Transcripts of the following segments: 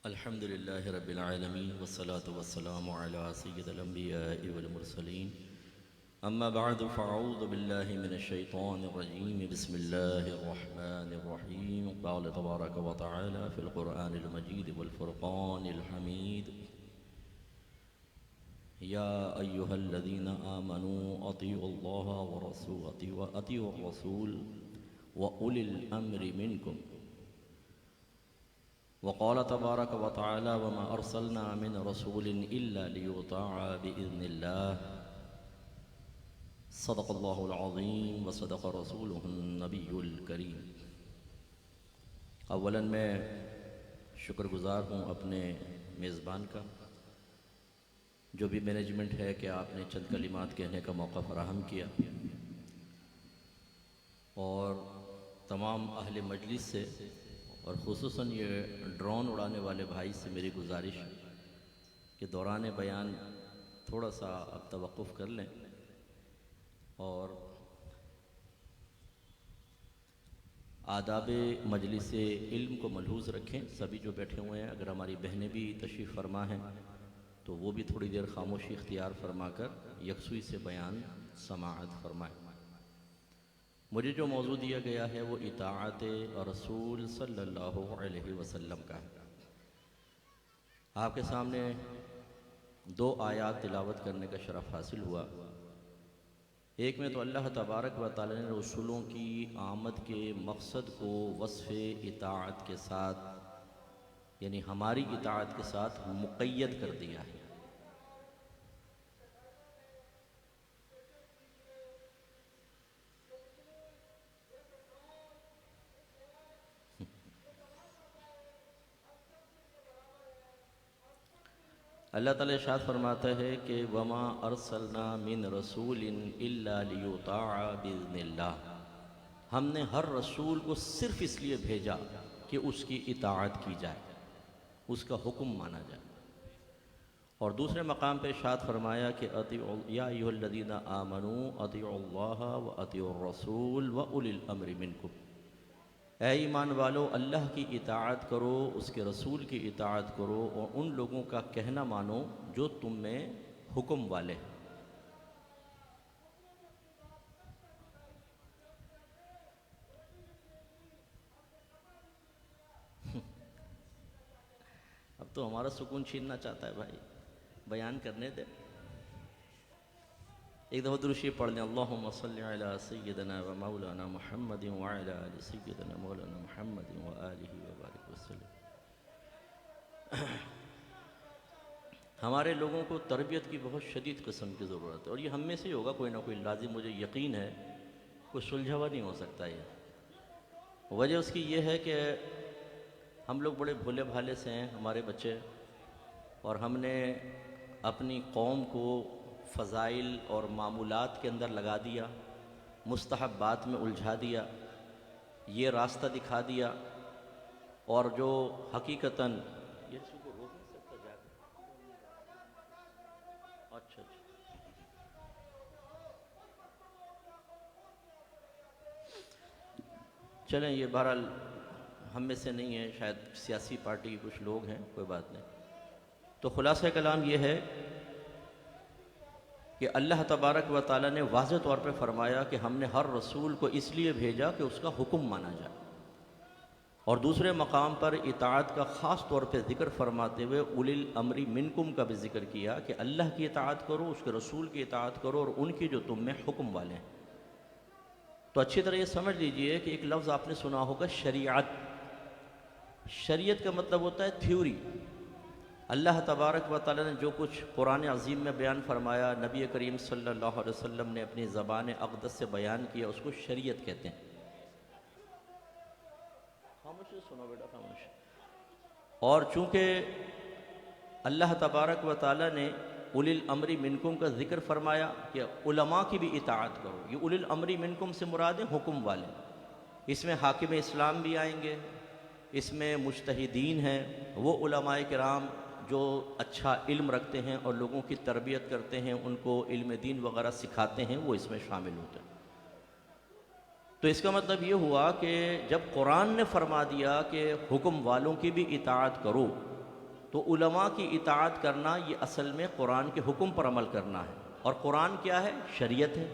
الحمد لله رب العالمين والصلاة والسلام على سيد الأنبياء والمرسلين أما بعد فأعوذ بالله من الشيطان الرجيم بسم الله الرحمن الرحيم قال تبارك وتعالى في القرآن المجيد والفرقان الحميد يا أيها الذين آمنوا أطيعوا الله ورسوله وأطيعوا الرسول وأولي الأمر منكم وقال تبارك وتعالى وما أرسلنا من رسول إلا ليطاع بإذن الله صدق الله العظيم وصدق رسوله النبي الكريم۔ اولاً میں شکر گزار ہوں اپنے میزبان کا، جو بھی مینجمنٹ ہے کہ آپ نے چند کلمات کہنے کا موقع فراہم کیا، اور تمام اہل مجلس سے اور خصوصاً یہ ڈرون اڑانے والے بھائی سے میری گزارش کہ دوران بیان تھوڑا سا اب توقف کر لیں اور آداب مجلس علم کو ملحوظ رکھیں۔ سبھی جو بیٹھے ہوئے ہیں، اگر ہماری بہنیں بھی تشریف فرما ہیں تو وہ بھی تھوڑی دیر خاموشی اختیار فرما کر یکسوئی سے بیان سماعت فرمائیں۔ مجھے جو موضوع دیا گیا ہے وہ اطاعت رسول صلی اللہ علیہ وسلم کا ہے۔ آپ کے سامنے دو آیات تلاوت کرنے کا شرف حاصل ہوا۔ ایک میں تو اللہ تبارک و تعالی نے رسولوں کی آمد کے مقصد کو وصف اطاعت کے ساتھ، یعنی ہماری اطاعت کے ساتھ مقید کر دیا ہے۔ اللہ تعالیٰ ارشاد فرماتا ہے کہ وما ارسلنا من رسول الا لیطاع باذن اللہ، ہم نے ہر رسول کو صرف اس لیے بھیجا کہ اس کی اطاعت کی جائے، اس کا حکم مانا جائے۔ اور دوسرے مقام پہ ارشاد فرمایا کہ یا ایھا الذین آمنوا اطیعوا اللہ واطیعوا الرسول واولی الامر منکم، اے ایمان والو اللہ کی اطاعت کرو، اس کے رسول کی اطاعت کرو، اور ان لوگوں کا کہنا مانو جو تم میں حکم والے ہیں۔ اب تو ہمارا سکون چھیننا چاہتا ہے بھائی، بیان کرنے دے۔ ایک دفعہ درود شریف پڑھ لیں، اللہم صلی علی سیدنا و مولانا محمد وعلی آل سیدنا مولانا محمد وآلہ وبارک وسلم۔ ہمارے لوگوں کو تربیت کی بہت شدید قسم کی ضرورت ہے، اور یہ ہم میں سے ہی ہوگا، کوئی نہ کوئی لازم، مجھے یقین ہے، کوئی سلجھا ہوا نہیں ہو سکتا۔ یہ وجہ اس کی یہ ہے کہ ہم لوگ بڑے بھولے بھالے سے ہیں، ہمارے بچے، اور ہم نے اپنی قوم کو فضائل اور معمولات کے اندر لگا دیا، مستحبات میں الجھا دیا، یہ راستہ دکھا دیا، اور جو حقیقتاً یہ اس کو روک نہیں سکتا جا کر۔ اچھا چلیں، یہ بہرحال ہم میں سے نہیں ہے، شاید سیاسی پارٹی کے کچھ لوگ ہیں، کوئی بات نہیں۔ تو خلاصہ کلام یہ ہے کہ اللہ تبارک و تعالیٰ نے واضح طور پہ فرمایا کہ ہم نے ہر رسول کو اس لیے بھیجا کہ اس کا حکم مانا جائے، اور دوسرے مقام پر اطاعت کا خاص طور پہ ذکر فرماتے ہوئے اولی الامر منکم کا بھی ذکر کیا کہ اللہ کی اطاعت کرو، اس کے رسول کی اطاعت کرو، اور ان کی جو تم میں حکم والے ہیں۔ تو اچھی طرح یہ سمجھ لیجئے کہ ایک لفظ آپ نے سنا ہوگا شریعت۔ شریعت کا مطلب ہوتا ہے تھیوری۔ اللہ تبارک و تعالیٰ نے جو کچھ قرآن عظیم میں بیان فرمایا، نبی کریم صلی اللہ علیہ وسلم نے اپنی زبان اقدس سے بیان کیا، اس کو شریعت کہتے ہیں۔ خاموش سنو بیٹا، خاموش۔ اور چونکہ اللہ تبارک و تعالیٰ نے اولی الامر منکم کا ذکر فرمایا کہ علماء کی بھی اطاعت کرو، یہ اولی الامر منکم سے مراد ہے حکم والے۔ اس میں حاکم اسلام بھی آئیں گے، اس میں مجتہدین ہیں، وہ علماء کرام جو اچھا علم رکھتے ہیں اور لوگوں کی تربیت کرتے ہیں، ان کو علم دین وغیرہ سکھاتے ہیں، وہ اس میں شامل ہوتے ہیں۔ تو اس کا مطلب یہ ہوا کہ جب قرآن نے فرما دیا کہ حکم والوں کی بھی اطاعت کرو، تو علماء کی اطاعت کرنا یہ اصل میں قرآن کے حکم پر عمل کرنا ہے، اور قرآن کیا ہے؟ شریعت ہے۔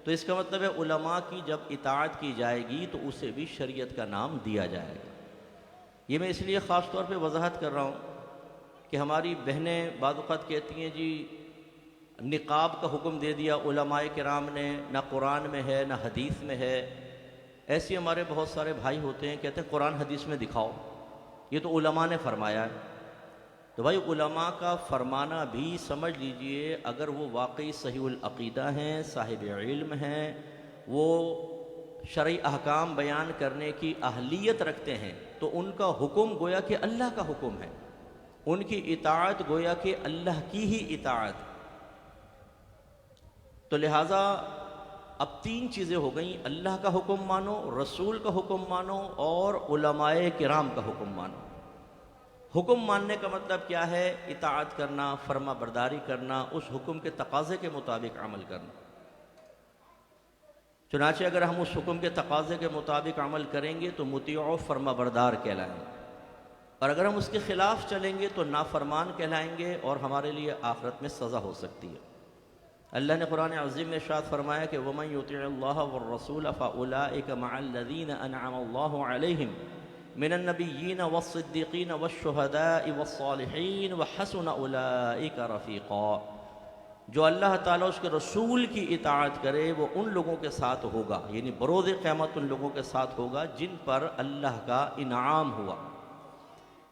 تو اس کا مطلب ہے علماء کی جب اطاعت کی جائے گی تو اسے بھی شریعت کا نام دیا جائے گا۔ یہ میں اس لیے خاص طور پہ وضاحت کر رہا ہوں کہ ہماری بہنیں بعض اوقات کہتی ہیں جی نقاب کا حکم دے دیا علماء کرام نے، نہ قرآن میں ہے نہ حدیث میں ہے۔ ایسے ہمارے بہت سارے بھائی ہوتے ہیں کہتے ہیں قرآن حدیث میں دکھاؤ، یہ تو علماء نے فرمایا ہے۔ تو بھائی علماء کا فرمانا بھی سمجھ لیجئے، اگر وہ واقعی صحیح العقیدہ ہیں، صاحب علم ہیں، وہ شرعی احکام بیان کرنے کی اہلیت رکھتے ہیں، تو ان کا حکم گویا کہ اللہ کا حکم ہے، ان کی اطاعت گویا کہ اللہ کی ہی اطاعت۔ تو لہٰذا اب تین چیزیں ہو گئیں، اللہ کا حکم مانو، رسول کا حکم مانو، اور علماء کرام کا حکم مانو۔ حکم ماننے کا مطلب کیا ہے؟ اطاعت کرنا، فرما برداری کرنا، اس حکم کے تقاضے کے مطابق عمل کرنا۔ چنانچہ اگر ہم اس حکم کے تقاضے کے مطابق عمل کریں گے تو مطیع و فرما بردار کہلائیں گے، اور اگر ہم اس کے خلاف چلیں گے تو نافرمان کہلائیں گے، اور ہمارے لیے آخرت میں سزا ہو سکتی ہے۔ اللہ نے قرآن عظیم میں ارشاد فرمایا کہ وَمَن يُطِعِ اللَّهَ وَالرَّسُولَ فَأُولَٰئِكَ مَعَ الَّذِينَ أَنْعَمَ اللَّهُ عَلَيْهِمْ من النبیین والصدیقین والشہداء والصالحین وحسن اولئک رفیقا۔ جو اللہ تعالیٰ اس کے رسول کی اطاعت کرے وہ ان لوگوں کے ساتھ ہوگا، یعنی بروز قیامت ان لوگوں کے ساتھ ہوگا جن پر اللہ کا انعام ہوا،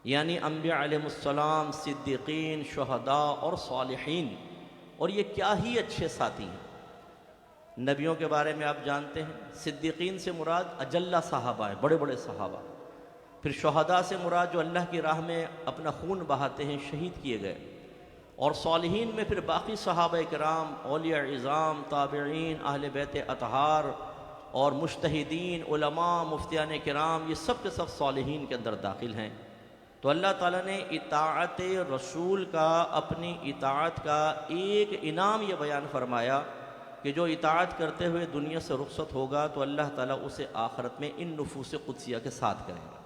یعنی انبیاء علیہ السلام، صدیقین، شہداء اور صالحین۔ اور یہ کیا ہی اچھے ساتھی ہیں۔ نبیوں کے بارے میں آپ جانتے ہیں، صدیقین سے مراد اجلہ صحابہ ہیں، بڑے بڑے صحابہ۔ پھر شہداء سے مراد جو اللہ کی راہ میں اپنا خون بہاتے ہیں، شہید کیے گئے۔ اور صالحین میں پھر باقی صحابہ کرام، اولیاء عظام، تابعین، اہل بیت اطہار اور مجتہدین، علماء، مفتیان کرام، یہ سب کے سب صالحین کے اندر داخل ہیں۔ تو اللہ تعالیٰ نے اطاعت رسول کا، اپنی اطاعت کا ایک انعام یہ بیان فرمایا کہ جو اطاعت کرتے ہوئے دنیا سے رخصت ہوگا تو اللہ تعالیٰ اسے آخرت میں ان نفوس قدسیہ کے ساتھ کرے گا۔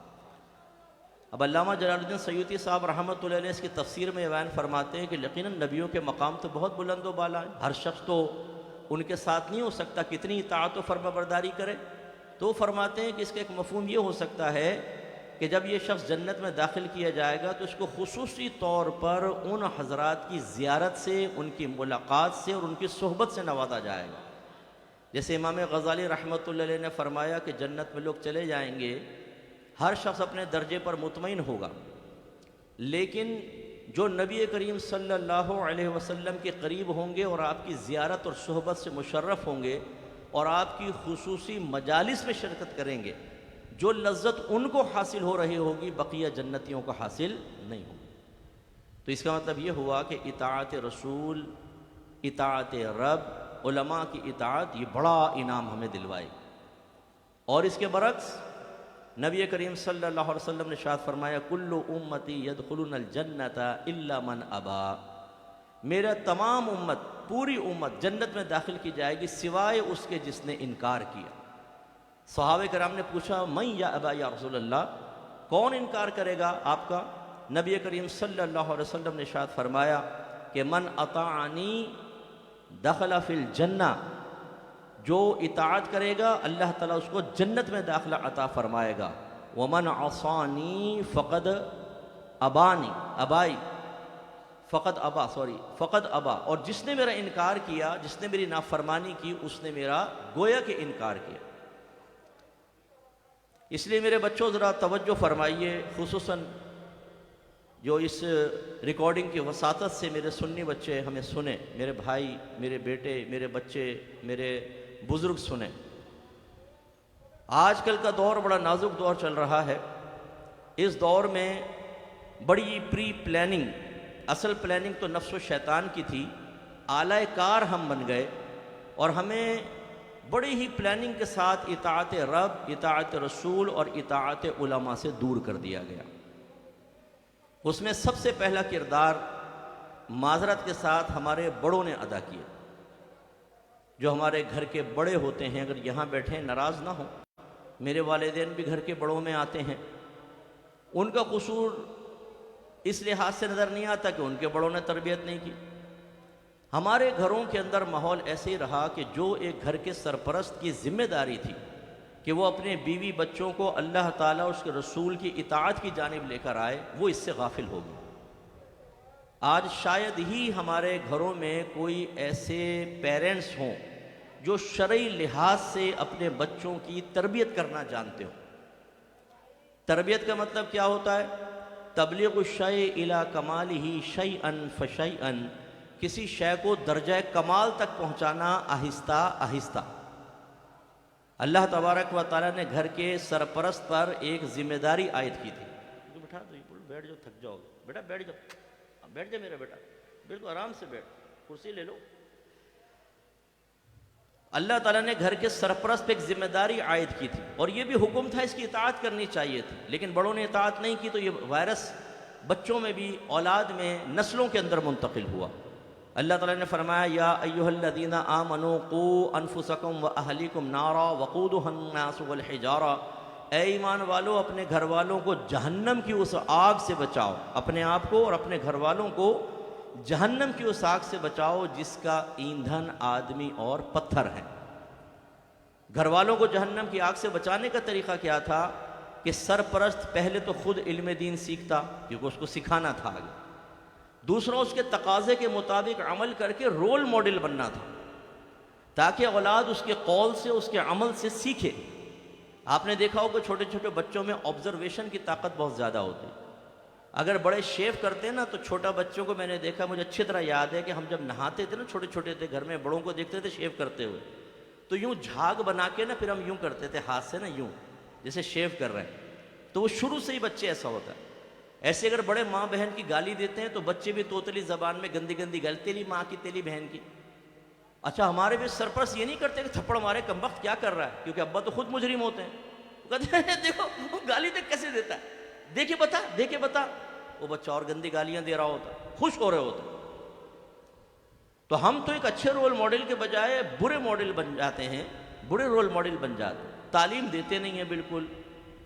اب علامہ جلال الدین سیوطی صاحب رحمۃ اللہ علیہ اس کی تفسیر میں بیان فرماتے ہیں کہ یقیناً نبیوں کے مقام تو بہت بلند و بالا ہے، ہر شخص تو ان کے ساتھ نہیں ہو سکتا، کتنی اطاعت و فرما برداری کرے۔ تو فرماتے ہیں کہ اس کا ایک مفہوم یہ ہو سکتا ہے کہ جب یہ شخص جنت میں داخل کیا جائے گا تو اس کو خصوصی طور پر ان حضرات کی زیارت سے، ان کی ملاقات سے اور ان کی صحبت سے نوازا جائے گا۔ جیسے امام غزالی رحمۃ اللہ علیہ نے فرمایا کہ جنت میں لوگ چلے جائیں گے، ہر شخص اپنے درجے پر مطمئن ہوگا، لیکن جو نبی کریم صلی اللہ علیہ وسلم کے قریب ہوں گے اور آپ کی زیارت اور صحبت سے مشرف ہوں گے اور آپ کی خصوصی مجالس میں شرکت کریں گے، جو لذت ان کو حاصل ہو رہی ہوگی بقیہ جنتیوں کو حاصل نہیں ہوگی۔ تو اس کا مطلب یہ ہوا کہ اطاعت رسول، اطاعت رب، علماء کی اطاعت یہ بڑا انعام ہمیں دلوائے۔ اور اس کے برعکس نبی کریم صلی اللہ علیہ وسلم نے ارشاد فرمایا کل امتی یدخلون الجنت الا من ابا، میرا تمام امت، پوری امت جنت میں داخل کی جائے گی سوائے اس کے جس نے انکار کیا۔ صحابہ کرام نے پوچھا من یا ابا یا رسول اللہ، کون انکار کرے گا آپ کا؟ نبی کریم صلی اللہ علیہ وسلم نے ارشاد فرمایا کہ من اطاعنی دخل فی الجنہ، جو اطاعت کرے گا اللہ تعالیٰ اس کو جنت میں داخلہ عطا فرمائے گا۔ ومن عصانی فقد ابانی، ابائی فقد ابا، فقد ابا، اور جس نے میرا انکار کیا، جس نے میری نافرمانی کی، اس نے میرا گویا کہ انکار کیا۔ اس لیے میرے بچوں ذرا توجہ فرمائیے، خصوصاً جو اس ریکارڈنگ کی وساطت سے میرے سنی بچے ہمیں سنیں، میرے بھائی، میرے بیٹے، میرے بچے، میرے بزرگ سنیں۔ آج کل کا دور بڑا نازک دور چل رہا ہے۔ اس دور میں بڑی پری پلاننگ، اصل پلاننگ تو نفس و شیطان کی تھی، اعلی کار ہم بن گئے اور ہمیں بڑی ہی پلاننگ کے ساتھ اطاعت رب، اطاعت رسول اور اطاعت علماء سے دور کر دیا گیا۔ اس میں سب سے پہلا کردار معذرت کے ساتھ ہمارے بڑوں نے ادا کیا۔ جو ہمارے گھر کے بڑے ہوتے ہیں، اگر یہاں بیٹھے ناراض نہ ہوں، میرے والدین بھی گھر کے بڑوں میں آتے ہیں، ان کا قصور اس لحاظ سے نظر نہیں آتا کہ ان کے بڑوں نے تربیت نہیں کی۔ ہمارے گھروں کے اندر ماحول ایسے ہی رہا کہ جو ایک گھر کے سرپرست کی ذمہ داری تھی کہ وہ اپنے بیوی بچوں کو اللہ تعالیٰ اس کے رسول کی اطاعت کی جانب لے کر آئے، وہ اس سے غافل ہو گئی۔ آج شاید ہی ہمارے گھروں میں کوئی ایسے پیرنٹس ہوں جو شرعی لحاظ سے اپنے بچوں کی تربیت کرنا جانتے ہوں۔ تربیت کا مطلب کیا ہوتا ہے؟ تبلیغ الشیء الی کمالہ شیئا فشیئا، کسی شے کو درجہ کمال تک پہنچانا آہستہ آہستہ۔ اللہ تبارک و تعالیٰ نے گھر کے سرپرست پر ایک ذمہ داری عائد کی تھی۔ بٹھا دو، بیٹھ جاؤ، تھک جاؤ گے بیٹا، بیٹھ جاؤ، بیٹھ جا میرا بیٹا، بالکل آرام سے بیٹھ، کرسی لے لو۔ اللہ تعالیٰ نے گھر کے سرپرست پہ ایک ذمہ داری عائد کی تھی، اور یہ بھی حکم تھا اس کی اطاعت کرنی چاہیے تھی، لیکن بڑوں نے اطاعت نہیں کی تو یہ وائرس بچوں میں بھی، اولاد میں، نسلوں کے اندر منتقل ہوا۔ اللہ تعالیٰ نے فرمایا یا ایھا الذین آمنوا قوا انفسکم واہلیکم نارا وقودھا الناس والحجارہ، اے ایمان والو اپنے گھر والوں کو جہنم کی اس آگ سے بچاؤ، اپنے آپ کو اور اپنے گھر والوں کو جہنم کی اس آگ سے بچاؤ جس کا ایندھن آدمی اور پتھر ہے۔ گھر والوں کو جہنم کی آگ سے بچانے کا طریقہ کیا تھا کہ سرپرست پہلے تو خود علم دین سیکھتا، کیونکہ اس کو سکھانا تھا آگے، دوسرا اس کے تقاضے کے مطابق عمل کر کے رول ماڈل بننا تھا تاکہ اولاد اس کے قول سے، اس کے عمل سے سیکھے۔ آپ نے دیکھا ہوگا چھوٹے چھوٹے بچوں میں آبزرویشن کی طاقت بہت زیادہ ہوتی ہے۔ اگر بڑے شیو کرتے ہیں نا تو چھوٹا بچوں کو میں نے دیکھا، مجھے اچھی طرح یاد ہے کہ ہم جب نہاتے تھے نا، چھوٹے چھوٹے تھے، گھر میں بڑوں کو دیکھتے تھے شیو کرتے ہوئے، تو یوں جھاگ بنا کے نا پھر ہم یوں کرتے تھے ہاتھ سے نا، یوں جیسے شیو کر رہے ہیں، تو وہ شروع سے ہی بچے ایسا ہوتا ہے۔ ایسے اگر بڑے ماں بہن کی گالی دیتے ہیں تو بچے بھی توتلی زبان میں گندی گندی گالی، تیری ماں کی، تیری بہن کی۔ اچھا ہمارے بھی سرپرست یہ نہیں کرتے کہ تھپڑ مارے، کمبخت کیا کر رہا ہے، کیونکہ ابا تو خود مجرم ہوتے ہیں، کہتے ہیں دیکھو وہ گالی دیکھ کیسے دیتا ہے، دیکھے بتا، دیکھے بتا، وہ بچہ اور گندی گالیاں دے رہا ہوتا ہے، خوش ہو رہے ہوتے ہیں۔ تو ہم تو ایک اچھے رول ماڈل کے بجائے برے ماڈل بن جاتے ہیں، برے رول ماڈل بن جاتے ہیں، تعلیم دیتے نہیں ہیں بالکل۔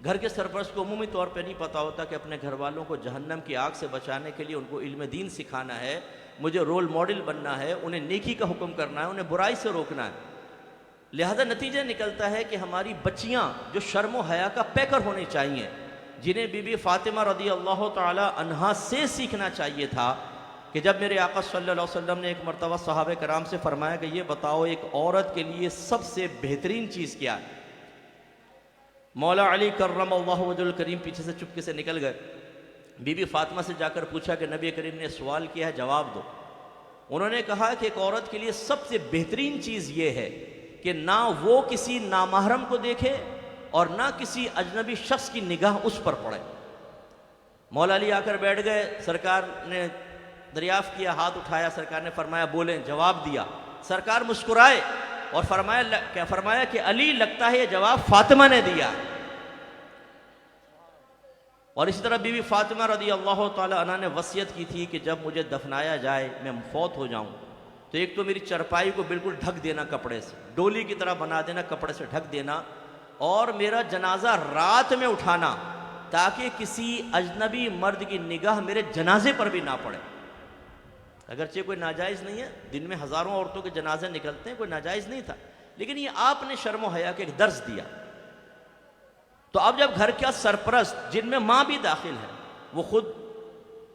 گھر کے سرپرست کو عمومی طور پہ نہیں پتہ ہوتا کہ اپنے گھر والوں کو جہنم کی آگ سے بچانے کے لیے ان کو علم دین سکھانا ہے، مجھے رول ماڈل بننا ہے، انہیں نیکی کا حکم کرنا ہے، انہیں برائی سے روکنا ہے۔ لہذا نتیجہ نکلتا ہے کہ ہماری بچیاں جو شرم و حیا کا پیکر ہونی چاہیے، جنہیں بی بی فاطمہ رضی اللہ تعالی عنہا سے سیکھنا چاہیے تھا کہ جب میرے آقا صلی اللہ علیہ وسلم نے ایک مرتبہ صحابہ کرام سے فرمایا کہ یہ بتاؤ ایک عورت کے لیے سب سے بہترین چیز کیا ہے، مولا علی کرم اللہ وجہ الکریم پیچھے سے چپکے سے نکل گئے، بی بی فاطمہ سے جا کر پوچھا کہ نبی کریم نے سوال کیا ہے، جواب دو۔ انہوں نے کہا کہ ایک عورت کے لیے سب سے بہترین چیز یہ ہے کہ نہ وہ کسی نامحرم کو دیکھے اور نہ کسی اجنبی شخص کی نگاہ اس پر پڑے۔ مولا علی آ کر بیٹھ گئے، سرکار نے دریافت کیا، ہاتھ اٹھایا، سرکار نے فرمایا بولیں، جواب دیا۔ سرکار مسکرائے اور فرمایا کہ علی لگتا ہے یہ جواب فاطمہ نے دیا۔ اور اسی طرح بی بی فاطمہ رضی اللہ تعالی عنہ نے وصیت کی تھی کہ جب مجھے دفنایا جائے، میں فوت ہو جاؤں، تو ایک تو میری چرپائی کو بالکل ڈھک دینا کپڑے سے، ڈولی کی طرح بنا دینا، کپڑے سے ڈھک دینا، اور میرا جنازہ رات میں اٹھانا تاکہ کسی اجنبی مرد کی نگاہ میرے جنازے پر بھی نہ پڑے۔ اگرچہ کوئی ناجائز نہیں ہے، دن میں ہزاروں عورتوں کے جنازے نکلتے ہیں، کوئی ناجائز نہیں تھا، لیکن یہ آپ نے شرم و حیا کا ایک درس دیا۔ تو اب جب گھر کا سرپرست، جن میں ماں بھی داخل ہے، وہ خود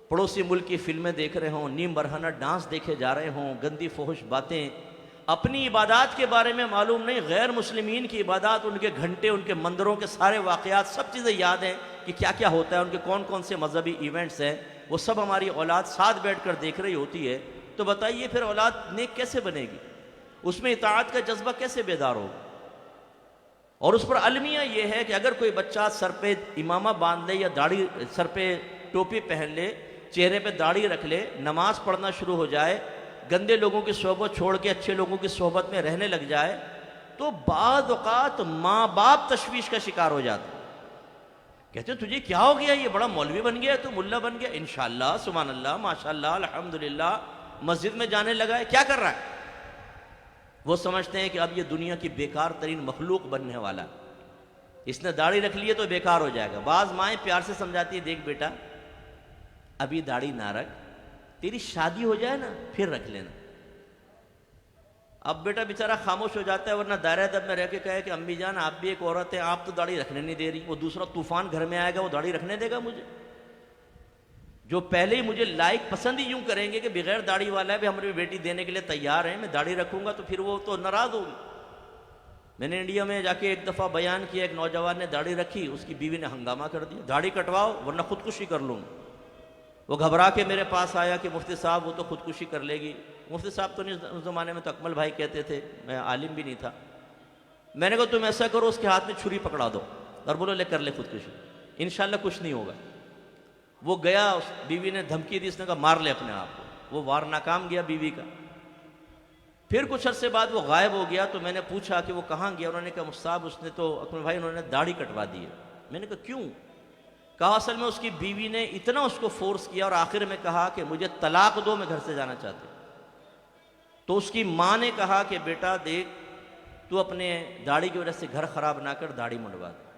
پڑوسی ملک کی فلمیں دیکھ رہے ہوں، نیم برہنہ ڈانس دیکھے جا رہے ہوں، گندی فحش باتیں، اپنی عبادات کے بارے میں معلوم نہیں، غیر مسلمین کی عبادات، ان کے گھنٹے، ان کے مندروں کے سارے واقعات، سب چیزیں یاد ہیں کہ کیا کیا ہوتا ہے، ان کے کون کون سے مذہبی ایونٹس ہیں، وہ سب ہماری اولاد ساتھ بیٹھ کر دیکھ رہی ہوتی ہے۔ تو بتائیے پھر اولاد نیک کیسے بنے گی؟ اس میں اطاعت کا جذبہ کیسے بیدار ہوگا؟ اور اس پر المیہ یہ ہے کہ اگر کوئی بچہ سر پہ امامہ باندھ لے یا داڑھی، سر پہ ٹوپی پہن لے، چہرے پہ داڑھی رکھ لے، نماز پڑھنا شروع ہو جائے، گندے لوگوں کی صحبت چھوڑ کے اچھے لوگوں کی صحبت میں رہنے لگ جائے، تو بعض اوقات ماں باپ تشویش کا شکار ہو جاتا ہے۔ کہتے ہیں تجھے کیا ہو گیا، یہ بڑا مولوی بن گیا، تو ملا بن گیا، انشاءاللہ، سبحان اللہ، ماشاءاللہ، الحمدللہ، مسجد میں جانے لگا ہے، کیا کر رہا ہے؟ وہ سمجھتے ہیں کہ اب یہ دنیا کی بیکار ترین مخلوق بننے والا ہے، اس نے داڑھی رکھ لی ہے تو بیکار ہو جائے گا۔ بعض مائیں پیار سے سمجھاتی ہے، دیکھ بیٹا ابھی داڑھی نہ رکھ، تیری شادی ہو جائے نا پھر رکھ لینا۔ اب بیٹا بیچارہ خاموش ہو جاتا ہے، ورنہ دائرہ ادب میں رہ کے کہے کہ امی جان آپ بھی ایک عورت ہے، آپ تو داڑھی رکھنے نہیں دے رہی، وہ دوسرا طوفان گھر میں آئے گا وہ داڑھی رکھنے دے گا مجھے؟ جو پہلے ہی مجھے لائق پسند ہی یوں کریں گے کہ بغیر داڑھی والا ہے بھی ہماری بیٹی دینے کے لیے تیار ہیں، میں داڑھی رکھوں گا تو پھر وہ تو ناراض ہوگی۔ میں نے انڈیا میں جا کے ایک دفعہ بیان کیا، ایک نوجوان نے داڑھی رکھی، اس کی بیوی نے ہنگامہ کر دیا، داڑھی کٹواؤ ورنہ خودکشی کر لوں گا۔ وہ گھبرا کے میرے پاس آیا کہ مفتی صاحب وہ تو خودکشی کر لے گی۔ مفتی صاحب تو اس زمانے میں تو اکمل بھائی کہتے تھے، میں عالم بھی نہیں تھا۔ میں نے کہا تم ایسا کرو اس کے ہاتھ میں چھری پکڑا دو اور بولو لے کر لے خودکشی، انشاءاللہ کچھ نہیں ہوگا۔ وہ گیا، اس بیوی نے دھمکی دی، اس نے کہا مار لے اپنے آپ کو، وہ وار ناکام گیا بیوی کا۔ پھر کچھ عرصے بعد وہ غائب ہو گیا، تو میں نے پوچھا کہ وہ کہاں گیا؟ انہوں نے کہا مصعب اس نے تو اکمل بھائی انہوں نے داڑھی کٹوا دی ہے۔ میں نے کہا کیوں؟ کہا اصل میں اس کی بیوی نے اتنا اس کو فورس کیا اور آخر میں کہا کہ مجھے طلاق دو، میں گھر سے جانا چاہتی ہوں۔ تو اس کی ماں نے کہا کہ بیٹا دیکھ تو اپنے داڑھی کی وجہ سے گھر خراب نہ کر، داڑھی منڈوا دے۔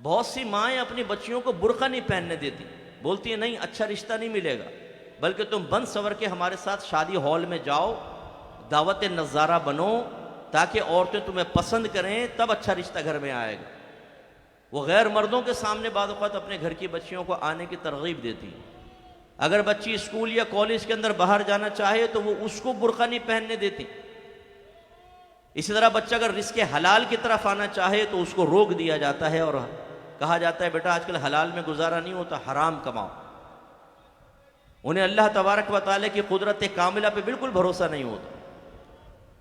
بہت سی مائیں اپنی بچیوں کو برقع نہیں پہننے دیتی، بولتی ہیں نہیں اچھا رشتہ نہیں ملے گا، بلکہ تم بن سور کے ہمارے ساتھ شادی ہال میں جاؤ، دعوت نظارہ بنو تاکہ عورتیں تمہیں پسند کریں، تب اچھا رشتہ گھر میں آئے گا۔ وہ غیر مردوں کے سامنے بعض اوقات اپنے گھر کی بچیوں کو آنے کی ترغیب دیتی۔ اگر بچی اسکول یا کالج کے اندر باہر جانا چاہے تو وہ اس کو برقع نہیں پہننے دیتی۔ اسی طرح بچہ اگر رزق حلال کی طرف آنا چاہے تو اس کو روک دیا جاتا ہے اور کہا جاتا ہے بیٹا آج کل حلال میں گزارا نہیں ہوتا، حرام کماؤ۔ انہیں اللہ تبارک و تعالیٰ کی قدرت کاملہ پہ بالکل بھروسہ نہیں ہوتا۔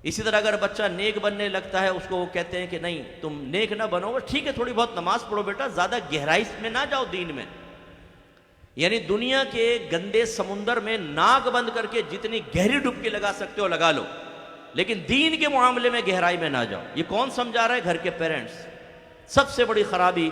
اسی طرح اگر بچہ نیک بننے لگتا ہے، اس کو وہ کہتے ہیں کہ نہیں تم نیک نہ بنو، ٹھیک ہے تھوڑی بہت نماز پڑھو بیٹا، زیادہ گہرائی میں نہ جاؤ دین میں۔ یعنی دنیا کے گندے سمندر میں ناک بند کر کے جتنی گہری ڈبکی لگا سکتے ہو لگا لو، لیکن دین کے معاملے میں گہرائی میں نہ جاؤ۔ یہ کون سمجھا رہا ہے؟ گھر کے پیرنٹس۔ سب سے بڑی خرابی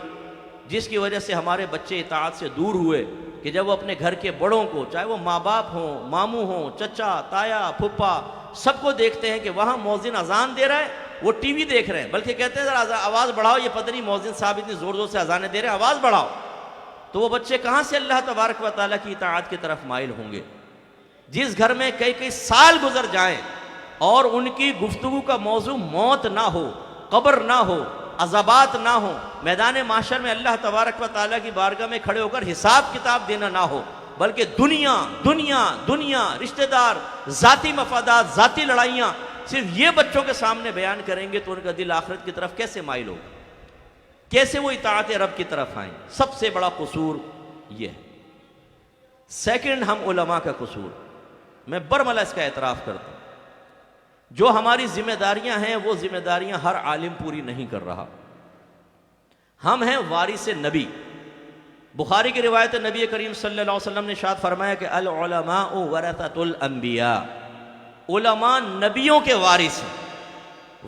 جس کی وجہ سے ہمارے بچے اطاعت سے دور ہوئے کہ جب وہ اپنے گھر کے بڑوں کو، چاہے وہ ماں باپ ہوں، ماموں ہوں، چچا، تایا، پھپھا، سب کو دیکھتے ہیں کہ وہاں مؤذن اذان دے رہا ہے، وہ ٹی وی دیکھ رہے ہیں، بلکہ کہتے ہیں ذرا آواز بڑھاؤ، یہ پتہ نہیں مؤذن صاحب اتنی زور زور سے اذانیں دے رہے ہیں، آواز بڑھاؤ۔ تو وہ بچے کہاں سے اللہ تبارک و تعالیٰ کی اطاعت کی طرف مائل ہوں گے؟ جس گھر میں کئی کئی سال گزر جائیں اور ان کی گفتگو کا موضوع موت نہ ہو، قبر نہ ہو، عذابات نہ ہو، میدان محشر میں اللہ تبارک و تعالیٰ کی بارگاہ میں کھڑے ہو کر حساب کتاب دینا نہ ہو، بلکہ دنیا دنیا دنیا، رشتہ دار، ذاتی مفادات، ذاتی لڑائیاں صرف یہ بچوں کے سامنے بیان کریں گے تو ان کا دل آخرت کی طرف کیسے مائل ہوگا؟ کیسے وہ اطاعت رب کی طرف آئیں؟ سب سے بڑا قصور یہ ہے۔ سیکنڈ، ہم علماء کا قصور، میں برملا اس کا اعتراف کرتا ہوں۔ جو ہماری ذمہ داریاں ہیں وہ ذمہ داریاں ہر عالم پوری نہیں کر رہا۔ ہم ہیں وارث نبی۔ بخاری کی روایت نبی کریم صلی اللہ علیہ وسلم نے ارشاد فرمایا کہ العلماء ورثۃ الانبیاء، علماء نبیوں کے وارث ہیں۔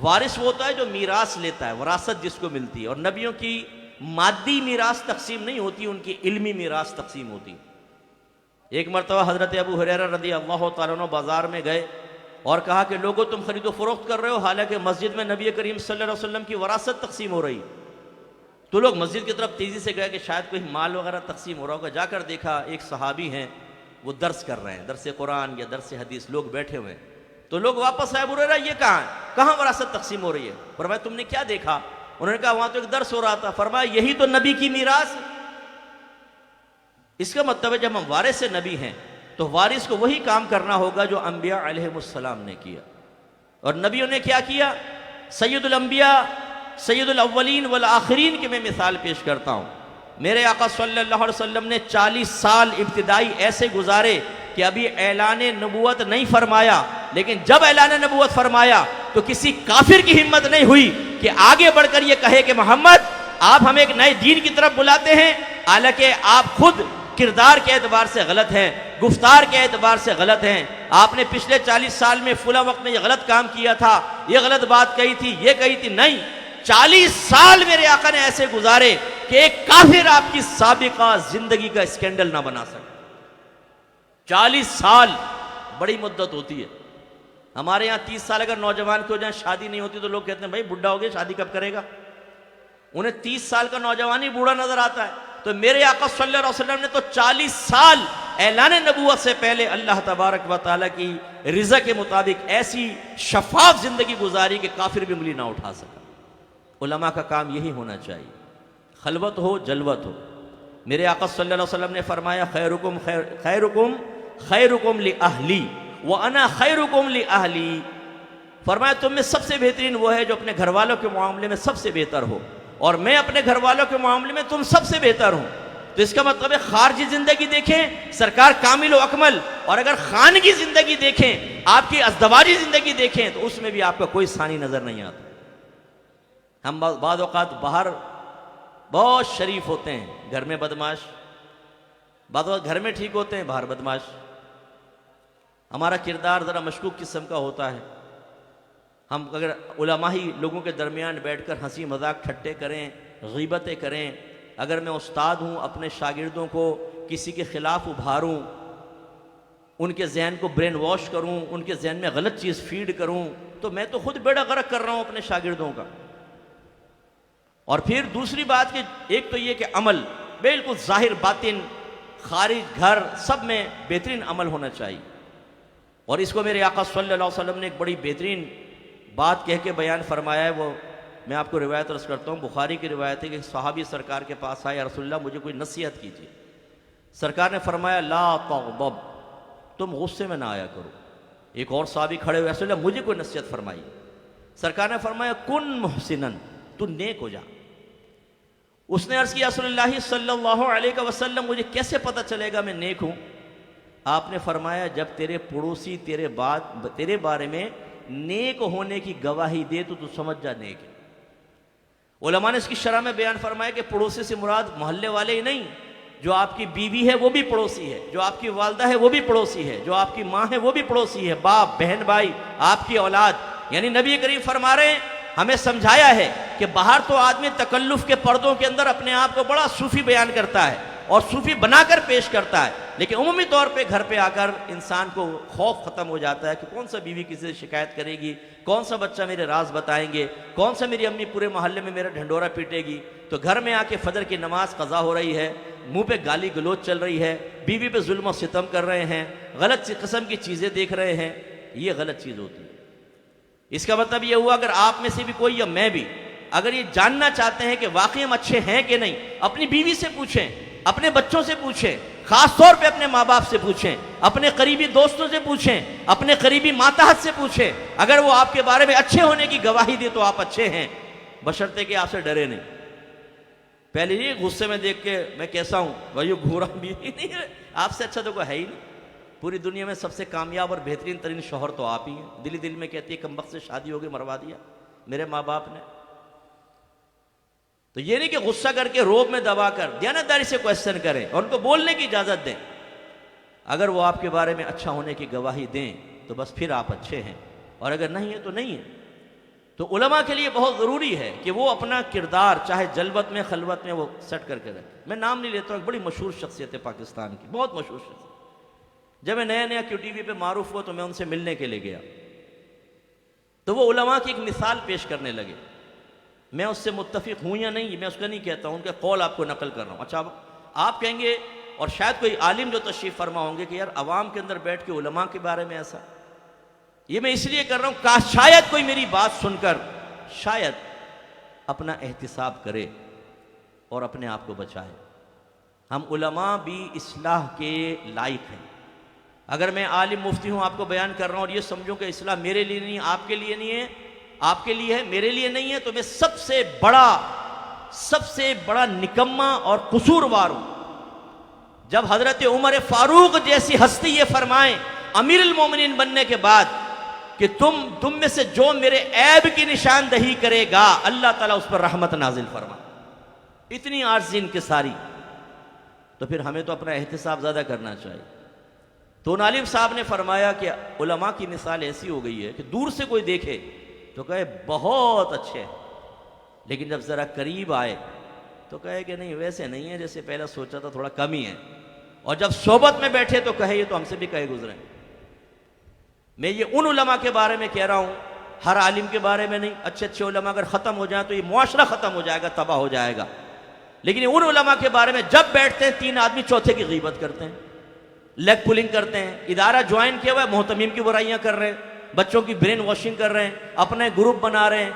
وارث وہ ہوتا ہے جو میراث لیتا ہے، وراثت جس کو ملتی ہے، اور نبیوں کی مادی میراث تقسیم نہیں ہوتی، ان کی علمی میراث تقسیم ہوتی ہے۔ ایک مرتبہ حضرت ابو ہریرہ رضی اللہ تعالیٰ عنہ بازار میں گئے اور کہا کہ لوگوں تم خرید و فروخت کر رہے ہو، حالانکہ مسجد میں نبی کریم صلی اللہ علیہ وسلم کی وراثت تقسیم ہو رہی۔ تو لوگ مسجد کی طرف تیزی سے گئے کہ شاید کوئی مال وغیرہ تقسیم ہو رہا ہوگا۔ جا کر دیکھا ایک صحابی ہیں، وہ درس کر رہے ہیں، درس قرآن یا درس حدیث، لوگ بیٹھے ہوئے ہیں۔ تو لوگ واپس آئے، ابو ہریرہ یہ کہاں ہے؟ کہاں وراثت تقسیم ہو رہی ہے؟ فرمایا تم نے کیا دیکھا؟ انہوں نے کہا وہاں تو ایک درس ہو رہا تھا۔ فرمایا یہی تو نبی کی میراث ہے۔ اس کا مطلب ہے جب ہم وارث نبی ہیں تو وارث کو وہی کام کرنا ہوگا جو انبیاء علیہ السلام نے کیا۔ اور نبیوں نے کیا کیا؟ سید الانبیاء، سید الاولین والآخرین کی میں مثال پیش کرتا ہوں۔ میرے آقا صلی اللہ علیہ وسلم نے 40 سال ابتدائی ایسے گزارے کہ ابھی اعلان نبوت نہیں فرمایا، لیکن جب اعلان نبوت فرمایا تو کسی کافر کی ہمت نہیں ہوئی کہ آگے بڑھ کر یہ کہے کہ محمد آپ ہمیں ایک نئے دین کی طرف بلاتے ہیں، حالانکہ آپ خود کردار کے اعتبار سے غلط ہیں، گفتار کے اعتبار سے غلط ہیں، آپ نے پچھلے 40 سال میں فلاں وقت میں یہ غلط کام کیا تھا، یہ غلط بات کہی تھی، یہ کہی تھی۔ نہیں، 40 سال میرے آقا نے ایسے گزارے کہ ایک کافر آپ کی سابقہ زندگی کا اسکینڈل نہ بنا سکے۔ 40 سال بڑی مدت ہوتی ہے۔ ہمارے یہاں 30 سال اگر نوجوان کو جہاں شادی نہیں ہوتی تو لوگ کہتے ہیں بھائی بڈھا ہو گیا، شادی کب کرے گا؟ انہیں 30 سال کا نوجوان ہی بوڑھا نظر آتا ہے۔ تو میرے آقا صلی اللہ علیہ وسلم نے تو 40 سال اعلان نبوت سے پہلے اللہ تبارک و تعالیٰ کی رضا کے مطابق ایسی شفاف زندگی گزاری کہ کافر بھی انگلی نہ اٹھا سکا۔ علماء کا کام یہی ہونا چاہیے، خلوت ہو جلوت ہو۔ میرے آقا صلی اللہ علیہ وسلم نے فرمایا خیرکم لأہلی وَأَنَا خَيْرُكُمْ لِأَهْلِي، فرمایا تم میں سب سے بہترین وہ ہے جو اپنے گھر والوں کے معاملے میں سب سے بہتر ہو، اور میں اپنے گھر والوں کے معاملے میں تم سب سے بہتر ہوں۔ تو اس کا مطلب ہے خارجی زندگی دیکھیں سرکار کامل و اکمل، اور اگر خانگی زندگی دیکھیں، آپ کی ازدواجی زندگی دیکھیں، تو اس میں بھی آپ کا کوئی ثانی نظر نہیں آتا۔ ہم بعض اوقات باہر بہت شریف ہوتے ہیں، گھر میں بدماش، بعض اوقات گھر میں ٹھیک ہوتے ہیں، باہر بدماش۔ ہمارا کردار ذرا مشکوک قسم کا ہوتا ہے۔ ہم اگر علماء ہی لوگوں کے درمیان بیٹھ کر ہنسی مذاق ٹھٹے کریں، غیبتیں کریں، اگر میں استاد ہوں اپنے شاگردوں کو کسی کے خلاف ابھاروں، ان کے ذہن کو برین واش کروں، ان کے ذہن میں غلط چیز فیڈ کروں، تو میں تو خود بیڑا غرق کر رہا ہوں اپنے شاگردوں کا۔ اور پھر دوسری بات کہ ایک تو یہ کہ عمل بالکل ظاہر باطن خارج گھر سب میں بہترین عمل ہونا چاہیے، اور اس کو میرے آقا صلی اللہ علیہ وسلم نے ایک بڑی بہترین بات کہہ کے بیان فرمایا ہے۔ وہ میں آپ کو روایت عرض کرتا ہوں، بخاری کی روایت ہے کہ صحابی سرکار کے پاس آئے، یا رسول اللہ مجھے کوئی نصیحت کیجیے۔ سرکار نے فرمایا لا تغضب، تم غصے میں نہ آیا کرو۔ ایک اور صحابی کھڑے ہوئے، رسول اللہ مجھے کوئی نصیحت فرمائی۔ سرکار نے فرمایا کن محسنن، تو نیک ہو جا۔ اس نے عرض کیا رسول اللہ صلی اللہ علیہ وسلم مجھے کیسے پتہ چلے گا میں نیک ہوں؟ آپ نے فرمایا جب تیرے پڑوسی تیرے بارے میں نیک ہونے کی گواہی دے تو سمجھ جا نیک ہے۔ علماء نے اس کی شرح میں بیان فرمایا کہ پڑوسی سے مراد محلے والے ہی نہیں، جو آپ کی بیوی ہے وہ بھی پڑوسی ہے، جو آپ کی والدہ ہے وہ بھی پڑوسی ہے، جو آپ کی ماں ہے وہ بھی پڑوسی ہے، باپ بہن بھائی آپ کی اولاد۔ یعنی نبی کریم فرما رہے ہیں ہمیں سمجھایا ہے کہ باہر تو آدمی تکلف کے پردوں کے اندر اپنے آپ کو بڑا صوفی بیان کرتا ہے اور صوفی بنا کر پیش کرتا ہے، لیکن عمومی طور پہ گھر پہ آ کر انسان کو خوف ختم ہو جاتا ہے کہ کون سا بیوی کسی سے شکایت کرے گی، کون سا بچہ میرے راز بتائیں گے، کون سا میری امی پورے محلے میں میرا ڈھنڈورا پیٹے گی۔ تو گھر میں آ کے فجر کی نماز قضا ہو رہی ہے، منہ پہ گالی گلوچ چل رہی ہے، بیوی پہ ظلم و ستم کر رہے ہیں، غلط قسم کی چیزیں دیکھ رہے ہیں، یہ غلط چیز ہوتی ہے۔ اس کا مطلب یہ ہوا اگر آپ میں سے بھی کوئی یا میں بھی اگر یہ جاننا چاہتے ہیں کہ واقعی ہم اچھے ہیں کہ نہیں، اپنی بیوی سے پوچھیں، اپنے بچوں سے پوچھیں، خاص طور پہ اپنے ماں باپ سے پوچھیں، اپنے قریبی دوستوں سے پوچھیں، اپنے قریبی ماتحت سے پوچھیں۔ اگر وہ آپ کے بارے میں اچھے ہونے کی گواہی دے تو آپ اچھے ہیں، بشرطے کہ آپ سے ڈرے نہیں۔ پہلے یہ غصے میں دیکھ کے میں کیسا ہوں بھائی گھورا بھی نہیں، آپ سے اچھا تو کوئی ہے ہی نہیں۔ پوری دنیا میں سب سے کامیاب اور بہترین ترین شوہر تو آپ ہی ہیں۔ دل میں کہتی ہے کمبخت سے شادی ہو گئی، مروا دیا میرے ماں باپ نے۔ تو یہ نہیں کہ غصہ کر کے روب میں دبا کر دیانتداری سے کوشچن کریں اور ان کو بولنے کی اجازت دیں۔ اگر وہ آپ کے بارے میں اچھا ہونے کی گواہی دیں تو بس پھر آپ اچھے ہیں، اور اگر نہیں ہے تو نہیں ہے۔ تو علماء کے لیے بہت ضروری ہے کہ وہ اپنا کردار چاہے جلوت میں خلوت میں وہ سیٹ کر کے رکھیں۔ میں نام نہیں لیتا ہوں، ایک بڑی مشہور شخصیت ہے پاکستان کی، بہت مشہور شخصیت۔ جب میں نیا کیو ٹی وی پہ معروف ہوا تو میں ان سے ملنے کے لیے گیا، تو وہ علماء کی ایک مثال پیش کرنے لگے۔ میں اس سے متفق ہوں یا نہیں میں اس کا نہیں کہتا ہوں، ان کے قول آپ کو نقل کر رہا ہوں۔ اچھا آپ کہیں گے، اور شاید کوئی عالم جو تشریف فرما ہوں گے کہ یار عوام کے اندر بیٹھ کے علماء کے بارے میں ایسا، یہ میں اس لیے کر رہا ہوں کہ شاید کوئی میری بات سن کر شاید اپنا احتساب کرے اور اپنے آپ کو بچائے۔ ہم علماء بھی اصلاح کے لائق ہیں۔ اگر میں عالم مفتی ہوں آپ کو بیان کر رہا ہوں اور یہ سمجھوں کہ اصلاح میرے لیے نہیں، آپ کے لیے نہیں ہے، آپ کے لیے ہے میرے لیے نہیں ہے، تو میں سب سے بڑا نکما اور قصوروار ہوں۔ جب حضرت عمر فاروق جیسی ہستی یہ فرمائیں امیر المومنین بننے کے بعد کہ تم میں سے جو میرے عیب کی نشاندہی کرے گا اللہ تعالیٰ اس پر رحمت نازل فرما، اتنی عاجزی انکساری، تو پھر ہمیں تو اپنا احتساب زیادہ کرنا چاہیے۔ تو عالم صاحب نے فرمایا کہ علماء کی مثال ایسی ہو گئی ہے کہ دور سے کوئی دیکھے تو کہے بہت اچھے ہیں، لیکن جب ذرا قریب آئے تو کہے کہ نہیں ویسے نہیں ہے جیسے پہلے سوچا تھا، تھوڑا کم ہی ہے، اور جب صحبت میں بیٹھے تو کہے یہ تو ہم سے بھی کہے گزرے۔ میں یہ ان علماء کے بارے میں کہہ رہا ہوں، ہر عالم کے بارے میں نہیں۔ اچھے علماء اگر ختم ہو جائیں تو یہ معاشرہ ختم ہو جائے گا، تباہ ہو جائے گا۔ لیکن ان علماء کے بارے میں جب بیٹھتے ہیں 3 آدمی چوتھے کی غیبت کرتے ہیں، لیگ پولنگ کرتے ہیں، ادارہ جوائن کیا ہوا ہے محتمیم کی برائیاں کر رہے ہیں، بچوں کی برین واشنگ کر رہے ہیں، اپنے گروپ بنا رہے ہیں۔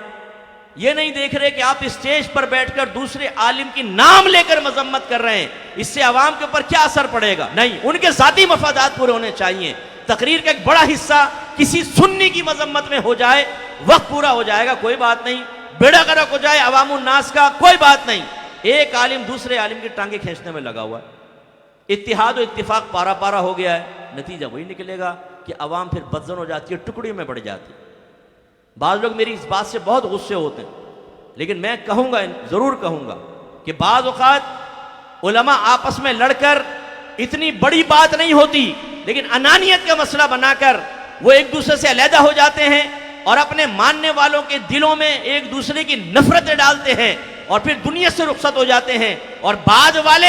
یہ نہیں دیکھ رہے کہ آپ اسٹیج پر بیٹھ کر دوسرے عالم کی نام لے کر مذمت کر رہے ہیں، اس سے عوام کے اوپر کیا اثر پڑے گا؟ نہیں، ان کے ذاتی مفادات پورے ہونے چاہیے۔ تقریر کا ایک بڑا حصہ کسی سنی کی مذمت میں ہو جائے، وقت پورا ہو جائے گا، کوئی بات نہیں۔ بیڑا غرق ہو جائے عوام الناس کا، کوئی بات نہیں۔ ایک عالم دوسرے عالم کی ٹانگیں کھینچنے میں لگا ہوا ہے، اتحاد و اتفاق پارا پارا ہو گیا ہے، نتیجہ وہی نکلے گا کہ عوام پھر بدزن ہو جاتی ہے، ٹکڑیوں میں بڑھ جاتی ہے۔ بعض لوگ میری اس بات سے بہت غصے ہوتے ہیں، لیکن میں کہوں گا، ضرور کہوں گا کہ بعض اوقات علماء آپس میں لڑ کر اتنی بڑی بات نہیں ہوتی، لیکن انانیت کا مسئلہ بنا کر وہ ایک دوسرے سے علیحدہ ہو جاتے ہیں اور اپنے ماننے والوں کے دلوں میں ایک دوسرے کی نفرتیں ڈالتے ہیں اور پھر دنیا سے رخصت ہو جاتے ہیں، اور بعد والے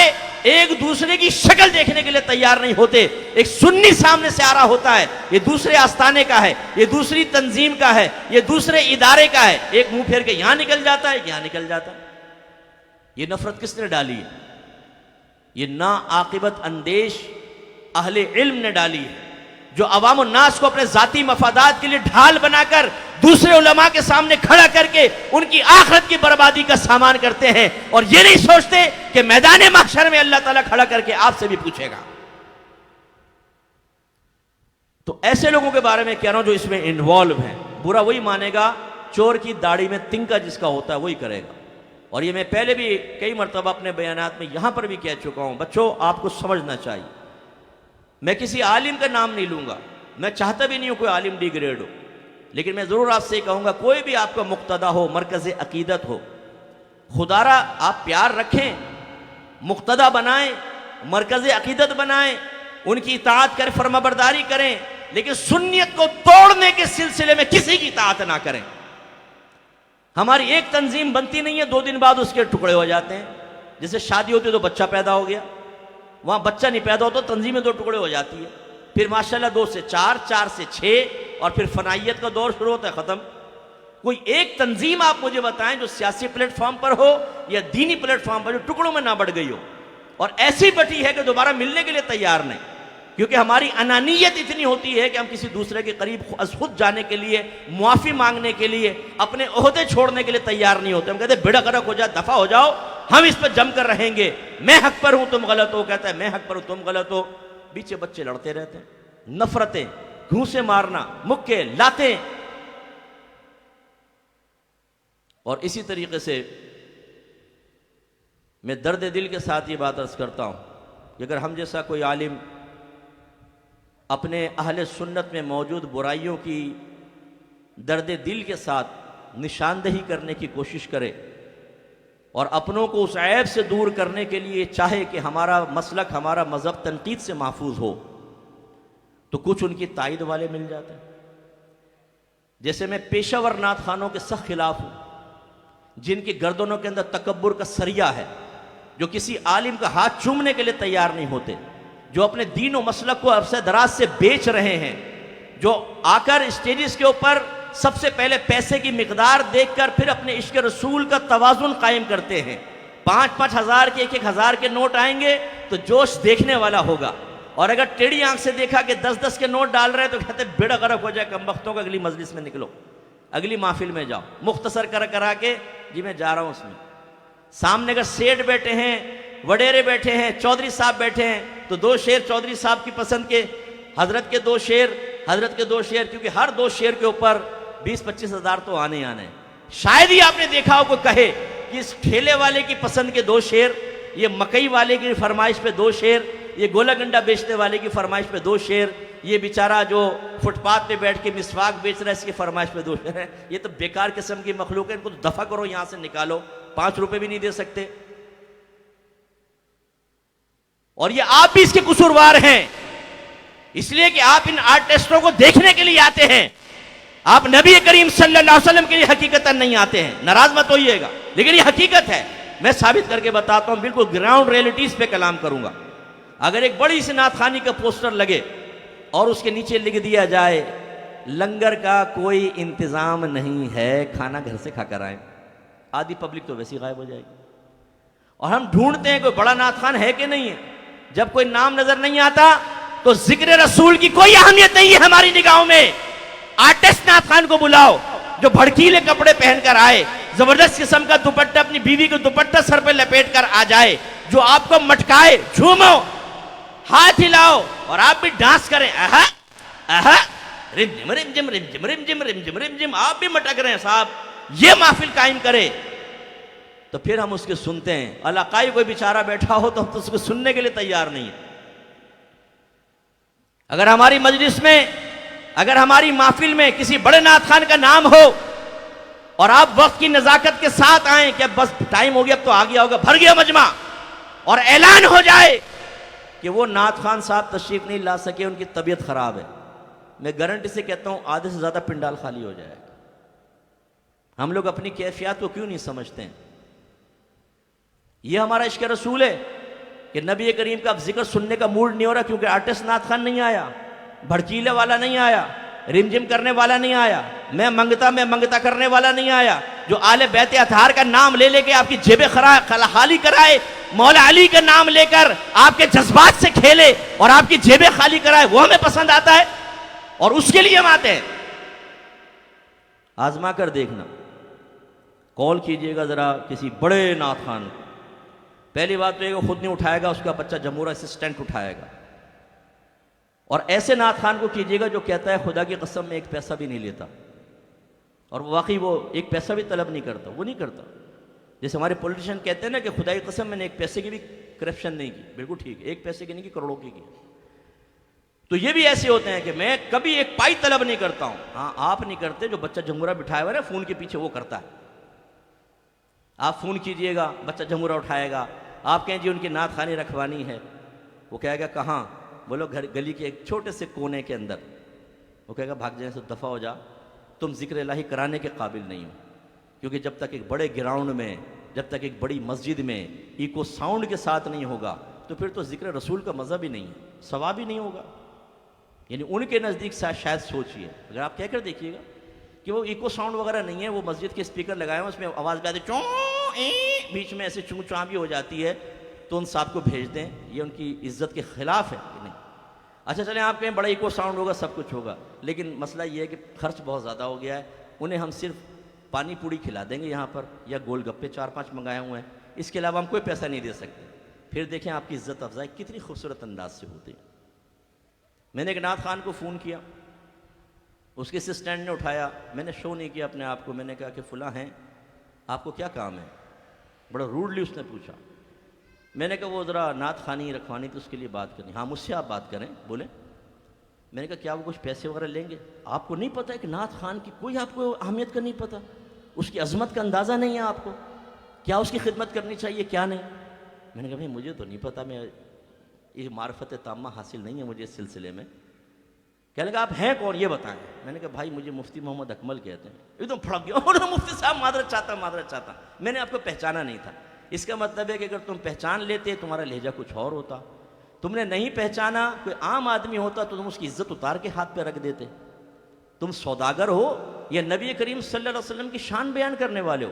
ایک دوسرے کی شکل دیکھنے کے لیے تیار نہیں ہوتے۔ ایک سنی سامنے سے آ رہا ہوتا ہے، یہ دوسرے آستانے کا ہے، یہ دوسری تنظیم کا ہے، یہ دوسرے ادارے کا ہے، ایک منہ پھیر کے یہاں نکل جاتا ہے، یہاں نکل جاتا ہے۔ یہ نفرت کس نے ڈالی ہے؟ یہ ناعاقبت اندیش اہل علم نے ڈالی ہے، جو عوام الناس کو اپنے ذاتی مفادات کے لیے ڈھال بنا کر دوسرے علماء کے سامنے کھڑا کر کے ان کی آخرت کی بربادی کا سامان کرتے ہیں، اور یہ نہیں سوچتے کہ میدان محشر میں اللہ تعالیٰ کھڑا کر کے آپ سے بھی پوچھے گا۔ تو ایسے لوگوں کے بارے میں کہہ رہا ہوں جو اس میں انوالو ہیں۔ برا وہی مانے گا، چور کی داڑھی میں تنکا جس کا ہوتا ہے وہی کرے گا۔ اور یہ میں پہلے بھی کئی مرتبہ اپنے بیانات میں یہاں پر بھی کہہ چکا ہوں، بچوں آپ کو سمجھنا چاہیے، میں کسی عالم کا نام نہیں لوں گا، میں چاہتا بھی نہیں ہوں کوئی عالم ڈی گریڈ ہو، لیکن میں ضرور آپ سے کہوں گا کوئی بھی آپ کا مقتدا ہو، مرکز عقیدت ہو، خدا را آپ پیار رکھیں، مقتدا بنائیں، مرکز عقیدت بنائیں، ان کی اطاعت کریں، فرما برداری کریں، لیکن سنیت کو توڑنے کے سلسلے میں کسی کی اطاعت نہ کریں۔ ہماری ایک تنظیم بنتی نہیں ہے، 2 دن بعد اس کے ٹکڑے ہو جاتے ہیں۔ جیسے شادی ہوتی ہے تو بچہ پیدا ہو گیا، وہاں بچہ نہیں پیدا ہوتا، تنظیمیں 2 ٹکڑے ہو جاتی ہے، پھر ماشاءاللہ 2 سے 4، 4 سے 6، اور پھر فنائیت کا دور شروع ہوتا ہے، ختم۔ کوئی ایک تنظیم آپ مجھے بتائیں جو سیاسی پلیٹ فارم پر ہو یا دینی پلیٹ فارم پر جو ٹکڑوں میں نہ بڑھ گئی ہو، اور ایسی بٹی ہے کہ دوبارہ ملنے کے لیے تیار نہیں، کیونکہ ہماری انانیت اتنی ہوتی ہے کہ ہم کسی دوسرے کے قریب از خود جانے کے لیے، معافی مانگنے کے لیے، اپنے عہدے چھوڑنے کے لیے تیار نہیں ہوتے۔ ہم کہتے ہیں بیڑا غرق ہو جائے، دفع ہو جاؤ، ہم اس پر جم کر رہیں گے، میں حق پر ہوں تم غلط ہو، کہتا ہے میں حق پر ہوں تم غلط ہو، بیچے بچے لڑتے رہتے ہیں، نفرتیں، گھوسے مارنا، مکے، لاتیں۔ اور اسی طریقے سے میں درد دل کے ساتھ یہ بات عرض کرتا ہوں کہ اگر ہم جیسا کوئی عالم اپنے اہل سنت میں موجود برائیوں کی درد دل کے ساتھ نشاندہی کرنے کی کوشش کرے اور اپنوں کو اس عیب سے دور کرنے کے لیے چاہے کہ ہمارا مسلک، ہمارا مذہب تنقید سے محفوظ ہو، تو کچھ ان کی تائید والے مل جاتے ہیں۔ جیسے میں پیشہ ور نعت خوانوں کے سخت خلاف ہوں، جن کی گردنوں کے اندر تکبر کا سریا ہے، جو کسی عالم کا ہاتھ چومنے کے لیے تیار نہیں ہوتے، جو اپنے دین و مسلک کو عرصہ دراز سے بیچ رہے ہیں، جو آ کر اسٹیجز کے اوپر سب سے پہلے پیسے کی مقدار دیکھ کر پھر اپنے عشق رسول کا توازن قائم کرتے ہیں۔ 5-5 ہزار کے، 1-1 ہزار کے نوٹ آئیں گے تو جوش دیکھنے والا ہوگا، اور اگر ٹیڑھی آنکھ سے دیکھا کہ 10-10 کے نوٹ ڈال رہے ہیں تو کہتے ہیں بیڑا غرق ہو جائے کمبختوں کا، اگلی مجلس میں نکلو، اگلی محفل میں جاؤ، مختصر کرا کے جی میں جا رہا ہوں اس میں۔ سامنے اگر سیٹ بیٹھے ہیں، وڈیرے بیٹھے ہیں، چودھری صاحب بیٹھے ہیں، تو 2 شعر چودھری صاحب کی پسند کے، حضرت کے 2 شعر، حضرت کے 2 شعر، کیونکہ ہر 2 شعر کے اوپر 20-25 ہزار تو آنے ہی آنے ہیں۔ شاید ہی آپ نے دیکھا ہو کوئی کہے کہ اس ٹھیلے والے کی پسند کے 2 شعر، یہ مکئی والے کی فرمائش پہ 2 شعر، یہ گولا گنڈا بیچنے والے کی فرمائش پہ 2 شعر، یہ بیچارہ جو فٹ پاتھ پہ بیٹھ کے مسواک بیچ رہا ہے اس کی فرمائش پہ 2 شعر ہیں۔ یہ تو بیکار قسم کی مخلوق ہے، ان کو دفع کرو، یہاں سے نکالو، 5 روپے بھی نہیں دے سکتے۔ اور یہ آپ بھی اس کے قصوروار ہیں، اس لیے کہ آپ ان آرٹسٹوں کو دیکھنے کے لیے آتے ہیں، آپ نبی کریم صلی اللہ علیہ وسلم کے لیے حقیقتاً نہیں آتے ہیں۔ ناراض مت ہوئیے گا، لیکن یہ حقیقت ہے، میں ثابت کر کے بتاتا ہوں، بالکل گراؤنڈ ریئلٹیز پہ کلام کروں گا۔ اگر ایک بڑی سی نعت خوانی کا پوسٹر لگے اور اس کے نیچے لکھ دیا جائے لنگر کا کوئی انتظام نہیں ہے، کھانا گھر سے کھا کر آئیں، آدھی پبلک تو ویسے ہی غائب ہو جائے گی۔ اور ہم ڈھونڈتے ہیں کوئی بڑا نعت خوان ہے کہ نہیں ہے. جب کوئی نام نظر نہیں آتا تو ذکر رسول کی کوئی اہمیت نہیں ہے ہماری نگاہوں میں. آرٹسٹ نعت خوان کو بلاؤ جو بھڑکیلے کپڑے پہن کر آئے, زبردست قسم کا دوپٹہ, اپنی بیوی کو دوپٹہ سر پہ لپیٹ کر آ جائے, جو آپ کو مٹکائے, جھومو, ہاتھ ہلاؤ اور آپ بھی ڈانس کریں. آہا آہا رم جم رم جم رم جم رم جم رم جم رم جم, آپ بھی مٹک رہے ہیں صاحب, یہ محفل قائم کرے تو پھر ہم اس کے سنتے ہیں. علاقائی کوئی بیچارہ بیٹھا ہو تو ہم تو اس کو سننے کے لیے تیار نہیں ہیں. اگر ہماری مجلس میں, اگر ہماری محفل میں کسی بڑے نعت خوان کا نام ہو اور آپ وقت کی نزاکت کے ساتھ آئیں کہ اب بس ٹائم ہو گیا, اب تو آ گیا ہوگا, بھر گیا مجمع, اور اعلان ہو جائے کہ وہ نعت خوان صاحب تشریف نہیں لا سکے, ان کی طبیعت خراب ہے, میں گارنٹی سے کہتا ہوں آدھے سے زیادہ پنڈال خالی ہو جائے گا. ہم لوگ اپنی کیفیات کو کیوں نہیں سمجھتے ہیں؟ یہ ہمارا عشق رسول ہے کہ نبی کریم کا اب ذکر سننے کا موڈ نہیں ہو رہا, کیونکہ آرٹسٹ نعت خوان نہیں آیا, بھڑکیلے والا نہیں آیا, رم جم کرنے والا نہیں آیا, میں منگتا کرنے والا نہیں آیا, جو آل بیت اطہار کا نام لے لے کے آپ کی جیبیں خالی کرائے, مولا علی کا نام لے کر آپ کے جذبات سے کھیلے اور آپ کی جیبیں خالی کرائے, وہ ہمیں پسند آتا ہے اور اس کے لیے ہم آتے ہیں. آزما کر دیکھنا, کال کیجئے گا ذرا کسی بڑے نعت خوان کو. پہلی بات تو یہ کہ خود نہیں اٹھائے گا, اس کا بچہ جمہورہ اسسٹنٹ اٹھائے گا. اور ایسے نعت خوان کو کیجئے گا جو کہتا ہے خدا کی قسم میں ایک پیسہ بھی نہیں لیتا, اور واقعی وہ ایک پیسہ بھی طلب نہیں کرتا, وہ نہیں کرتا. جیسے ہمارے پولیٹیشین کہتے ہیں نا کہ خدا کی قسم میں نے ایک پیسے کی بھی کرپشن نہیں کی, بالکل ٹھیک ہے, ایک پیسے کی نہیں کی, کروڑوں کی. تو یہ بھی ایسے ہوتے ہیں کہ میں کبھی ایک پائی طلب نہیں کرتا ہوں. ہاں آپ نہیں کرتے, جو بچہ جمہورہ بٹھایا ہوا ہے فون کے پیچھے وہ کرتا ہے. آپ فون کیجئے گا, بچہ جمہورہ اٹھائے گا, آپ کہیں جی ان کی نعت خوانی رکھوانی ہے, وہ کہے گا کہاں, بولو گلی کے ایک چھوٹے سے کونے کے اندر. وہ کہے گا بھاگ جائیں سے دفع ہو جا, تم ذکر الہی کرانے کے قابل نہیں ہو, کیونکہ جب تک ایک بڑے گراؤنڈ میں, جب تک ایک بڑی مسجد میں ایکو ساؤنڈ کے ساتھ نہیں ہوگا تو پھر تو ذکر رسول کا مزہ بھی نہیں ہے, ثواب بھی نہیں ہوگا. یعنی ان کے نزدیک شاید سوچیے, اگر آپ کہہ کر دیکھیے گا کہ وہ ایکو ساؤنڈ وغیرہ نہیں ہے, وہ مسجد کے اسپیکر لگائے ہیں, اس میں آواز بھی آتی چوں, بیچ میں ایسے چوں چاں بھی ہو جاتی ہے, تو ان صاحب کو بھیج دیں, یہ ان کی عزت کے خلاف ہے کہ نہیں. اچھا چلیں آپ کہیں بڑا ایکو ساؤنڈ ہوگا, سب کچھ ہوگا, لیکن مسئلہ یہ ہے کہ خرچ بہت زیادہ ہو گیا ہے. انہیں ہم صرف پانی پوڑی کھلا دیں گے یہاں پر, یا گول گپے 4-5 منگائے ہوئے ہیں, اس کے علاوہ ہم کوئی پیسہ نہیں دے سکتے. پھر دیکھیں آپ کی عزت افزائی کتنی خوبصورت انداز سے ہوتی ہے. میں نے ایک نعت خوان کو فون کیا, اس کے اسسٹنٹ نے اٹھایا, میں نے شو نہیں کیا اپنے آپ کو, میں نے کہا کہ فلاں ہیں, آپ کو کیا کام ہے, بڑا روڈلی اس نے پوچھا. میں نے کہا وہ ذرا نعت خوانی رکھوانی تو اس کے لیے بات کرنی. ہاں مجھ سے آپ بات کریں, بولیں. میں نے کہا کیا وہ کچھ پیسے وغیرہ لیں گے؟ آپ کو نہیں پتہ ہے کہ نعت خوان کی کوئی آپ کو اہمیت کا نہیں پتہ, اس کی عظمت کا اندازہ نہیں ہے آپ کو, کیا اس کی خدمت کرنی چاہیے کیا نہیں. میں نے کہا بھائی مجھے تو نہیں پتہ, میں یہ معرفت تامہ حاصل نہیں ہے مجھے اس سلسلے میں. کہنے لگا آپ ہیں کون یہ بتائیں. میں نے کہا بھائی مجھے مفتی محمد اکمل کہتے ہیں. ایک دم پھڑک گیا, اور مفتی صاحب معذرت چاہتا, میں نے آپ کو پہچانا نہیں تھا. اس کا مطلب ہے کہ اگر تم پہچان لیتے تمہارا لہجہ کچھ اور ہوتا, تم نے نہیں پہچانا, کوئی عام آدمی ہوتا تو تم اس کی عزت اتار کے ہاتھ پہ رکھ دیتے. تم سوداگر ہو یا نبی کریم صلی اللہ علیہ وسلم کی شان بیان کرنے والے ہو.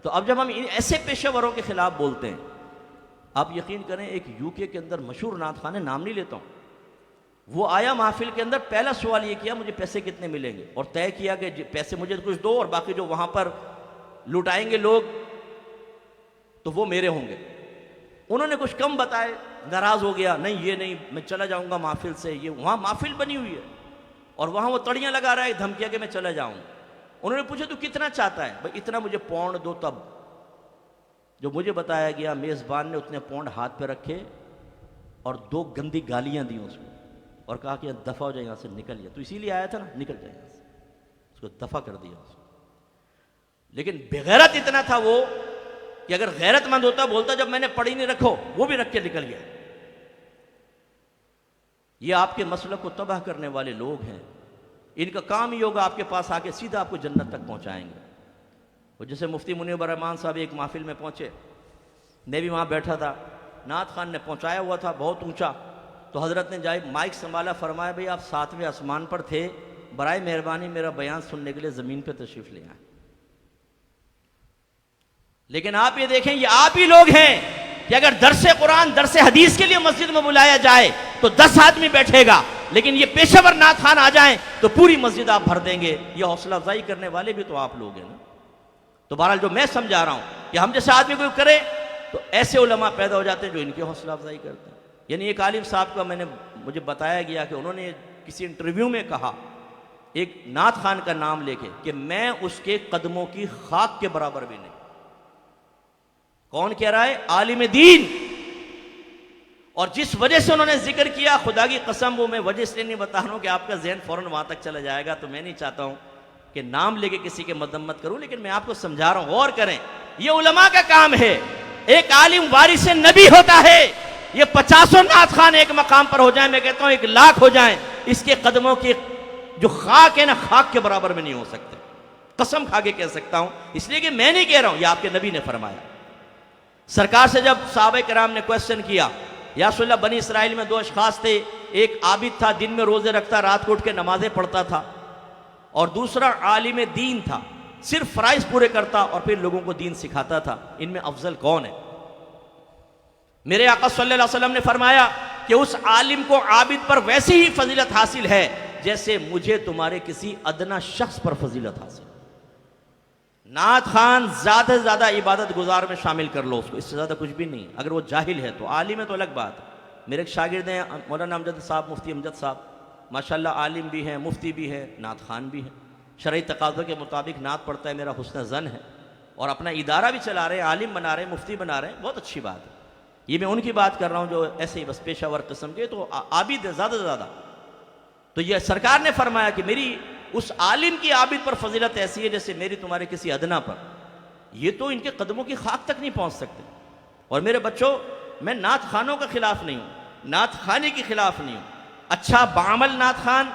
تو اب جب ہم ایسے پیشہ وروں کے خلاف بولتے ہیں, آپ یقین کریں ایک یو کے اندر مشہور نعت خوان ہے, نام نہیں لیتا ہوں, وہ آیا محفل کے اندر, پہلا سوال یہ کیا مجھے پیسے کتنے ملیں گے, اور طے کیا کہ پیسے مجھے کچھ دو اور باقی جو وہاں پر لٹائیں گے لوگ تو وہ میرے ہوں گے. انہوں نے کچھ کم بتائے, ناراض ہو گیا, نہیں یہ نہیں, میں چلا جاؤں گا محفل سے. یہ وہاں محفل بنی ہوئی ہے اور وہاں وہ تڑیاں لگا رہا ہے, دھمکیاں کہ میں چلا جاؤں. انہوں نے پوچھا تو کتنا چاہتا ہے؟ بھائی اتنا مجھے پاؤنڈ دو. تب جو مجھے بتایا گیا میزبان نے اتنے پاؤنڈ ہاتھ پہ رکھے اور 2 گندی گالیاں دی اس کو, اور کہا کہ دفع ہو جائے یہاں سے, نکل جائے. تو اسی لیے آیا تھا نا, نکل جائے یہاں سے. اس کو دفع کر دیا اس کو. لیکن بغیرت اتنا تھا وہ کہ اگر غیرت مند ہوتا بولتا جب میں نے پڑھی نہیں رکھو, وہ بھی رکھ کے نکل گیا. یہ آپ کے مسلک کو تباہ کرنے والے لوگ ہیں. ان کا کام ہی ہوگا آپ کے پاس آ کے سیدھا آپ کو جنت تک پہنچائیں گے. وہ جیسے مفتی منیر الرحمان صاحب ایک محفل میں پہنچے, میں بھی وہاں بیٹھا تھا, نعت خوان نے پہنچایا ہوا تھا بہت اونچا, تو حضرت نے جائے مائک سنبھالا, فرمایا بھئی آپ 7ویں آسمان پر تھے, برائے مہربانی میرا بیان سننے کے لیے زمین پہ تشریف لے آئیں. لیکن آپ یہ دیکھیں یہ آپ ہی لوگ ہیں کہ اگر درس قرآن درس حدیث کے لیے مسجد میں بلایا جائے تو 10 آدمی بیٹھے گا، لیکن یہ پیشہ ور نعت خوان آ جائیں تو پوری مسجد آپ بھر دیں گے۔ یہ حوصلہ افزائی کرنے والے بھی تو آپ لوگ ہیں نا۔ تو بہرحال جو میں سمجھا رہا ہوں کہ ہم جیسے آدمی کوئی کرے تو ایسے علماء پیدا ہو جاتے ہیں جو ان کی حوصلہ افزائی کرتے ہیں۔ یعنی ایک عالم صاحب کا مجھے بتایا گیا کہ انہوں نے کسی انٹرویو میں کہا ایک نعت خوان کا نام لے کے کہ میں اس کے قدموں کی خاک کے برابر بھی نہیں۔ کون کہہ رہا ہے؟ عالم دین۔ اور جس وجہ سے انہوں نے ذکر کیا، خدا کی قسم وہ میں وجہ سے نہیں بتا رہا ہوں کہ آپ کا ذہن فوراً وہاں تک چلا جائے گا، تو میں نہیں چاہتا ہوں کہ نام لے کے کسی کے مذمت کروں، لیکن میں آپ کو سمجھا رہا ہوں، غور کریں۔ یہ علماء کا کام ہے۔ ایک عالم وارث نبی ہوتا ہے۔ یہ 50 نعت خوان ایک مقام پر ہو جائیں، میں کہتا ہوں 1 لاکھ ہو جائیں، اس کے قدموں کی جو خاک ہے نا، خاک کے برابر میں نہیں ہو سکتے۔ قسم کھا کے کہہ سکتا ہوں، اس لیے کہ میں نہیں کہہ رہا ہوں، یہ آپ کے نبی نے فرمایا۔ سرکار سے جب صحابہ کرام نے کویسچن کیا، یا رسول اللہ بنی اسرائیل میں 2 اشخاص تھے، ایک عابد تھا، دن میں روزے رکھتا، رات کو اٹھ کے نمازیں پڑھتا تھا، اور دوسرا عالم دین تھا، صرف فرائض پورے کرتا اور پھر لوگوں کو دین سکھاتا تھا، ان میں افضل کون ہے؟ میرے آقا صلی اللہ علیہ وسلم نے فرمایا کہ اس عالم کو عابد پر ویسی ہی فضیلت حاصل ہے جیسے مجھے تمہارے کسی ادنا شخص پر فضیلت حاصل۔ نعت خوان زیادہ سے زیادہ عبادت گزار میں شامل کر لو اس کو، اس سے زیادہ کچھ بھی نہیں۔ اگر وہ جاہل ہے تو، عالم ہے تو الگ بات ہے۔ میرے ایک شاگرد ہیں مولانا امجد صاحب، مفتی امجد صاحب، ماشاءاللہ عالم بھی ہیں، مفتی بھی ہیں، نعت خوان بھی ہیں، شرعی تقاضوں کے مطابق نعت پڑھتا ہے، میرا حسن ظن ہے، اور اپنا ادارہ بھی چلا رہے ہیں، عالم بنا رہے ہیں، مفتی بنا رہے ہیں، بہت اچھی بات ہے۔ یہ میں ان کی بات کر رہا ہوں جو ایسے ہی بس پیشہ ور قسم کے، تو عابد ہے زیادہ سے زیادہ۔ تو یہ سرکار نے فرمایا کہ میری اس عالم کی عابد پر فضیلت ایسی ہے جیسے میری تمہارے کسی ادنا پر۔ یہ تو ان کے قدموں کی خاک تک نہیں پہنچ سکتے۔ اور میرے بچوں، میں نعت خوانوں کا خلاف نہیں ہوں، نعت خوانی کے خلاف نہیں ہوں۔ اچھا بعمل نعت خوان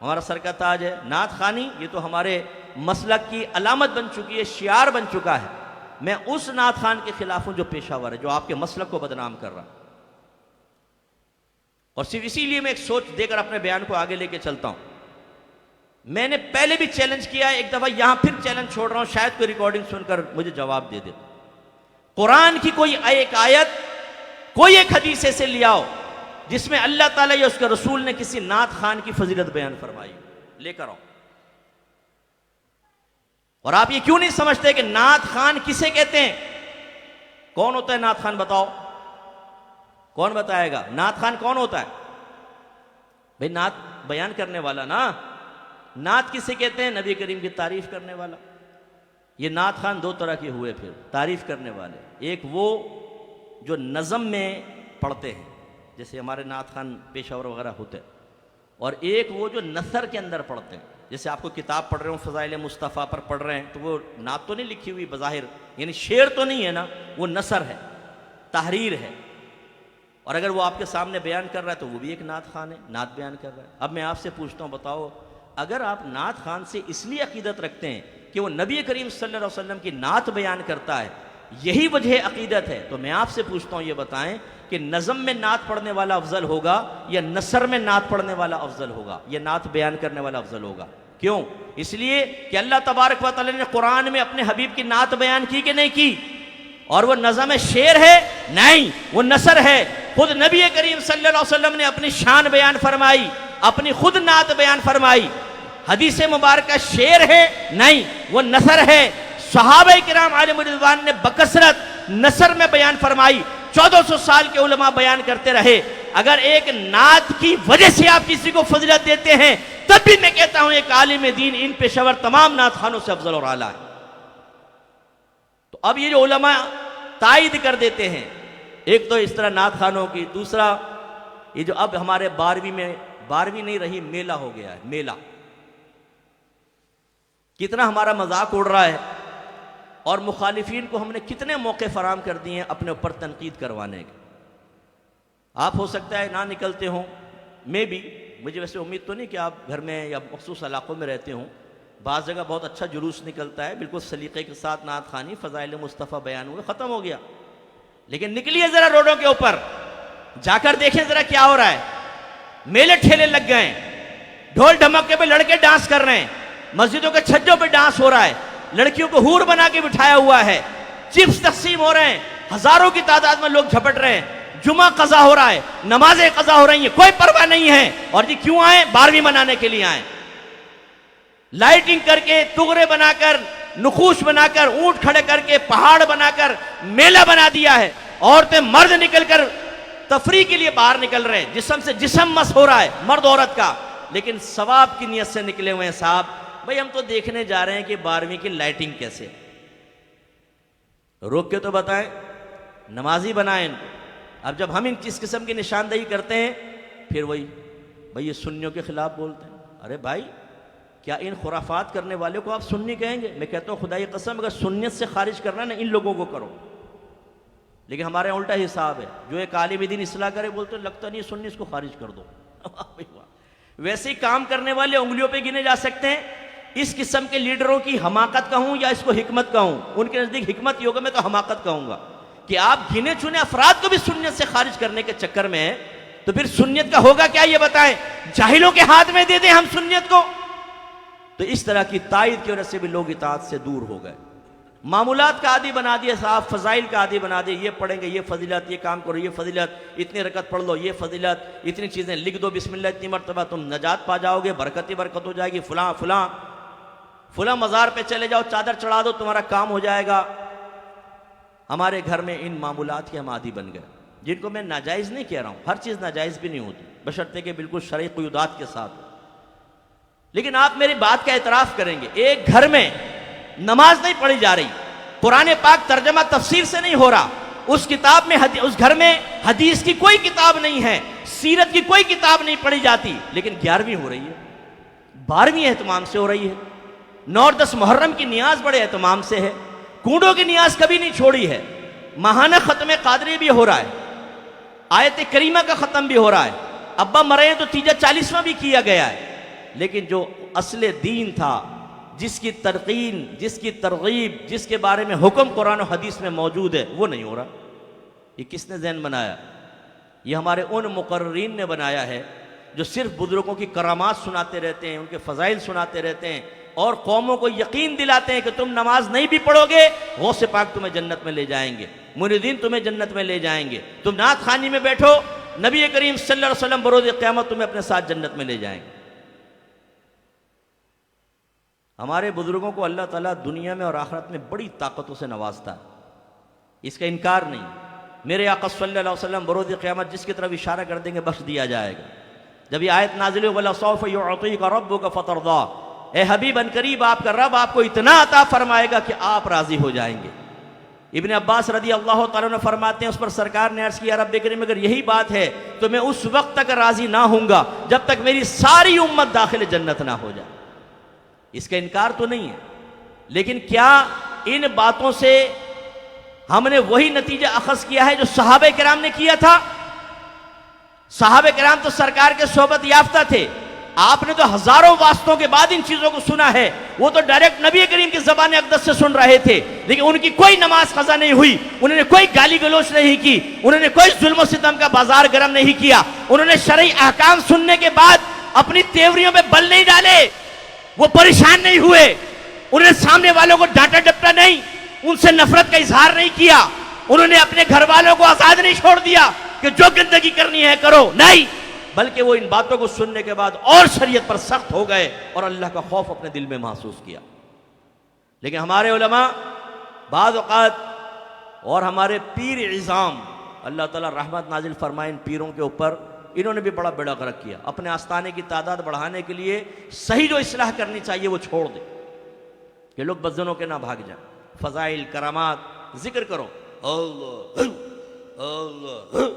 ہمارا سر کا تاج ہے، نعت خوانی یہ تو ہمارے مسلک کی علامت بن چکی ہے، شعار بن چکا ہے۔ میں اس نعت خوان کے خلاف ہوں جو پیشہ ور ہے، جو آپ کے مسلک کو بدنام کر رہا۔ اور صرف اسی لیے میں ایک سوچ دے کر اپنے بیان کو آگے لے کے چلتا ہوں۔ میں نے پہلے بھی چیلنج کیا ہے، ایک دفعہ یہاں پھر چیلنج چھوڑ رہا ہوں، شاید کوئی ریکارڈنگ سن کر مجھے جواب دے دے۔ قرآن کی کوئی ایک آیت، کوئی ایک حدیث سے لے آؤ جس میں اللہ تعالیٰ یا اس کے رسول نے کسی نعت خوان کی فضیلت بیان فرمائی، لے کر آؤ۔ اور آپ یہ کیوں نہیں سمجھتے کہ نعت خوان کسے کہتے ہیں؟ کون ہوتا ہے نعت خوان؟ بتاؤ، کون بتائے گا؟ نعت خوان کون ہوتا ہے؟ بھئی نعت بیان کرنے والا نا۔ نعت کسے کہتے ہیں؟ نبی کریم کی تعریف کرنے والا۔ یہ نعت خوان 2 طرح کے ہوئے پھر تعریف کرنے والے، ایک وہ جو نظم میں پڑھتے ہیں جیسے ہمارے نعت خوان پیشہ ور وغیرہ ہوتے ہیں، اور ایک وہ جو نثر کے اندر پڑھتے ہیں، جیسے آپ کو کتاب پڑھ رہے ہوں فضائل مصطفیٰ پر پڑھ رہے ہیں تو وہ نعت تو نہیں لکھی ہوئی بظاہر، یعنی شعر تو نہیں ہے نا، وہ نثر ہے، تحریر ہے، اور اگر وہ آپ کے سامنے بیان کر رہا ہے تو وہ بھی ایک نعت خوان ہے، نعت بیان کر رہا ہے۔ اب میں آپ سے پوچھتا ہوں، بتاؤ اگر آپ نعت خوان سے اس لیے عقیدت رکھتے ہیں کہ وہ نبی کریم صلی اللہ علیہ وسلم کی نعت بیان کرتا ہے، یہی وجہ عقیدت ہے، تو میں آپ سے پوچھتا ہوں یہ بتائیں کہ نظم میں نعت پڑھنے والا افضل ہوگا یا نثر میں نعت پڑھنے والا افضل ہوگا یا نعت بیان کرنے والا افضل ہوگا؟ کیوں؟ اس لیے کہ اللہ تبارک و تعالی نے قرآن میں اپنے حبیب کی نعت بیان کی کہ نہیں کی؟ اور وہ نظم شعر ہے؟ نہیں، وہ نثر ہے۔ خود نبی کریم صلی اللہ علیہ وسلم نے اپنی شان بیان فرمائی، اپنی خود نعت بیان فرمائی۔ حدیث مبارکہ شعر ہے؟ نہیں، وہ نثر ہے۔ صحابہ کرام علیہم رضوان نے بکثرت نثر میں بیان فرمائی، 1400 سال کے علماء بیان کرتے رہے۔ اگر ایک نعت کی وجہ سے آپ کسی کو فضیلت دیتے ہیں تب بھی میں کہتا ہوں ایک عالم دین ان پیشہ ور تمام نعت خوانوں سے افضل اور اعلیٰ ہے۔ تو اب یہ جو علماء تائید کر دیتے ہیں، ایک تو اس طرح نعت خوانوں کی، دوسرا یہ جو اب ہمارے 12ویں نہیں رہی، میلہ ہو گیا ہے، میلہ، کتنا ہمارا مذاق اڑ رہا ہے، اور مخالفین کو ہم نے کتنے موقع فراہم کر دیے ہیں اپنے اوپر تنقید کروانے کے۔ آپ ہو سکتا ہے نہ نکلتے ہوں، میں بھی، مجھے ویسے امید تو نہیں کہ آپ گھر میں یا مخصوص علاقوں میں رہتے ہوں، بعض جگہ بہت اچھا جلوس نکلتا ہے، بالکل سلیقے کے ساتھ نعت خوانی، فضائل مصطفیٰ بیان ہوئے، ختم ہو گیا۔ لیکن نکلیے ذرا روڈوں کے اوپر، جا کر دیکھیں ذرا کیا ہو رہا ہے۔ میلے ٹھیلے لگ گئے ہیں، ڈھول ڈھمکے پہ لڑکے ڈانس کر رہے ہیں، مسجدوں کے چھجوں پہ ڈانس ہو رہا ہے، لڑکیوں کو حور بنا کے بٹھایا ہوا ہے، چپس تقسیم ہو رہے ہیں، ہزاروں کی تعداد میں لوگ جھپٹ رہے ہیں، جمعہ قضا ہو رہا ہے، نمازیں قضا ہو رہی ہیں، کوئی پرواہ نہیں ہے. اور جی کیوں آئے؟ 12ویں منانے کے لیے آئے. لائٹنگ کر کے، تغرے بنا کر، نقوش بنا کر، اونٹ کھڑے کر کے، پہاڑ بنا کر میلہ بنا دیا ہے. عورتیں مرد نکل کر تفریح کے لیے باہر نکل رہے ہیں، جسم سے جسم مس ہو رہا ہے مرد عورت کا، لیکن ثواب کی نیت سے نکلے ہوئے ہیں. صاحب بھئی ہم تو دیکھنے جا رہے ہیں کہ 12ویں کی لائٹنگ کیسے، روک کے تو بتائیں، نمازی بنائیں ان کو. اب جب ہم اس قسم کی نشاندہی کرتے ہیں، پھر وہی بھئی یہ سنیوں کے خلاف بولتے ہیں. ارے بھائی کیا ان خرافات کرنے والے کو آپ سنی کہیں گے؟ میں کہتا ہوں خدا کی قسم، اگر سنیت سے خارج کرنا نا ان لوگوں کو کرو. لیکن ہمارے الٹا حساب ہے، جو ایک عالم دین اصلاح کرے بولتے لگتا نہیں سنی، اس کو خارج کر دو. ویسے ہی کام کرنے والے انگلیوں پہ گنے جا سکتے ہیں. اس قسم کے لیڈروں کی حماقت کہوں یا اس کو حکمت کہوں، ان کے نزدیک حکمت ہوگا، میں تو حماقت کہوں گا کہ آپ گنے چنے افراد کو بھی سنیت سے خارج کرنے کے چکر میں ہیں. تو پھر سنیت کا ہوگا کیا یہ بتائیں؟ جاہلوں کے ہاتھ میں دے دیں ہم سنیت کو. تو اس طرح کی تائید کی وجہ سے بھی لوگ اطاعت سے دور ہو گئے. معمولات کا عادی بنا دیا صاحب، فضائل کا عادی بنا دیا. یہ پڑھیں گے یہ فضیلت، یہ کام کرو یہ فضیلت، اتنی رکعت پڑھ لو یہ فضیلت، اتنی چیزیں لکھ دو بسم اللہ اتنی مرتبہ تم نجات پا جاؤ گے، برکت ہی برکت ہو جائے گی. فلاں فلاں فلاں مزار پہ چلے جاؤ، چادر چڑھا دو تمہارا کام ہو جائے گا. ہمارے گھر میں ان معمولات کے ہم عادی بن گئے، جن کو میں ناجائز نہیں کہہ رہا ہوں، ہر چیز ناجائز بھی نہیں ہوتی بشرطے کہ بالکل شرعی قیودات کے ساتھ. لیکن آپ میری بات کا اعتراف کریں گے، ایک گھر میں نماز نہیں پڑھی جا رہی، قرآن پاک ترجمہ تفسیر سے نہیں ہو رہا، اس کتاب میں اس گھر میں حدیث کی کوئی کتاب نہیں ہے، سیرت کی کوئی کتاب نہیں پڑھی جاتی، لیکن 11ویں ہو رہی ہے، 12ویں اہتمام سے ہو رہی ہے، 9 اور 10 محرم کی نیاز بڑے اہتمام سے ہے، کنڈوں کی نیاز کبھی نہیں چھوڑی ہے، ماہانہ ختم قادری بھی ہو رہا ہے، آیت کریمہ کا ختم بھی ہو رہا ہے، ابا مرے تو تیجا 40واں بھی کیا گیا ہے. لیکن جو اصل دین تھا، جس کی ترقین، جس کی ترغیب، جس کے بارے میں حکم قرآن و حدیث میں موجود ہے، وہ نہیں ہو رہا. یہ کس نے ذہن بنایا؟ یہ ہمارے ان مقررین نے بنایا ہے جو صرف بزرگوں کی کرامات سناتے رہتے ہیں، ان کے فضائل سناتے رہتے ہیں اور قوموں کو یقین دلاتے ہیں کہ تم نماز نہیں بھی پڑھو گے غوث پاک تمہیں جنت میں لے جائیں گے، مریدین تمہیں جنت میں لے جائیں گے، تم نعت خوانی میں بیٹھو نبی کریم صلی اللہ علیہ وسلم بروز قیامت تمہیں اپنے ساتھ جنت میں لے جائیں گے. ہمارے بزرگوں کو اللہ تعالیٰ دنیا میں اور آخرت میں بڑی طاقتوں سے نوازتا ہے، اس کا انکار نہیں. میرے آقا صلی اللہ علیہ وسلم بروز قیامت جس کی طرف اشارہ کر دیں گے بخش دیا جائے گا. جب یہ آیت نازل ہوئی وَلَسَوْفَ يُعْطِيكَ رَبُّكَ فَتَرْضَىٰ، اے حبیب ان قریب آپ کا رب آپ کو اتنا عطا فرمائے گا کہ آپ راضی ہو جائیں گے. ابن عباس رضی اللہ تعالیٰ نے فرماتے ہیں اس پر سرکار نے عرض کیا رب کریم اگر یہی بات ہے تو میں اس وقت تک راضی نہ ہوں گا جب تک میری ساری امت داخل جنت نہ ہو جائے. اس کا انکار تو نہیں ہے، لیکن کیا ان باتوں سے ہم نے وہی نتیجہ اخذ کیا ہے جو صحابہ کرام نے کیا تھا؟ صحابہ کرام تو سرکار کے صحبت یافتہ تھے، آپ نے تو ہزاروں واسطوں کے بعد ان چیزوں کو سنا ہے، وہ تو ڈائریکٹ نبی کریم کی زبان اقدس سے سن رہے تھے، لیکن ان کی کوئی نماز قضا نہیں ہوئی، انہوں نے کوئی گالی گلوچ نہیں کی، انہوں نے کوئی ظلم و ستم کا بازار گرم نہیں کیا، انہوں نے شرعی احکام سننے کے بعد اپنی تیوریوں پہ بل نہیں ڈالے، وہ پریشان نہیں ہوئے، انہوں نے سامنے والوں کو ڈانٹا ڈپٹا نہیں، ان سے نفرت کا اظہار نہیں کیا، انہوں نے اپنے گھر والوں کو آزاد نہیں چھوڑ دیا کہ جو گندگی کرنی ہے کرو، نہیں، بلکہ وہ ان باتوں کو سننے کے بعد اور شریعت پر سخت ہو گئے اور اللہ کا خوف اپنے دل میں محسوس کیا. لیکن ہمارے علماء بعض اوقات اور ہمارے پیر عظام اللہ تعالیٰ رحمت نازل فرمائے ان پیروں کے اوپر، انہوں نے بھی بڑا بیڑا غرق کیا. اپنے آستانے کی تعداد بڑھانے کے لیے صحیح جو اصلاح کرنی چاہیے وہ چھوڑ دیں کہ لوگ بدزنوں کے نہ بھاگ جائیں. فضائل کرامات ذکر کرو، اللہ اللہ.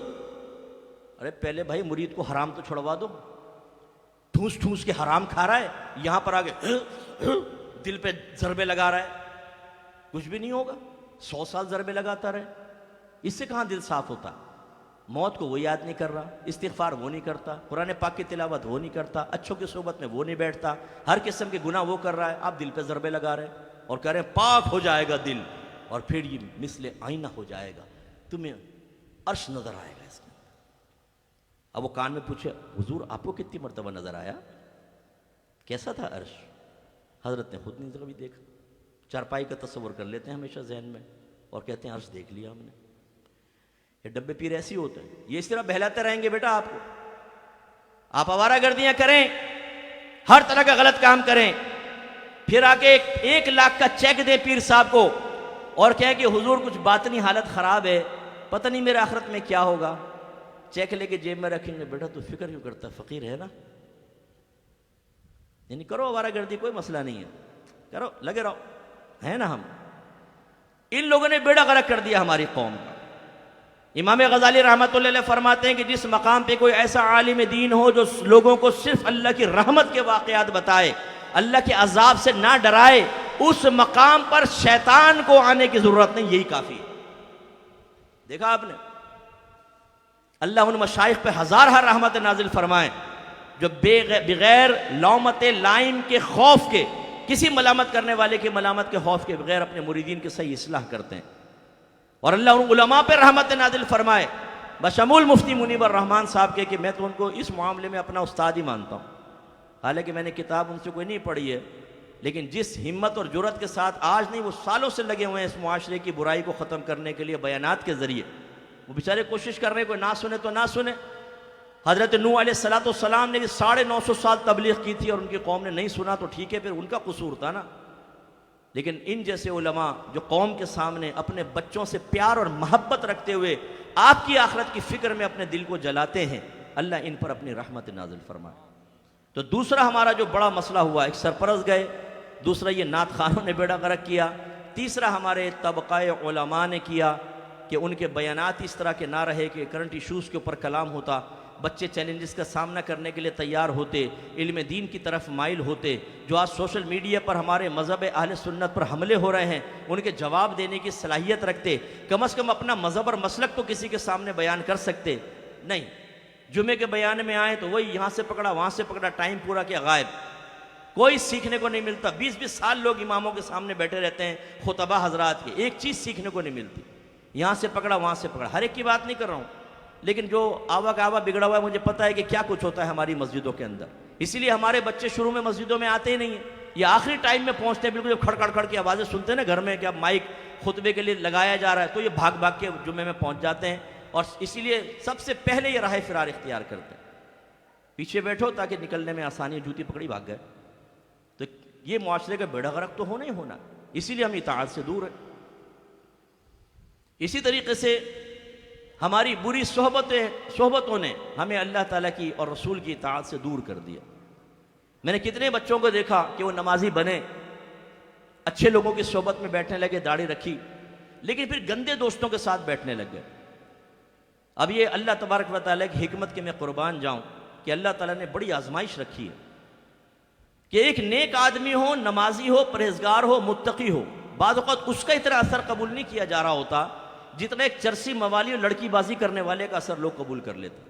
ارے پہلے بھائی مرید کو حرام تو چھڑوا دو، ٹھوس ٹھوس کے حرام کھا رہا ہے، یہاں پر آگے دل پہ ضربے لگا رہا ہے، کچھ بھی نہیں ہوگا. 100 سال ضربے لگاتا رہے، اس سے کہاں دل صاف ہوتا؟ موت کو وہ یاد نہیں کر رہا، استغفار وہ نہیں کرتا، قرآن پاک کی تلاوت وہ نہیں کرتا، اچھوں کی صحبت میں وہ نہیں بیٹھتا، ہر قسم کے گناہ وہ کر رہا ہے، آپ دل پہ ضربے لگا رہے اور کہہ رہے ہیں پاک ہو جائے گا دل اور پھر یہ مثل آئینہ ہو جائے گا، تمہیں عرش نظر آئے گا اس میں. اب وہ کان میں پوچھے حضور آپ کو کتنی مرتبہ نظر آیا، کیسا تھا عرش؟ حضرت نے خود نہیں کبھی دیکھا، چارپائی کا تصور کر لیتے ہیں ہمیشہ ذہن میں، اور کہتے ہیں عرش دیکھ لیا ہم نے. یہ ڈبے پیر ایسی ہوتے ہیں, یہ اس طرح بہلاتے رہیں گے بیٹا آپ کو. آپ آوارہ گردیاں کریں, ہر طرح کا غلط کام کریں, پھر آ کے 1 لاکھ کا چیک دے پیر صاحب کو اور کہیں کہ حضور کچھ باطنی حالت خراب ہے, پتہ نہیں میرے آخرت میں کیا ہوگا. چیک لے کے جیب میں رکھیں گے, بیٹا تو فکر کیوں کرتا ہے, فقیر ہے نا. یعنی کرو آوارہ گردی, کوئی مسئلہ نہیں ہے, کرو, لگے رہو, ہے نا. ہم ان لوگوں نے بیڑا غرق کر دیا ہماری قوم کا. امام غزالی رحمۃ اللہ علیہ فرماتے ہیں کہ جس مقام پہ کوئی ایسا عالم دین ہو جو لوگوں کو صرف اللہ کی رحمت کے واقعات بتائے, اللہ کے عذاب سے نہ ڈرائے, اس مقام پر شیطان کو آنے کی ضرورت نہیں, یہی کافی ہے. دیکھا آپ نے, اللہ ان مشائخ پہ ہزار رحمت نازل فرمائے جو بغیر لومت لائم کے خوف کے, کسی ملامت کرنے والے کے ملامت کے خوف کے بغیر اپنے مریدین کی صحیح اصلاح کرتے ہیں. اور اللہ ان علماء پہ رحمت نازل فرمائے بشمول مفتی منیب الرحمان صاحب کے, کہ میں تو ان کو اس معاملے میں اپنا استاد ہی مانتا ہوں. حالانکہ میں نے کتاب ان سے کوئی نہیں پڑھی ہے, لیکن جس ہمت اور جرأت کے ساتھ آج نہیں وہ سالوں سے لگے ہوئے ہیں اس معاشرے کی برائی کو ختم کرنے کے لیے بیانات کے ذریعے, وہ بیچارے کوشش کر رہے ہیں, کوئی نہ سنے تو نہ سنے. حضرت نوح علیہ السلام نے 950 سال تبلیغ کی تھی اور ان کی قوم نے نہیں سنا, تو ٹھیک ہے, پھر ان کا قصور تھا نا. لیکن ان جیسے علماء جو قوم کے سامنے اپنے بچوں سے پیار اور محبت رکھتے ہوئے آپ کی آخرت کی فکر میں اپنے دل کو جلاتے ہیں, اللہ ان پر اپنی رحمت نازل فرمائے. تو دوسرا ہمارا جو بڑا مسئلہ ہوا, ایک سرپرست گئے, دوسرا یہ نعت خانوں نے بیڑا غرق کیا, تیسرا ہمارے طبقہ علماء نے کیا کہ ان کے بیانات اس طرح کے نہ رہے کہ کرنٹ ایشوز کے اوپر کلام ہوتا, بچے چیلنجز کا سامنا کرنے کے لیے تیار ہوتے, علم دین کی طرف مائل ہوتے. جو آج سوشل میڈیا پر ہمارے مذہب اہل سنت پر حملے ہو رہے ہیں, ان کے جواب دینے کی صلاحیت رکھتے, کم از کم اپنا مذہب اور مسلک تو کسی کے سامنے بیان کر سکتے. نہیں, جمعے کے بیان میں آئے تو وہی یہاں سے پکڑا وہاں سے پکڑا, ٹائم پورا کیا, غائب. کوئی سیکھنے کو نہیں ملتا. 20-20 سال لوگ اماموں کے سامنے بیٹھے رہتے ہیں, خطبہ حضرات کے, ایک چیز سیکھنے کو نہیں ملتی. یہاں سے پکڑا وہاں سے پکڑا. ہر ایک کی بات نہیں کر رہا ہوں, لیکن جو آوا کا آوا بگڑا ہوا ہے, مجھے پتا ہے کہ کیا کچھ ہوتا ہے ہماری مسجدوں کے اندر. اسی لیے ہمارے بچے شروع میں مسجدوں میں آتے ہی نہیں ہیں, یہ آخری ٹائم میں پہنچتے ہیں. بالکل جب کھڑ کھڑ کھڑ کی آوازیں سنتے ہیں نا گھر میں کہ اب مائک خطبے کے لیے لگایا جا رہا ہے, تو یہ بھاگ بھاگ کے جمعے میں پہنچ جاتے ہیں, اور اسی لیے سب سے پہلے یہ راہ فرار اختیار کرتے ہیں. پیچھے بیٹھو تاکہ نکلنے میں آسانی, جوتی پکڑی بھاگ گئے. تو یہ معاشرے کا بیڑا غرق تو ہونا ہی ہونا, اسی لیے ہم اطاعت سے دور ہیں. اسی طریقے سے ہماری بری صحبتوں نے ہمیں اللہ تعالیٰ کی اور رسول کی اطاعت سے دور کر دیا. میں نے کتنے بچوں کو دیکھا کہ وہ نمازی بنے, اچھے لوگوں کی صحبت میں بیٹھنے لگے, داڑھی رکھی, لیکن پھر گندے دوستوں کے ساتھ بیٹھنے لگ گئے. اب یہ اللہ تبارک و تعالیٰ کی حکمت کے میں قربان جاؤں کہ اللہ تعالیٰ نے بڑی آزمائش رکھی ہے کہ ایک نیک آدمی ہو, نمازی ہو, پرہیزگار ہو, متقی ہو, بعض اوقات اس کا اتنا اثر قبول نہیں کیا جا رہا ہوتا جتنا ایک چرسی موالی اور لڑکی بازی کرنے والے کا اثر لوگ قبول کر لیتے.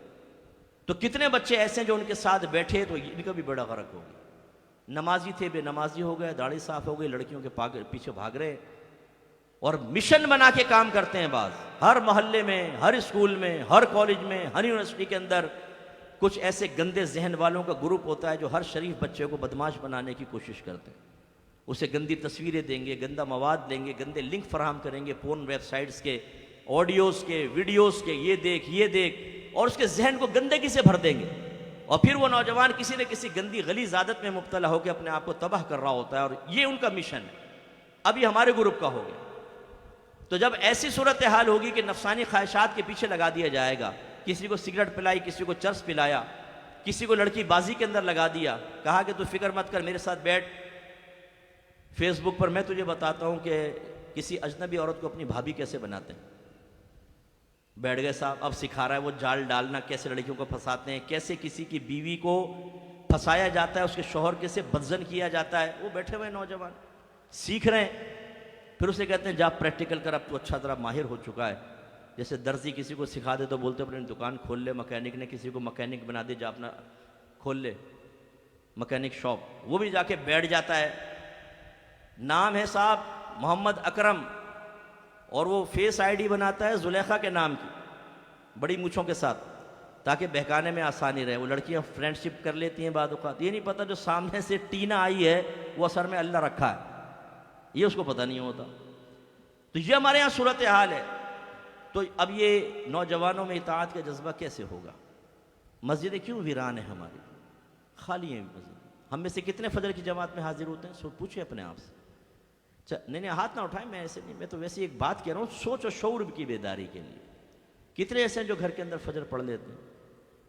تو کتنے بچے ایسے ہیں جو ان کے ساتھ بیٹھے تو ان کا بھی بیڑا غرق ہو گیا. نمازی تھے بے نمازی ہو گئے, داڑھی صاف ہو گئی, لڑکیوں کے پیچھے بھاگ رہے, اور مشن بنا کے کام کرتے ہیں. بعض ہر محلے میں, ہر اسکول میں, ہر کالج میں, ہر یونیورسٹی کے اندر کچھ ایسے گندے ذہن والوں کا گروپ ہوتا ہے جو ہر شریف بچے کو بدماش بنانے کی کوشش کرتے ہیں. اسے گندی تصویریں دیں گے, گندا مواد دیں گے, گندے لنک فراہم کریں گے, پورن ویب سائٹس کے, آڈیوز کے, ویڈیوز کے, یہ دیکھ, اور اس کے ذہن کو گندگی سے بھر دیں گے. اور پھر وہ نوجوان کسی نہ کسی گندی غلیظ عادت میں مبتلا ہو کے اپنے آپ کو تباہ کر رہا ہوتا ہے, اور یہ ان کا مشن ہے. اب یہ ہمارے گروپ کا ہو گیا. تو جب ایسی صورتحال ہوگی کہ نفسانی خواہشات کے پیچھے لگا دیا جائے گا, کسی کو سگریٹ پلائی, کسی کو چرس پلایا, کسی کو لڑکی بازی کے اندر لگا دیا, کہا کہ تو فکر مت کر, میرے ساتھ بیٹھ, فیس بک پر میں تجھے بتاتا ہوں کہ کسی اجنبی عورت کو اپنی بھابھی کیسے بناتے ہیں. بیٹھ گئے صاحب, اب سکھا رہا ہے وہ جال ڈالنا, کیسے لڑکیوں کو پھنساتے ہیں, کیسے کسی کی بیوی کو پھنسایا جاتا ہے, اس کے شوہر کیسے بدزن کیا جاتا ہے. وہ بیٹھے ہوئے نوجوان سیکھ رہے ہیں. پھر اسے کہتے ہیں جا پریکٹیکل کر, اب تو اچھا طرح ماہر ہو چکا ہے. جیسے درزی کسی کو سکھا دے تو بولتے اپنی دکان کھول لے, مکینک نے کسی کو مکینک بنا دے, جا اپنا کھول لے مکینک شاپ. وہ بھی جا کے بیٹھ جاتا ہے. نام ہے صاحب محمد اکرم, اور وہ فیس آئی ڈی بناتا ہے زلیخا کے نام کی, بڑی مونچھوں کے ساتھ, تاکہ بہکانے میں آسانی رہے. وہ لڑکیاں فرینڈ شپ کر لیتی ہیں بعض اوقات, یہ نہیں پتہ جو سامنے سے ٹینا آئی ہے وہ اثر میں اللہ رکھا ہے, یہ اس کو پتہ نہیں ہوتا. تو یہ ہمارے ہاں صورتحال ہے. تو اب یہ نوجوانوں میں اطاعت کا جذبہ کیسے ہوگا؟ مسجدیں کیوں ویران ہیں ہماری، خالی ہیں مسجد؟ ہم میں سے کتنے فجر کی جماعت میں حاضر ہوتے ہیں؟ سو پوچھیں اپنے آپ سے. نہیں ہاتھ نہ اٹھائیں، میں ایسے نہیں، میں تو ویسے ایک بات کہہ رہا ہوں سوچ اور شعور کی بیداری کے لیے. کتنے ایسے ہیں جو گھر کے اندر فجر پڑھ لیتے ہیں؟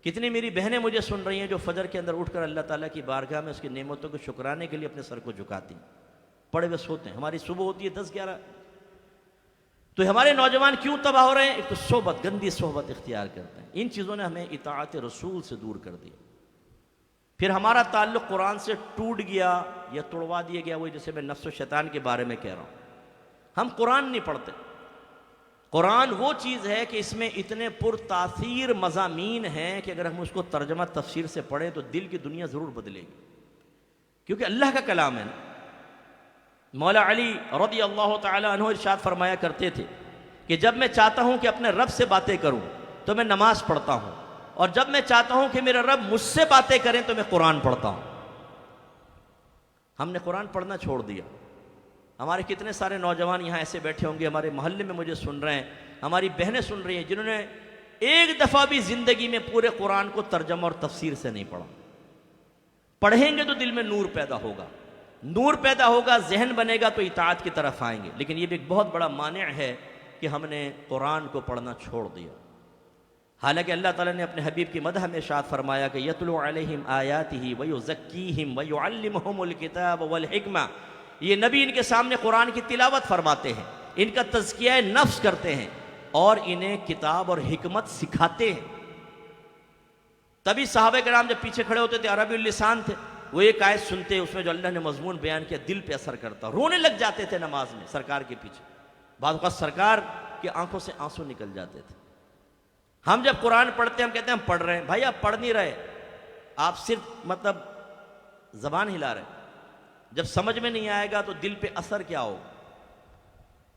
کتنی میری بہنیں مجھے سن رہی ہیں جو فجر کے اندر اٹھ کر اللہ تعالیٰ کی بارگاہ میں اس کی نعمتوں کو شکرانے کے لیے اپنے سر کو جھکاتی ہیں، پڑھے ہوئے سوتے ہیں. ہماری صبح ہوتی ہے 10-11. تو ہمارے نوجوان کیوں تباہ ہو رہے ہیں؟ ایک تو صحبت، گندی صحبت اختیار کرتے ہیں. ان چیزوں نے ہمیں اطاعت رسول سے دور کر دیا. پھر ہمارا تعلق قرآن سے ٹوٹ گیا یا توڑوا دیا گیا. وہی جیسے میں نفس و شیطان کے بارے میں کہہ رہا ہوں، ہم قرآن نہیں پڑھتے. قرآن وہ چیز ہے کہ اس میں اتنے پر تاثیر مضامین ہیں کہ اگر ہم اس کو ترجمہ تفسیر سے پڑھیں تو دل کی دنیا ضرور بدلے گی، کیونکہ اللہ کا کلام ہے نا. مولا علی رضی اللہ تعالی عنہ ارشاد فرمایا کرتے تھے کہ جب میں چاہتا ہوں کہ اپنے رب سے باتیں کروں تو میں نماز پڑھتا ہوں، اور جب میں چاہتا ہوں کہ میرا رب مجھ سے باتیں کریں تو میں قرآن پڑھتا ہوں. ہم نے قرآن پڑھنا چھوڑ دیا. ہمارے کتنے سارے نوجوان یہاں ایسے بیٹھے ہوں گے، ہمارے محلے میں مجھے سن رہے ہیں، ہماری بہنیں سن رہی ہیں، جنہوں نے ایک دفعہ بھی زندگی میں پورے قرآن کو ترجمہ اور تفسیر سے نہیں پڑھا. پڑھیں گے تو دل میں نور پیدا ہوگا، نور پیدا ہوگا، ذہن بنے گا تو اطاعت کی طرف آئیں گے. لیکن یہ بھی ایک بہت بڑا مانع ہے کہ ہم نے قرآن کو پڑھنا چھوڑ دیا. حالانکہ اللہ تعالیٰ نے اپنے حبیب کی مدح میں ارشاد فرمایا کہ یتلو علیہم آیاتہ ویزکیہم ویعلمہم الکتاب والحکمہ. یہ نبی ان کے سامنے قرآن کی تلاوت فرماتے ہیں، ان کا تزکیہ نفس کرتے ہیں اور انہیں کتاب اور حکمت سکھاتے ہیں. تبھی صحابہ کرام جب پیچھے کھڑے ہوتے تھے، عربی اللسان تھے، وہ ایک آیت سنتے اس میں جو اللہ نے مضمون بیان کیا دل پہ اثر کرتا، رونے لگ جاتے تھے نماز میں سرکار کے پیچھے. بعض اوقات سرکار کی آنکھوں سے آنسو نکل جاتے تھے. ہم جب قرآن پڑھتے ہیں ہم کہتے ہیں ہم پڑھ رہے ہیں. بھائی آپ پڑھ نہیں رہے، آپ صرف زبان ہلا رہے ہیں. جب سمجھ میں نہیں آئے گا تو دل پہ اثر کیا ہوگا؟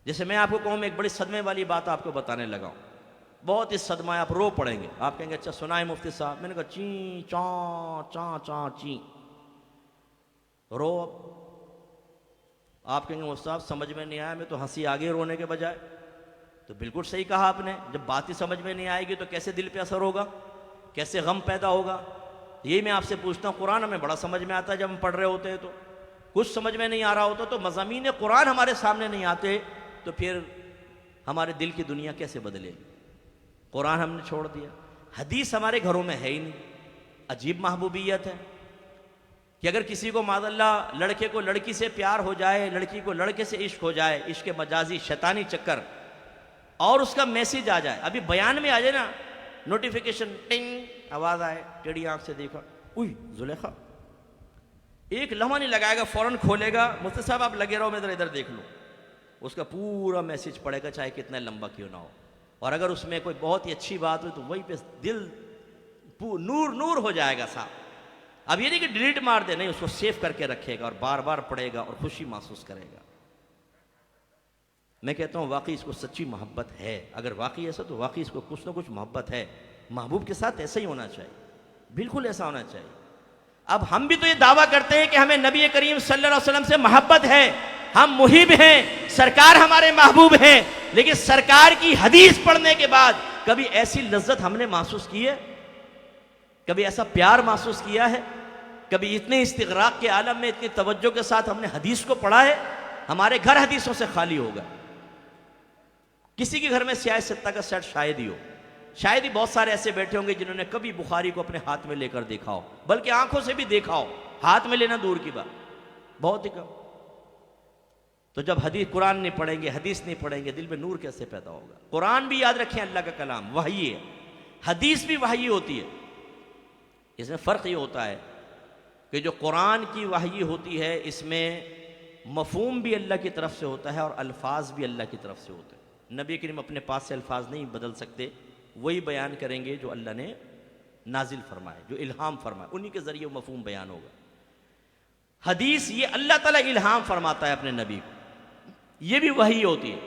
جیسے میں آپ کو کہوں، میں ایک بڑی صدمے والی بات آپ کو بتانے لگا ہوں، بہت ہی صدمہ ہے. آپ رو پڑیں گے، آپ کہیں گے اچھا سنائے مفتی صاحب. میں نے کہا چین چاں چاں چاں چین، رو. آپ کہیں گے مفتی صاحب سمجھ میں نہیں آیا، میں تو ہنسی آگے رونے کے بجائے. تو بالکل صحیح کہا آپ نے. جب بات ہی سمجھ میں نہیں آئے گی تو کیسے دل پہ اثر ہوگا، کیسے غم پیدا ہوگا؟ یہی میں آپ سے پوچھتا ہوں، قرآن ہمیں بڑا سمجھ میں آتا ہے جب ہم پڑھ رہے ہوتے ہیں، تو کچھ سمجھ میں نہیں آ رہا ہوتا تو مضامین قرآن ہمارے سامنے نہیں آتے تو پھر ہمارے دل کی دنیا کیسے بدلے؟ قرآن ہم نے چھوڑ دیا. حدیث ہمارے گھروں میں ہے ہی نہیں. عجیب محبوبیت ہے کہ اگر کسی کو معاذ اللہ لڑکے کو لڑکی سے پیار ہو جائے، لڑکی کو لڑکے سے عشق ہو جائے، عشق مجازی شیطانی چکر، اور اس کا میسیج آ جائے، ابھی بیان میں آ جائے نا، نوٹیفیکیشن ٹنگ آواز آئے، ٹیڑھی آنکھ سے دیکھا، اوئی زلیخا، ایک لمحہ نہیں لگائے گا، فوراً کھولے گا، مفتی صاحب آپ لگے رہو میں ادھر دیکھ لوں. اس کا پورا میسیج پڑے گا چاہے کتنا لمبا کیوں نہ ہو. اور اگر اس میں کوئی بہت ہی اچھی بات ہو تو وہی پہ دل نور نور ہو جائے گا صاحب. اب یہ نہیں کہ ڈیلیٹ مار دے، نہیں، اس کو سیو کر کے رکھے گا اور بار بار پڑھے گا اور خوشی محسوس کرے گا. میں کہتا ہوں واقعی اس کو سچی محبت ہے. اگر واقعی ایسا تو واقعی اس کو کچھ نہ کچھ محبت ہے. محبوب کے ساتھ ایسا ہی ہونا چاہیے، بالکل ایسا ہونا چاہیے. اب ہم بھی تو یہ دعویٰ کرتے ہیں کہ ہمیں نبی کریم صلی اللہ علیہ وسلم سے محبت ہے، ہم محب ہیں، سرکار ہمارے محبوب ہیں، لیکن سرکار کی حدیث پڑھنے کے بعد کبھی ایسی لذت ہم نے محسوس کی ہے؟ کبھی ایسا پیار محسوس کیا ہے؟ کبھی اتنے استغراق کے عالم میں اتنی توجہ کے ساتھ ہم نے حدیث کو پڑھا ہے؟ ہمارے گھر حدیثوں سے خالی ہوگا. کسی کے گھر میں سیاہ ستہ کا سیٹ شاید ہی ہو، شاید ہی بہت سارے ایسے بیٹھے ہوں گے جنہوں نے کبھی بخاری کو اپنے ہاتھ میں لے کر دیکھا ہو، بلکہ آنکھوں سے بھی دیکھا ہو، ہاتھ میں لینا دور کی بات، بہت ہی کم. تو جب حدیث قرآن نہیں پڑھیں گے، حدیث نہیں پڑھیں گے، دل میں نور کیسے پیدا ہوگا؟ قرآن بھی یاد رکھیں اللہ کا کلام وحی ہے، حدیث بھی وحی ہوتی ہے. اس میں فرق یہ ہوتا ہے کہ جو قرآن کی وحی ہوتی ہے اس میں مفہوم بھی اللہ کی طرف سے ہوتا ہے اور الفاظ بھی اللہ کی طرف سے ہوتے ہیں. نبی کریم اپنے پاس سے الفاظ نہیں بدل سکتے، وہی بیان کریں گے جو اللہ نے نازل فرمائے، جو الہام فرمائے، انہی کے ذریعے مفہوم بیان ہوگا. حدیث یہ اللہ تعالیٰ الہام فرماتا ہے اپنے نبی کو، یہ بھی وحی ہوتی ہے،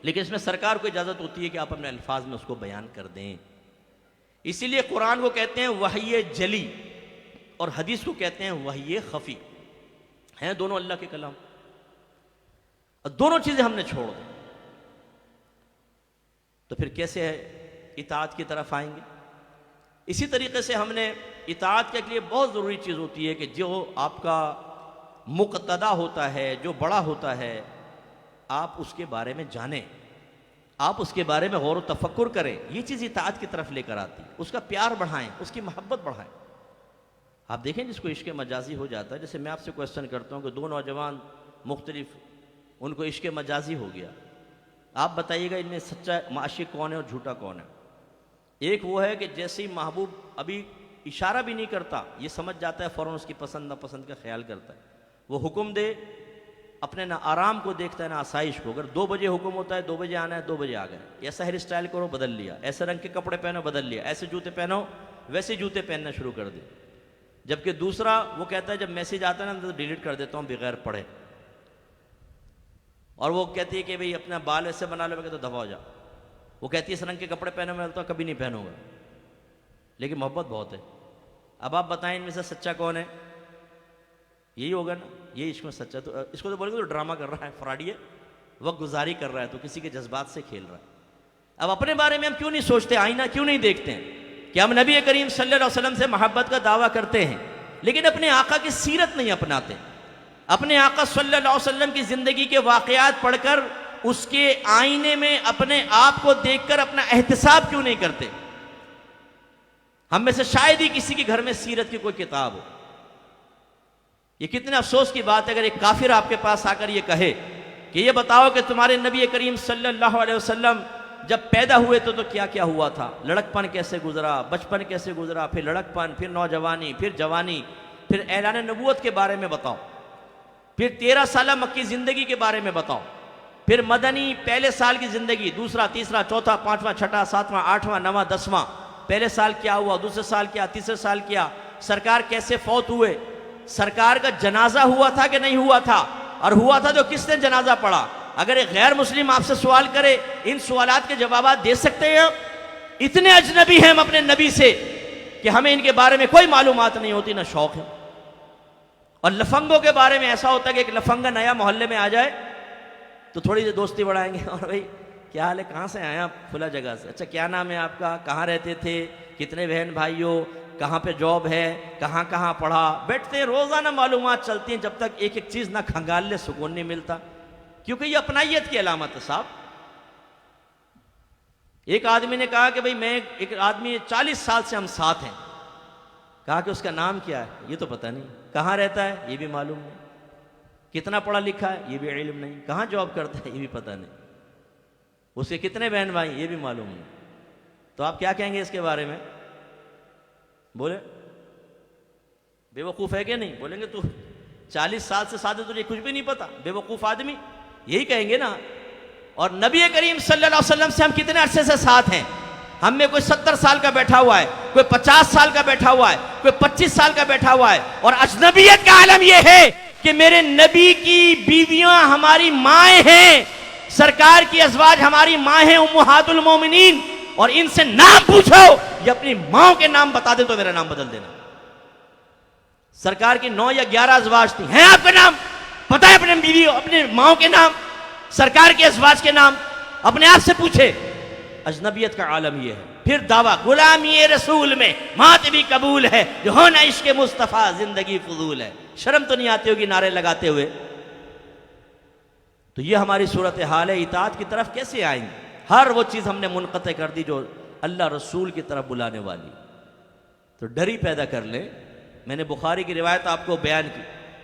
لیکن اس میں سرکار کو اجازت ہوتی ہے کہ آپ اپنے الفاظ میں اس کو بیان کر دیں. اسی لیے قرآن کو کہتے ہیں وحی جلی اور حدیث کو کہتے ہیں وحی خفی. ہیں دونوں اللہ کے کلام، اور دونوں چیزیں ہم نے چھوڑ دیں. تو پھر کیسے اطاعت کی طرف آئیں گے؟ اسی طریقے سے ہم نے اطاعت کے لیے بہت ضروری چیز ہوتی ہے کہ جو آپ کا مقتدا ہوتا ہے، جو بڑا ہوتا ہے، آپ اس کے بارے میں جانیں، آپ اس کے بارے میں غور و تفکر کریں. یہ چیز اطاعت کی طرف لے کر آتی ہے. اس کا پیار بڑھائیں، اس کی محبت بڑھائیں. آپ دیکھیں جس کو عشق مجازی ہو جاتا ہے، جیسے میں آپ سے کویسچن کرتا ہوں کہ دو نوجوان مختلف، ان کو عشق مجازی ہو گیا، آپ بتائیے گا ان میں سچا عاشق کون ہے اور جھوٹا کون ہے؟ ایک وہ ہے کہ جیسے ہی محبوب ابھی اشارہ بھی نہیں کرتا، یہ سمجھ جاتا ہے، فوراً اس کی پسند ناپسند کا خیال کرتا ہے. وہ حکم دے، اپنے نہ آرام کو دیکھتا ہے نہ آسائش کو. اگر 2 بجے حکم ہوتا ہے 2 بجے آنا ہے 2 بجے آ گئے. ایسا ہیئر اسٹائل کرو، بدل لیا. ایسے رنگ کے کپڑے پہنو، بدل لیا. ایسے جوتے پہنو، ویسے جوتے پہننا شروع کر دے. جبکہ دوسرا وہ کہتا ہے جب میسیج آتا ہے نا تو ڈیلیٹ کر دیتا ہوں بغیر پڑھے. اور وہ کہتی ہے کہ بھئی اپنا بال ایسے بنا لو، میں کہتا ہوں دفع ہو جا. وہ کہتی ہے اس رنگ کے کپڑے پہنو، میں بولتا ہوں کبھی نہیں پہنوں گا. لیکن محبت بہت ہے. اب آپ بتائیں ان میں سے سچا کون ہے؟ یہی ہوگا نا، یہ عشق میں سچا. تو اس کو تو بولے گا تو ڈرامہ کر رہا ہے، فراڈی ہے، وقت گزاری کر رہا ہے، تو کسی کے جذبات سے کھیل رہا ہے. اب اپنے بارے میں ہم کیوں نہیں سوچتے؟ آئینہ کیوں نہیں دیکھتے ہیں کہ ہم نبی کریم صلی اللہ علیہ وسلم سے محبت کا دعویٰ کرتے ہیں لیکن اپنے آقا کی سیرت نہیں اپناتے؟ اپنے آقا صلی اللہ علیہ وسلم کی زندگی کے واقعات پڑھ کر اس کے آئینے میں اپنے آپ کو دیکھ کر اپنا احتساب کیوں نہیں کرتے؟ ہم میں سے شاید ہی کسی کے گھر میں سیرت کی کوئی کتاب ہو. یہ کتنے افسوس کی بات ہے اگر ایک کافر آپ کے پاس آ کر یہ کہے کہ یہ بتاؤ کہ تمہارے نبی کریم صلی اللہ علیہ وسلم جب پیدا ہوئے تو کیا کیا ہوا تھا، لڑکپن کیسے گزرا، بچپن کیسے گزرا، پھر لڑکپن، پھر نوجوانی، پھر جوانی، پھر اعلان نبوت کے بارے میں بتاؤ، پھر 13 سالہ مکی زندگی کے بارے میں بتاؤ، پھر مدنی پہلے سال کی زندگی، دوسرا، تیسرا، چوتھا، پانچواں، چھٹا، ساتواں، آٹھواں، نواں، 10واں، پہلے سال کیا ہوا، دوسرے سال کیا، تیسرے سال کیا، سرکار کیسے فوت ہوئے، سرکار کا جنازہ ہوا تھا کہ نہیں ہوا تھا، اور ہوا تھا تو کس نے جنازہ پڑھا. اگر ایک غیر مسلم آپ سے سوال کرے ان سوالات کے جوابات دے سکتے ہیں؟ اتنے اجنبی ہیں ہم اپنے نبی سے کہ ہمیں ان کے بارے میں کوئی معلومات نہیں ہوتی، نہ شوق ہے. اور لفنگوں کے بارے میں ایسا ہوتا ہے کہ ایک لفنگا نیا محلے میں آ جائے تو تھوڑی سی دوستی بڑھائیں گے، اور بھائی کیا حال ہے، کہاں سے آئے آپ؟ فلاں جگہ سے. اچھا کیا نام ہے آپ کا، کہاں رہتے تھے، کتنے بہن بھائیوں، کہاں پہ جاب ہے، کہاں کہاں پڑھا. بیٹھتے ہیں روزانہ معلومات چلتی ہیں، جب تک ایک ایک چیز نہ کھنگال لے سکون نہیں ملتا، کیونکہ یہ اپنائیت کی علامت ہے صاحب. ایک آدمی نے کہا کہ بھئی میں ایک آدمی 40 سال سے ہم ساتھ ہیں. کہا کہ اس کا نام کیا ہے؟ یہ تو پتہ نہیں. کہاں رہتا ہے؟ یہ بھی معلوم نہیں. کتنا پڑھا لکھا ہے؟ یہ بھی علم نہیں. کہاں جاب کرتا ہے؟ یہ بھی پتہ نہیں. اس کے کتنے بہن بھائی؟ یہ بھی معلوم نہیں. تو آپ کیا کہیں گے اس کے بارے میں؟ بولے بے وقوف ہے کہ نہیں؟ بولیں گے تو 40 سال سے ساتھ تجھے کچھ بھی نہیں پتا، بے وقوف آدمی. یہی کہیں گے نا. اور نبی کریم صلی اللہ علیہ وسلم سے ہم کتنے عرصے سے ساتھ ہیں؟ ہم میں کوئی 70 سال کا بیٹھا ہوا ہے، کوئی 50 سال کا بیٹھا ہوا ہے، کوئی 25 سال کا بیٹھا ہوا ہے. اور اجنبیت کا عالم یہ ہے کہ میرے نبی کی بیویاں ہماری مائیں ہیں، سرکار کی ازواج ہماری مائیں ہیں، امہات المومنین. اور ان سے نام پوچھو، یہ اپنی ماں کے نام بتا دے تو میرا نام بدل دینا. سرکار کی 9 یا 11 ازواج تھی، ہیں آپ کا نام پتہ ہے؟ اپنے بیوی، اپنے ماں کے نام، سرکار کے ازواج کے نام اپنے آپ سے پوچھے. اجنبیت کا عالم یہ ہے. پھر دعویٰ غلامی رسول میں مات بھی قبول ہے، جو ہونا عشق مصطفیٰ زندگی فضول ہے. شرم تو نہیں آتی ہوگی نعرے لگاتے ہوئے؟ تو یہ ہماری صورتحال ہے. اطاعت کی طرف کیسے آئیں گے؟ ہر وہ چیز ہم نے منقطع کر دی جو اللہ رسول کی طرف بلانے والی. تو ڈر ہی پیدا کر لیں. میں نے بخاری کی روایت آپ کو بیان کی.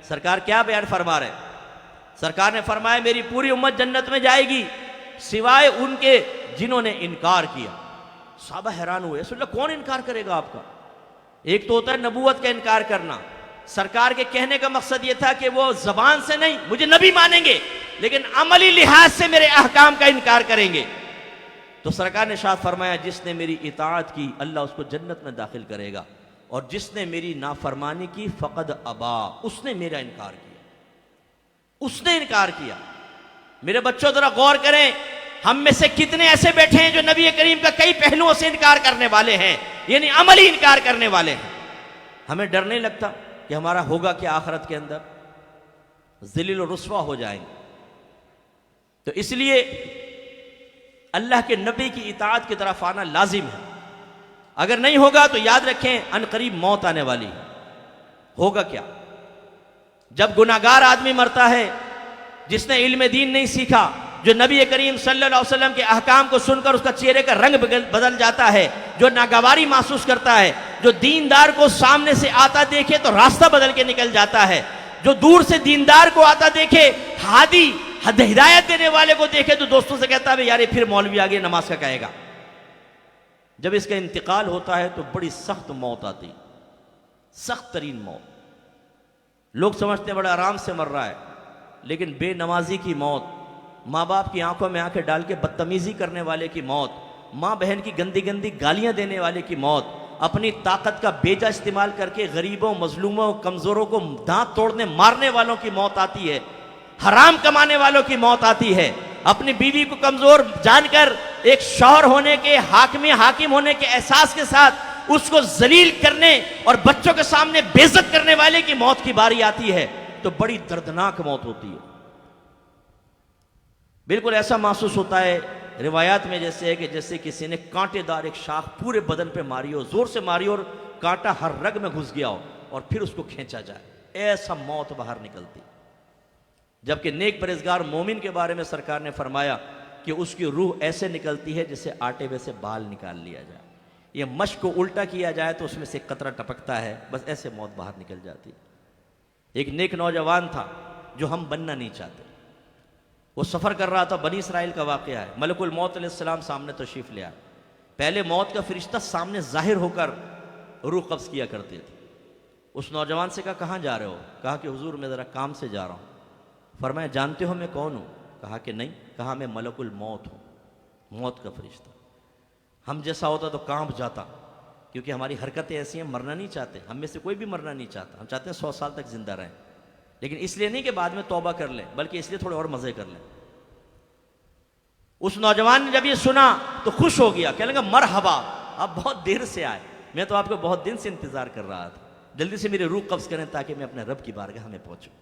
سرکار کیا بیان فرما رہے ہیں؟ سرکار نے فرمایا میری پوری امت جنت میں جائے گی سوائے ان کے جنہوں نے انکار کیا. صحابہ حیران ہوئے، رسول اللہ کون انکار کرے گا آپ کا؟ ایک تو ہوتا ہے نبوت کا انکار کرنا. سرکار کے کہنے کا مقصد یہ تھا کہ وہ زبان سے نہیں مجھے نبی مانیں گے لیکن عملی لحاظ سے میرے احکام کا انکار کریں گے. تو سرکار نے ارشاد فرمایا جس نے میری اطاعت کی اللہ اس کو جنت میں داخل کرے گا، اور جس نے میری نافرمانی کی فقد ابا، اس نے میرا انکار کیا. اس نے انکار کیا. میرے بچوں ذرا غور کریں، ہم میں سے کتنے ایسے بیٹھے ہیں جو نبی کریم کا کئی پہلوؤں سے انکار کرنے والے ہیں، یعنی عملی انکار کرنے والے ہیں. ہمیں ڈر نہیں لگتا کہ ہمارا ہوگا کہ آخرت کے اندر ذلیل و رسوا ہو جائیں گے؟ تو اس لیے اللہ کے نبی کی اطاعت کی طرف آنا لازم ہے. اگر نہیں ہوگا تو یاد رکھیں ان قریب موت آنے والی ہے. ہوگا کیا؟ جب گناہگار آدمی مرتا ہے جس نے علم دین نہیں سیکھا، جو نبی کریم صلی اللہ علیہ وسلم کے احکام کو سن کر اس کا چہرے کا رنگ بدل جاتا ہے، جو ناگواری محسوس کرتا ہے، جو دیندار کو سامنے سے آتا دیکھے تو راستہ بدل کے نکل جاتا ہے، جو دور سے دیندار کو آتا دیکھے، ہادی ہدایت دینے والے کو دیکھے تو دوستوں سے کہتا ہے یار یہ پھر مولوی آگے نماز کا کہے گا. جب اس کا انتقال ہوتا ہے تو بڑی سخت موت آتی، سخت ترین موت. لوگ سمجھتے ہیں بڑا آرام سے مر رہا ہے، لیکن بے نمازی کی موت، ماں باپ کی آنکھوں میں آنکھیں ڈال کے بدتمیزی کرنے والے کی موت، ماں بہن کی گندی گندی گالیاں دینے والے کی موت، اپنی طاقت کا بیجا استعمال کر کے غریبوں، مظلوموں، کمزوروں کو دانت توڑنے مارنے والوں کی موت آتی ہے، حرام کمانے والوں کی موت آتی ہے. اپنی بیوی کو کمزور جان کر ایک شوہر ہونے کے، حاکم ہونے کے احساس کے ساتھ اس کو ذلیل کرنے اور بچوں کے سامنے بے عزت کرنے والے کی موت کی باری آتی ہے تو بڑی دردناک موت ہوتی ہے. بالکل ایسا محسوس ہوتا ہے روایات میں جیسے ہے کہ جیسے کسی نے کانٹے دار ایک شاخ پورے بدن پہ ماری ہو، زور سے ماری اور کانٹا ہر رگ میں گھس گیا ہو اور پھر اس کو کھینچا جائے، ایسا موت باہر نکلتی. جبکہ نیک پرہیزگار مومن کے بارے میں سرکار نے فرمایا کہ اس کی روح ایسے نکلتی ہے جسے آٹے میں سے بال نکال لیا جائے. یہ مشق کو الٹا کیا جائے تو اس میں سے قطرہ ٹپکتا ہے، بس ایسے موت باہر نکل جاتی. ایک نیک نوجوان تھا جو ہم بننا نہیں چاہتے. وہ سفر کر رہا تھا، بنی اسرائیل کا واقعہ ہے. ملک الموت علیہ السلام سامنے تشریف لے آئے. پہلے موت کا فرشتہ سامنے ظاہر ہو کر روح قبض کیا کرتے تھے. اس نوجوان سے کہا کہاں جا رہے ہو؟ کہا کہ حضور میں ذرا کام سے جا رہا ہوں. فرمایا جانتے ہو میں کون ہوں؟ کہا کہ نہیں. کہا میں ملک الموت ہوں، موت کا فرشتہ. ہم جیسا ہوتا تو کانپ جاتا، کیونکہ ہماری حرکتیں ایسی ہیں، مرنا نہیں چاہتے. ہم میں سے کوئی بھی مرنا نہیں چاہتا. ہم چاہتے ہیں 100 سال تک زندہ رہیں، لیکن اس لیے نہیں کہ بعد میں توبہ کر لیں، بلکہ اس لیے تھوڑے اور مزے کر لیں. اس نوجوان نے جب یہ سنا تو خوش ہو گیا، کہنے لگا مرحبا، آپ بہت دیر سے آئے، میں تو آپ کو بہت دن سے انتظار کر رہا تھا. جلدی سے میری روح قبض کریں تاکہ میں اپنے رب کی بارگاہ میں پہنچوں.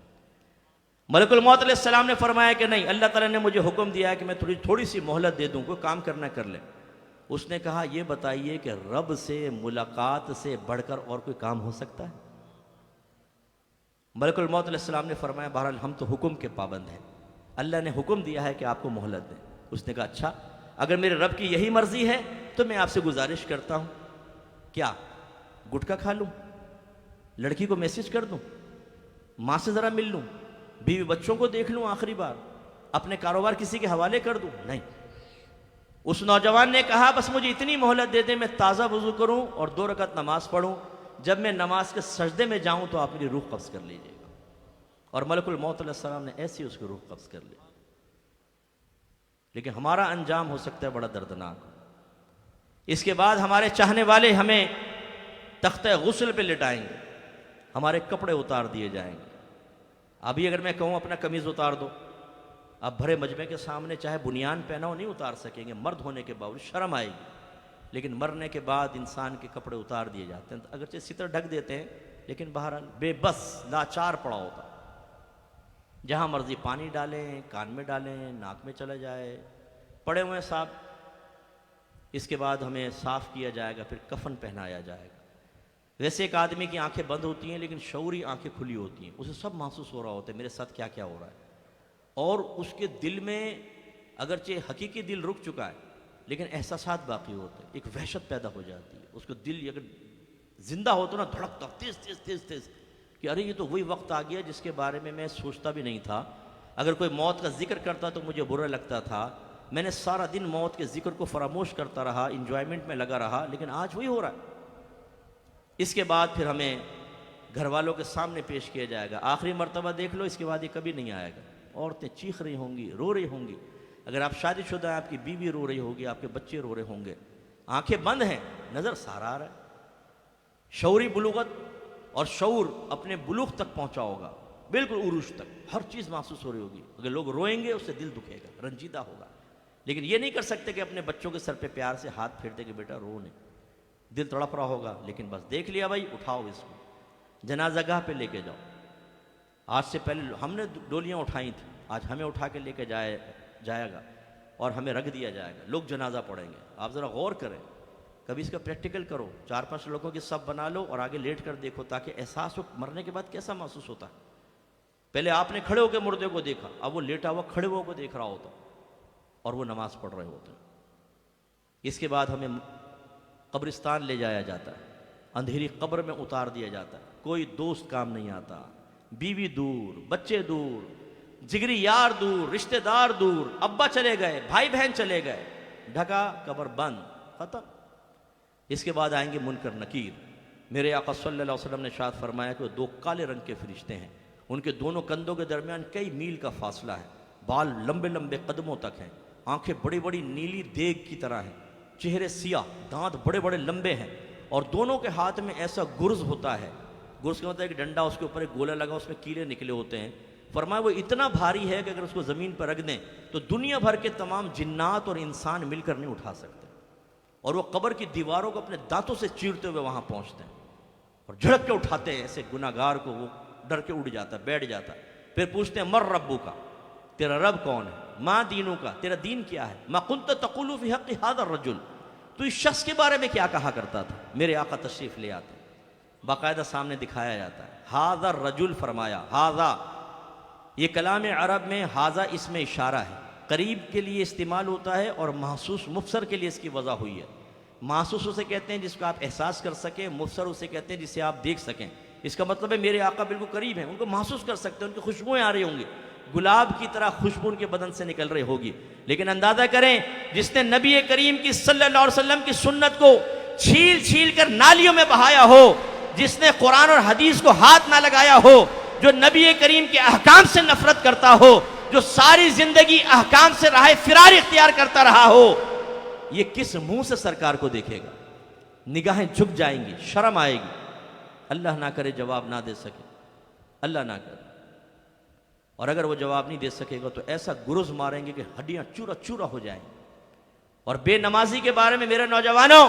ملک الموت علیہ السلام نے فرمایا کہ نہیں، اللہ تعالیٰ نے مجھے حکم دیا ہے کہ میں تھوڑی سی مہلت دے دوں، کوئی کام کرنا کر لیں. اس نے کہا یہ بتائیے کہ رب سے ملاقات سے بڑھ کر اور کوئی کام ہو سکتا ہے؟ ملک الموت علیہ السلام نے فرمایا بہرحال ہم تو حکم کے پابند ہیں، اللہ نے حکم دیا ہے کہ آپ کو مہلت دیں. اس نے کہا اچھا، اگر میرے رب کی یہی مرضی ہے تو میں آپ سے گزارش کرتا ہوں، کیا گٹکا کھا لوں، لڑکی کو میسج کر دوں، ماں سے ذرا مل لوں، بیوی بچوں کو دیکھ لوں آخری بار، اپنے کاروبار کسی کے حوالے کر دوں؟ نہیں. اس نوجوان نے کہا بس مجھے اتنی مہلت دے دیں، میں تازہ وضو کروں اور 2 رکعت نماز پڑھوں، جب میں نماز کے سجدے میں جاؤں تو آپ میری روح قبض کر لیجیے گا. اور ملک الموت علیہ السلام نے ایسی اس کی روح قبض کر لی. لیکن ہمارا انجام ہو سکتا ہے بڑا دردناک. اس کے بعد ہمارے چاہنے والے ہمیں تختہ غسل پہ لٹائیں گے، ہمارے کپڑے اتار دیے جائیں گے. ابھی اگر میں کہوں اپنا قمیض اتار دو، آپ بھرے مجمع کے سامنے چاہے بنیان پہناؤ نہیں اتار سکیں گے، مرد ہونے کے باوجود شرم آئے گی. لیکن مرنے کے بعد انسان کے کپڑے اتار دیے جاتے ہیں، اگرچہ ستر ڈھک دیتے ہیں لیکن بہرحال بے بس لاچار پڑا ہوتا. جہاں مرضی پانی ڈالیں، کان میں ڈالیں، ناک میں چلا جائے، پڑے ہوئے صاحب. اس کے بعد ہمیں صاف کیا جائے گا، پھر کفن پہنایا جائے گا. ویسے ایک آدمی کی آنکھیں بند ہوتی ہیں لیکن شعوری آنکھیں کھلی ہوتی ہیں، اسے سب محسوس ہو رہا ہوتا ہے میرے ساتھ کیا کیا ہو رہا ہے. اور اس کے دل میں اگرچہ حقیقی دل رک چکا ہے لیکن احساسات باقی ہوتے ہیں، ایک وحشت پیدا ہو جاتی ہے. اس کو دل اگر زندہ ہو تو نا دھڑکتا تیز تیز تیز تیز کہ ارے یہ تو وہی وقت آ گیا جس کے بارے میں سوچتا بھی نہیں تھا. اگر کوئی موت کا ذکر کرتا تو مجھے برا لگتا تھا، میں نے سارا دن موت کے ذکر کو فراموش کرتا رہا، انجوائمنٹ میں لگا رہا، لیکن آج وہی ہو رہا ہے. اس کے بعد پھر ہمیں گھر والوں کے سامنے پیش کیا جائے گا. آخری مرتبہ دیکھ لو، اس کے بعد یہ کبھی نہیں آئے گا. عورتیں چیخ رہی ہوں گی، رو رہی ہوں گی. اگر آپ شادی شدہ ہیں آپ کی بیوی رو رہی ہوگی، آپ کے بچے رو رہے ہوں گے، آنکھیں بند ہیں، نظر سارا آ رہا ہے. شعوری بلوغت اور شعور اپنے بلوغ تک پہنچا ہوگا، بالکل عروج تک، ہر چیز محسوس ہو رہی ہوگی. اگر لوگ روئیں گے اس سے دل دکھے گا، رنجیدہ ہوگا. لیکن یہ نہیں کر سکتے کہ اپنے بچوں کے سر پہ پیار سے ہاتھ پھیرتے کہ بیٹا رو نہیں. دل تڑپ رہا ہوگا لیکن بس دیکھ لیا بھائی، اٹھاؤ اس کو، جنازہ گاہ پہ لے کے جاؤ. آج سے پہلے ہم نے ڈولیاں اٹھائی تھیں، آج ہمیں اٹھا کے لے کے جائے گا. اور ہمیں رکھ دیا جائے گا، لوگ جنازہ پڑھیں گے. آپ ذرا غور کریں، کبھی اس کا پریکٹیکل کرو، 4-5 لوگوں کی صف بنا لو اور آگے لیٹ کر دیکھو تاکہ احساس ہو مرنے کے بعد کیسا محسوس ہوتا ہے. پہلے آپ نے کھڑے ہو کے مردے کو دیکھا، اب وہ لیٹا ہوا کھڑے ہو کو دیکھ رہا ہوتا اور وہ نماز پڑھ رہے ہوتے. اس کے بعد ہمیں قبرستان لے جایا جاتا ہے، اندھیری قبر میں اتار دیا جاتا ہے. کوئی دوست کام نہیں آتا، بیوی دور، بچے دور، جگری یار دور، رشتہ دار دور، ابا چلے گئے، بھائی بہن چلے گئے، ڈھکا قبر بند، ختم. اس کے بعد آئیں گے منکر نکیر. میرے آقا صلی اللہ علیہ وسلم نے ارشاد فرمایا کہ وہ 2 کالے رنگ کے فرشتے ہیں، ان کے دونوں کندھوں کے درمیان کئی میل کا فاصلہ ہے، بال لمبے لمبے قدموں تک ہیں، آنکھیں بڑی بڑی نیلی دیگ کی طرح ہیں، چہرے سیاہ، دانت بڑے بڑے لمبے ہیں، اور دونوں کے ہاتھ میں ایسا گرز ہوتا ہے. گرز کا مطلب ایک ڈنڈا، اس کے اوپر ایک گولا لگا، اس میں کیلے نکلے ہوتے ہیں. فرمایا وہ اتنا بھاری ہے کہ اگر اس کو زمین پر رکھ دیں تو دنیا بھر کے تمام جنات اور انسان مل کر نہیں اٹھا سکتے. اور وہ قبر کی دیواروں کو اپنے دانتوں سے چیرتے ہوئے وہاں پہنچتے ہیں اور جھڑک کے اٹھاتے ہیں ایسے گناہگار کو. وہ ڈر کے اٹھ جاتا ہے، بیٹھ جاتا ہے. پھر پوچھتے ہیں مر ربو کا، تیرا رب کون ہے؟ ماں دینوں کا، تیرا دین کیا ہے؟ ما کنت تقول فی حق ھذا الرجل، تو اس شخص کے بارے میں کیا کہا کرتا تھا؟ میرے آقا تشریف لے آتے، باقاعدہ سامنے دکھایا جاتا ہے. ھذا الرجل فرمایا، ھذا یہ کلام عرب میں ھذا اس میں اشارہ ہے، قریب کے لیے استعمال ہوتا ہے اور محسوس مبصر کے لیے اس کی وضع ہوئی ہے. محسوس اسے کہتے ہیں جس کو آپ احساس کر سکیں، مبصر اسے کہتے ہیں جسے آپ دیکھ سکیں. اس کا مطلب ہے میرے آقا بالکل قریب ہیں، ان کو محسوس کر سکتے ہیں، ان کی خوشبوئیں آ رہی ہوں گی، گلاب کی طرح خوشبو ان کے بدن سے نکل رہی ہوگی. لیکن اندازہ کریں جس نے نبی کریم کی صلی اللہ علیہ وسلم کی سنت کو چھیل چھیل کر نالیوں میں بہایا ہو، جس نے قرآن اور حدیث کو ہاتھ نہ لگایا ہو، جو نبی کریم کے احکام سے نفرت کرتا ہو، جو ساری زندگی احکام سے راہ فرار اختیار کرتا رہا ہو، یہ کس منہ سے سرکار کو دیکھے گا؟ نگاہیں جھک جائیں گی، شرم آئے گی. اللہ نہ کرے جواب نہ دے سکے، اللہ نہ کرے. اور اگر وہ جواب نہیں دے سکے گا تو ایسا گرز ماریں گے کہ ہڈیاں چورا چورا ہو جائیں. اور بے نمازی کے بارے میں میرے نوجوانوں،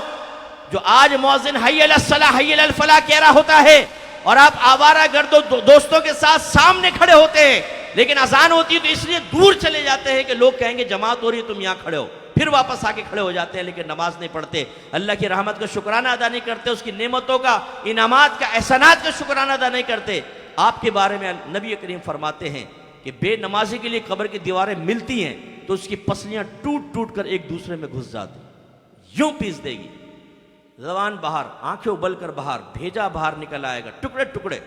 جو آج مؤذن حی علی الصلاح حی علی الفلاح کہہ رہا ہوتا ہے اور آپ آوارہ گرد دوستوں کے ساتھ سامنے کھڑے ہوتے ہیں، لیکن اذان ہوتی ہے تو اس لیے دور چلے جاتے ہیں کہ لوگ کہیں گے جماعت ہو رہی ہے تم یہاں کھڑے ہو، پھر واپس آ کے کھڑے ہو جاتے ہیں لیکن نماز نہیں پڑھتے، اللہ کی رحمت کا شکرانہ ادا نہیں کرتے، اس کی نعمتوں کا، انعامات کا، احسانات کا شکرانہ ادا نہیں کرتے. آپ کے بارے میں نبی کریم فرماتے ہیں کہ بے نمازی کے لیے قبر کی دیواریں ملتی ہیں تو اس کی پسلیاں ٹوٹ ٹوٹ کر ایک دوسرے میں گھس جاتی، یوں پیس دے گی، زبان باہر، آنکھیں ابل کر باہر، بھیجا باہر نکل آئے گا، ٹکڑے ٹکڑے،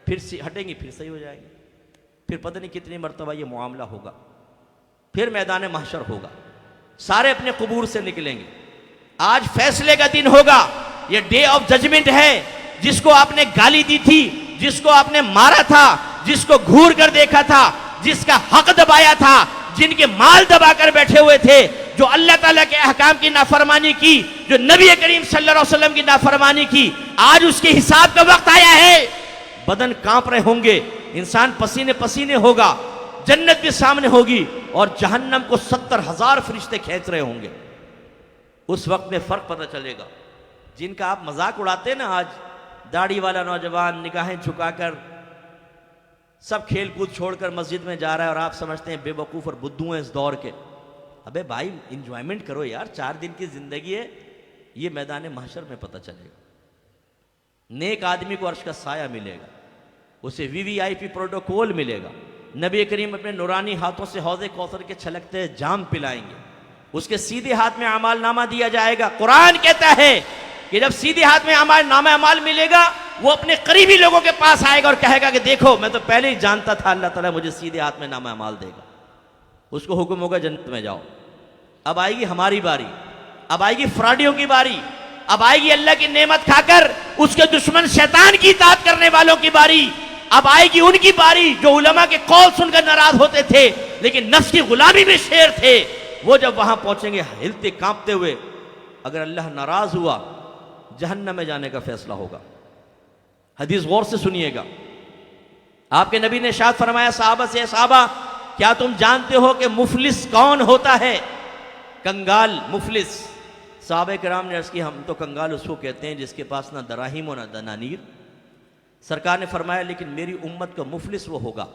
پھر ہٹیں گی، پھر صحیح ہو جائیں گے. پھر پتہ نہیں کتنی مرتبہ یہ معاملہ ہوگا. پھر میدان محشر ہوگا، سارے اپنے قبور سے نکلیں گے. آج فیصلے کا دن ہوگا، یہ ڈے آف ججمنٹ ہے. جس کو آپ نے گالی دی تھی، جس کو آپ نے مارا تھا، جس کو گھور کر دیکھا تھا، جس کا حق دبایا تھا، جن کے مال دبا کر بیٹھے ہوئے تھے، جو اللہ تعالیٰ کے احکام کی نافرمانی کی، جو نبی کریم صلی اللہ علیہ وسلم کی نافرمانی کی، آج اس کے حساب کا وقت آیا ہے. بدن کانپ رہے ہوں گے، انسان پسینے پسینے ہوگا، جنت بھی سامنے ہوگی اور جہنم کو 70,000 فرشتے کھینچ رہے ہوں گے. اس وقت میں فرق پتہ چلے گا. جن کا آپ مذاق اڑاتے ہیں نا، آج داڑھی والا نوجوان نگاہیں جھکا کر سب کھیل کود چھوڑ کر مسجد میں جا رہا ہے اور آپ سمجھتے ہیں بے وقوف اور بدھو ہیں اس دور کے. ابے بھائی انجوائمنٹ کرو یار، 4 دن کی زندگی ہے. یہ میدان محشر میں پتہ چلے گا. نیک آدمی کو عرش کا سایہ ملے گا، اسے VVIP پروٹوکول ملے گا. نبی کریم اپنے نورانی ہاتھوں سے حوض کوثر کے چھلکتے جام پلائیں گے. اس کے سیدھے ہاتھ میں اعمال نامہ دیا جائے گا. قرآن کہتا ہے کہ جب سیدھے ہاتھ میں نامہ اعمال ملے گا، وہ اپنے قریبی لوگوں کے پاس آئے گا اور کہے گا کہ دیکھو میں تو پہلے ہی جانتا تھا اللہ تعالیٰ مجھے سیدھے ہاتھ میں نامہ اعمال دے گا. اس کو حکم ہوگا جنت میں جاؤ. اب آئے گی ہماری باری، اب آئے گی فراڈیوں کی باری، اب آئے گی اللہ کی نعمت کھا کر اس کے دشمن شیطان کی اطاعت کرنے والوں کی باری. اب آئے گی ان کی باری جو علماء کے قول سن کر ناراض ہوتے تھے لیکن نفس کی غلامی میں شیر تھے. وہ جب وہاں پہنچیں گے ہلتے کانپتے ہوئے، اگر اللہ ناراض ہوا جہنم میں جانے کا فیصلہ ہوگا. حدیث غور سے سنیے گا. آپ کے نبی نے ارشاد فرمایا صحابہ سے، صحابہ کیا تم جانتے ہو کہ مفلس کون ہوتا ہے؟ کنگال، مفلس. صحابہ کرام نے عرض کی ہم تو کنگال اس کو کہتے ہیں جس کے پاس نہ دراہیم و نہ دنانیر. سرکار نے فرمایا لیکن میری امت کا مفلس وہ ہوگا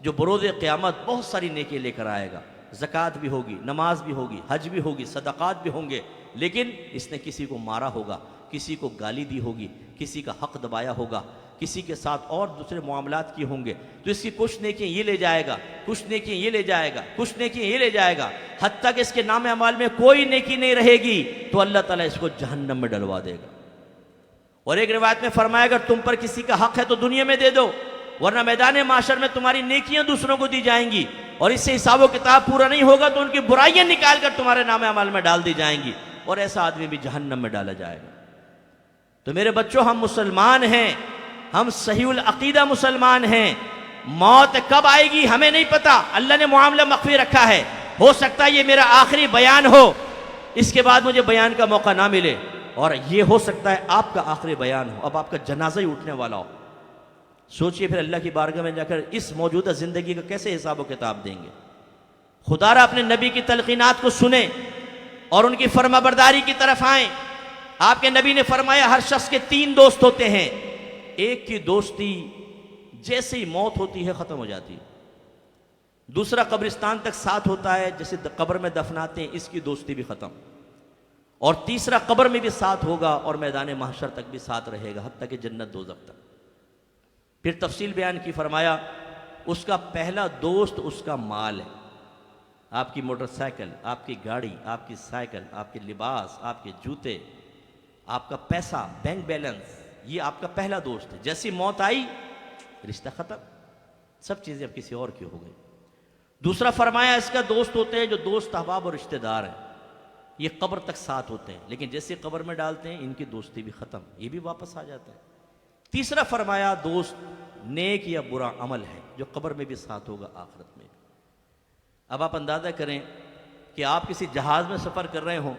جو بروز قیامت بہت ساری نیکی لے کر آئے گا زکوٰۃ بھی ہوگی، نماز بھی ہوگی، حج بھی ہوگی، صدقات بھی ہوں گے، لیکن اس نے کسی کو مارا ہوگا، کسی کو گالی دی ہوگی، کسی کا حق دبایا ہوگا، کسی کے ساتھ اور دوسرے معاملات کیے ہوں گے، تو اس کی کچھ نیکیاں یہ لے جائے گا، کچھ نیکیاں یہ لے جائے گا، کچھ نیکیاں یہ لے جائے گا، حتیٰ کہ اس کے نام اعمال میں کوئی نیکی نہیں رہے گی تو اللہ تعالیٰ اس کو جہنم میں ڈلوا دے گا۔ اور ایک روایت میں فرمایا اگر تم پر کسی کا حق ہے تو دنیا میں دے دو، ورنہ میدان معاشر میں تمہاری نیکیاں دوسروں کو دی جائیں گی، اور اس سے حساب و کتاب پورا نہیں ہوگا تو ان کی برائیاں نکال کر تمہارے نام اعمال میں ڈال دی جائیں گی، اور ایسا آدمی بھی جہنم میں ڈالا جائے گا۔ تو میرے بچوں، ہم مسلمان ہیں، ہم صحیح العقیدہ مسلمان ہیں، موت کب آئے گی ہمیں نہیں پتا، اللہ نے معاملہ مخفی رکھا ہے، ہو سکتا ہے یہ میرا آخری بیان ہو، اس کے بعد مجھے بیان کا موقع نہ ملے، اور یہ ہو سکتا ہے آپ کا آخری بیان ہو، اب آپ کا جنازہ ہی اٹھنے والا ہو۔ سوچئے پھر اللہ کی بارگاہ میں جا کر اس موجودہ زندگی کا کیسے حساب و کتاب دیں گے۔ خدا را اپنے نبی کی تلقینات کو سنیں اور ان کی فرما برداری کی طرف آئیں۔ آپ کے نبی نے فرمایا ہر شخص کے 3 دوست ہوتے ہیں، ایک کی دوستی جیسے ہی موت ہوتی ہے ختم ہو جاتی ہے، دوسرا قبرستان تک ساتھ ہوتا ہے، جیسے قبر میں دفناتے ہیں اس کی دوستی بھی ختم، اور تیسرا قبر میں بھی ساتھ ہوگا اور میدان محشر تک بھی ساتھ رہے گا، حتیٰ کہ جنت دوزخ تک۔ پھر تفصیل بیان کی، فرمایا اس کا پہلا دوست اس کا مال ہے، آپ کی موٹر سائیکل، آپ کی گاڑی، آپ کی سائیکل، آپ کے لباس، آپ کے جوتے، آپ کا پیسہ، بینک بیلنس، یہ آپ کا پہلا دوست ہے۔ جیسی موت آئی رشتہ ختم، سب چیزیں اب کسی اور کی ہو گئی۔ دوسرا فرمایا اس کا دوست ہوتے ہیں جو دوست احباب اور رشتہ دار ہیں، یہ قبر تک ساتھ ہوتے ہیں، لیکن جیسے قبر میں ڈالتے ہیں ان کی دوستی بھی ختم، یہ بھی واپس آ جاتا ہے۔ تیسرا فرمایا دوست نیک یا برا عمل ہے جو قبر میں بھی ساتھ ہوگا، آخرت میں۔ اب آپ اندازہ کریں کہ آپ کسی جہاز میں سفر کر رہے ہوں،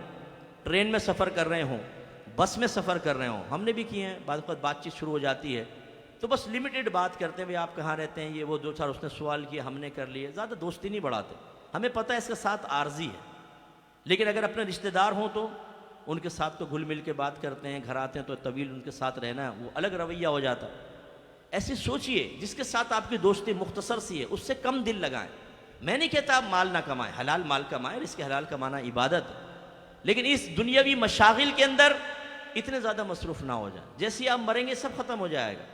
ٹرین میں سفر کر رہے ہوں، بس میں سفر کر رہے ہوں، ہم نے بھی کیے ہیں، بعض وقت بات چیت شروع ہو جاتی ہے تو بس لمیٹڈ بات کرتے ہیں، بھئی آپ کہاں رہتے ہیں، یہ وہ 2-4 اس نے سوال کیا، ہم نے کر لیے، زیادہ دوستی نہیں بڑھاتے، ہمیں پتہ ہے اس کے ساتھ عارضی ہے، لیکن اگر اپنے رشتہ دار ہوں تو ان کے ساتھ تو گھل مل کے بات کرتے ہیں، گھر آتے ہیں تو طویل ان کے ساتھ رہنا ہے، وہ الگ رویہ ہو جاتا ہے۔ ایسے سوچئے جس کے ساتھ آپ کی دوستی مختصر سی ہے اس سے کم دل لگائیں۔ میں نہیں کہتا آپ مال نہ کمائیں، حلال مال کمائیں، اس کے حلال کمانا عبادت ہے، لیکن اس دنیاوی مشاغل کے اندر اتنے زیادہ مصروف نہ ہو جائیں، جیسے ہی آپ مریں گے سب ختم ہو جائے گا۔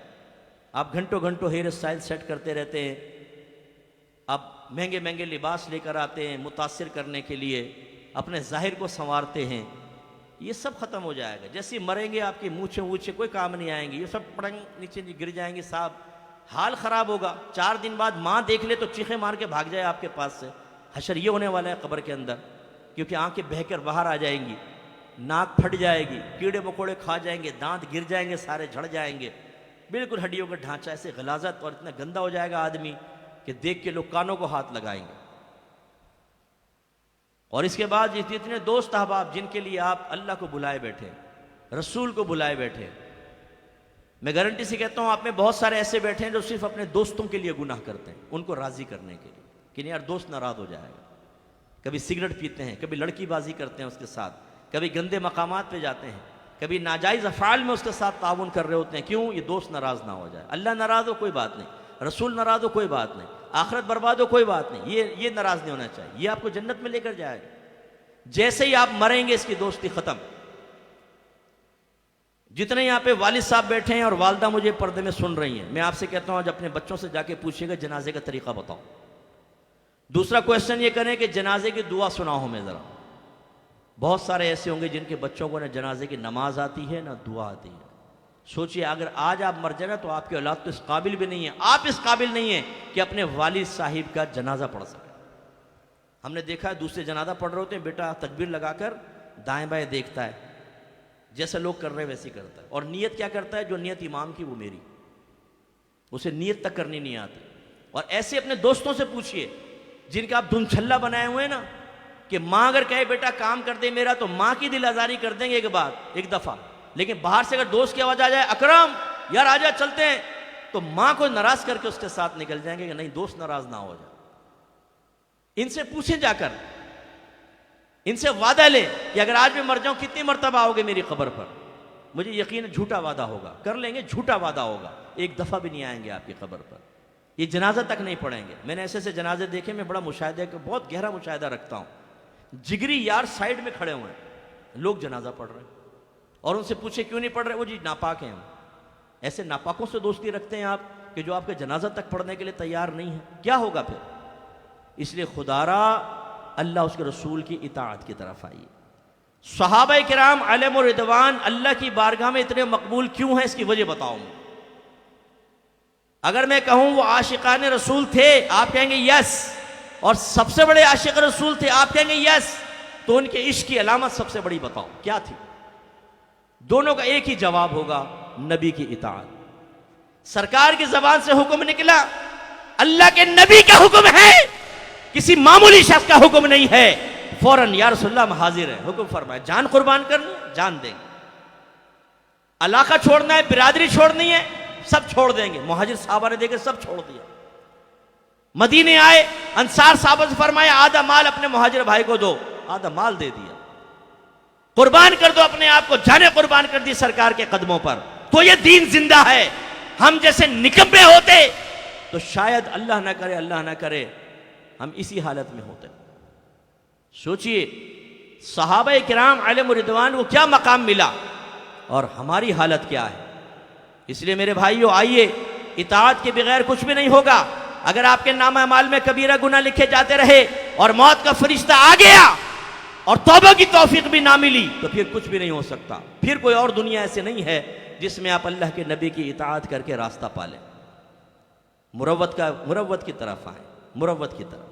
آپ گھنٹوں گھنٹوں ہیئر اسٹائل سیٹ کرتے رہتے ہیں، آپ مہنگے مہنگے لباس لے کر آتے ہیں متاثر کرنے کے لیے، اپنے ظاہر کو سنوارتے ہیں، یہ سب ختم ہو جائے گا۔ جیسے مریں گے آپ کی مونچھیں وونچھیں کوئی کام نہیں آئیں گی، یہ سب پڑنگ نیچے گر جائیں گے، صاحب حال خراب ہوگا۔ 4 دن بعد ماں دیکھ لے تو چیخیں مار کے بھاگ جائے آپ کے پاس سے۔ حشر یہ ہونے والا ہے قبر کے اندر، کیونکہ آنکھیں بہہ کر باہر آ جائیں گی، ناک پھٹ جائے گی، کیڑے مکوڑے کھا جائیں گے، دانت گر جائیں گے، سارے جھڑ جائیں گے، بالکل ہڈیوں کا ڈھانچہ ایسے غلاظت اور اتنا گندا ہو جائے گا آدمی کہ دیکھ کے لوگ کانوں کو ہاتھ لگائیں گے۔ اور اس کے بعد جتنے دوست احباب جن کے لیے آپ اللہ کو بلائے بیٹھے، رسول کو بلائے بیٹھے، میں گارنٹی سے کہتا ہوں آپ میں بہت سارے ایسے بیٹھے ہیں جو صرف اپنے دوستوں کے لیے گناہ کرتے ہیں، ان کو راضی کرنے کے لیے کہ نہیں یار دوست ناراض ہو جائے گا۔ کبھی سگریٹ پیتے ہیں، کبھی لڑکی بازی کرتے ہیں اس کے ساتھ، کبھی گندے مقامات پہ جاتے ہیں، کبھی ناجائز افعال میں اس کے ساتھ تعاون کر رہے ہوتے ہیں، کیوں؟ یہ دوست ناراض نہ ہو جائے۔ اللہ ناراض ہو کوئی بات نہیں، رسول ناراض ہو کوئی بات نہیں، آخرت برباد ہو کوئی بات نہیں، یہ ناراض نہیں ہونا چاہیے، یہ آپ کو جنت میں لے کر جائے گا۔ جیسے ہی آپ مریں گے اس کی دوستی ختم۔ جتنے یہاں پہ والد صاحب بیٹھے ہیں اور والدہ مجھے پردے میں سن رہی ہیں، میں آپ سے کہتا ہوں آج اپنے بچوں سے جا کے پوچھیے گا جنازے کا طریقہ بتاؤ۔ دوسرا کویسچن یہ کریں کہ جنازے کی دعا سناؤ ہمیں ذرا۔ بہت سارے ایسے ہوں گے جن کے بچوں کو نہ جنازے کی نماز آتی ہے نہ دعا آتی ہے۔ سوچئے اگر آج آپ مر جائیں نا تو آپ کی اولاد تو اس قابل بھی نہیں ہے، آپ اس قابل نہیں ہیں کہ اپنے والد صاحب کا جنازہ پڑھ سکیں۔ ہم نے دیکھا ہے دوسرے جنازہ پڑھ رہے ہوتے ہیں، بیٹا تکبیر لگا کر دائیں بائیں دیکھتا ہے، جیسے لوگ کر رہے ہیں ویسے کرتا ہے، اور نیت کیا کرتا ہے؟ جو نیت امام کی وہ میری، اسے نیت تک کرنی نہیں آتی۔ اور ایسے اپنے دوستوں سے پوچھئے جن کا آپ دھن چھلا بنائے ہوئے نا، کہ ماں اگر کہے بیٹا کام کر دے میرا تو ماں کی دل آزاری کر دیں گے ایک دفعہ، لیکن باہر سے اگر دوست کی آواز آ جائے اکرم یار آجا چلتے ہیں، تو ماں کو ناراض کر کے اس کے ساتھ نکل جائیں گے کہ نہیں دوست ناراض نہ ہو جائے۔ ان سے پوچھیں جا کر، ان سے وعدہ لیں کہ اگر آج میں مر جاؤں کتنی مرتبہ آؤ گے میری قبر پر؟ مجھے یقین ہے جھوٹا وعدہ ہوگا، کر لیں گے، جھوٹا وعدہ ہوگا، ایک دفعہ بھی نہیں آئیں گے آپ کی قبر پر۔ یہ جنازہ تک نہیں پڑھیں گے. میں نے ایسے جنازے دیکھے, میں بڑا مشاہدہ, بہت گہرا مشاہدہ رکھتا ہوں. جگری یار سائیڈ میں کھڑے ہوئے ہیں, لوگ جنازہ پڑھ رہے ہیں, اور ان سے پوچھے کیوں نہیں پڑھ رہے, وہ جی ناپاک ہیں ہم. ایسے ناپاکوں سے دوستی رکھتے ہیں آپ کہ جو آپ کے جنازہ تک پڑھنے کے لیے تیار نہیں ہے, کیا ہوگا پھر؟ اس لیے خدا را اللہ اس کے رسول کی اطاعت کی طرف آئیے. صحابہ کرام علیہم الرضوان اللہ کی بارگاہ میں اتنے مقبول کیوں ہیں, اس کی وجہ بتاؤں میں. اگر میں کہوں وہ عاشقان رسول تھے, آپ کہیں گے یس, اور سب سے بڑے عاشق رسول تھے, آپ کہیں گے یس, تو ان کے عشق کی علامت سب سے بڑی بتاؤ کیا تھی؟ دونوں کا ایک ہی جواب ہوگا, نبی کی اطاعت. سرکار کی زبان سے حکم نکلا, اللہ کے نبی کا حکم ہے, کسی معمولی شخص کا حکم نہیں ہے, فوراً یا رسول اللہ ہم حاضر ہیں, حکم فرمائے. جان قربان کرنی, جان دیں گے. علاقہ چھوڑنا ہے, برادری چھوڑنی ہے, سب چھوڑ دیں گے. مہاجر صحابہ نے دیکھے سب چھوڑ دیا. مدینے آئے, انصار صحابہ سے فرمایا آدھا مال اپنے مہاجر بھائی کو دو, آدھا مال دے دیا. قربان کر دو اپنے آپ کو, جانیں قربان کر دی سرکار کے قدموں پر. تو یہ دین زندہ ہے. ہم جیسے نکمے ہوتے تو شاید اللہ نہ کرے ہم اسی حالت میں ہوتے. سوچئے صحابہ کرام علیہم الرضوان کو کیا مقام ملا اور ہماری حالت کیا ہے. اس لیے میرے بھائیو آئیے, اطاعت کے بغیر کچھ بھی نہیں ہوگا. اگر آپ کے نامہ اعمال میں کبیرہ گناہ لکھے جاتے رہے اور موت کا فرشتہ آ گیا اور توبہ کی توفیق بھی نہ ملی تو پھر کچھ بھی نہیں ہو سکتا. پھر کوئی اور دنیا ایسے نہیں ہے جس میں آپ اللہ کے نبی کی اطاعت کر کے راستہ پالیں. مروت کی طرف آئیں, مروت کی طرف.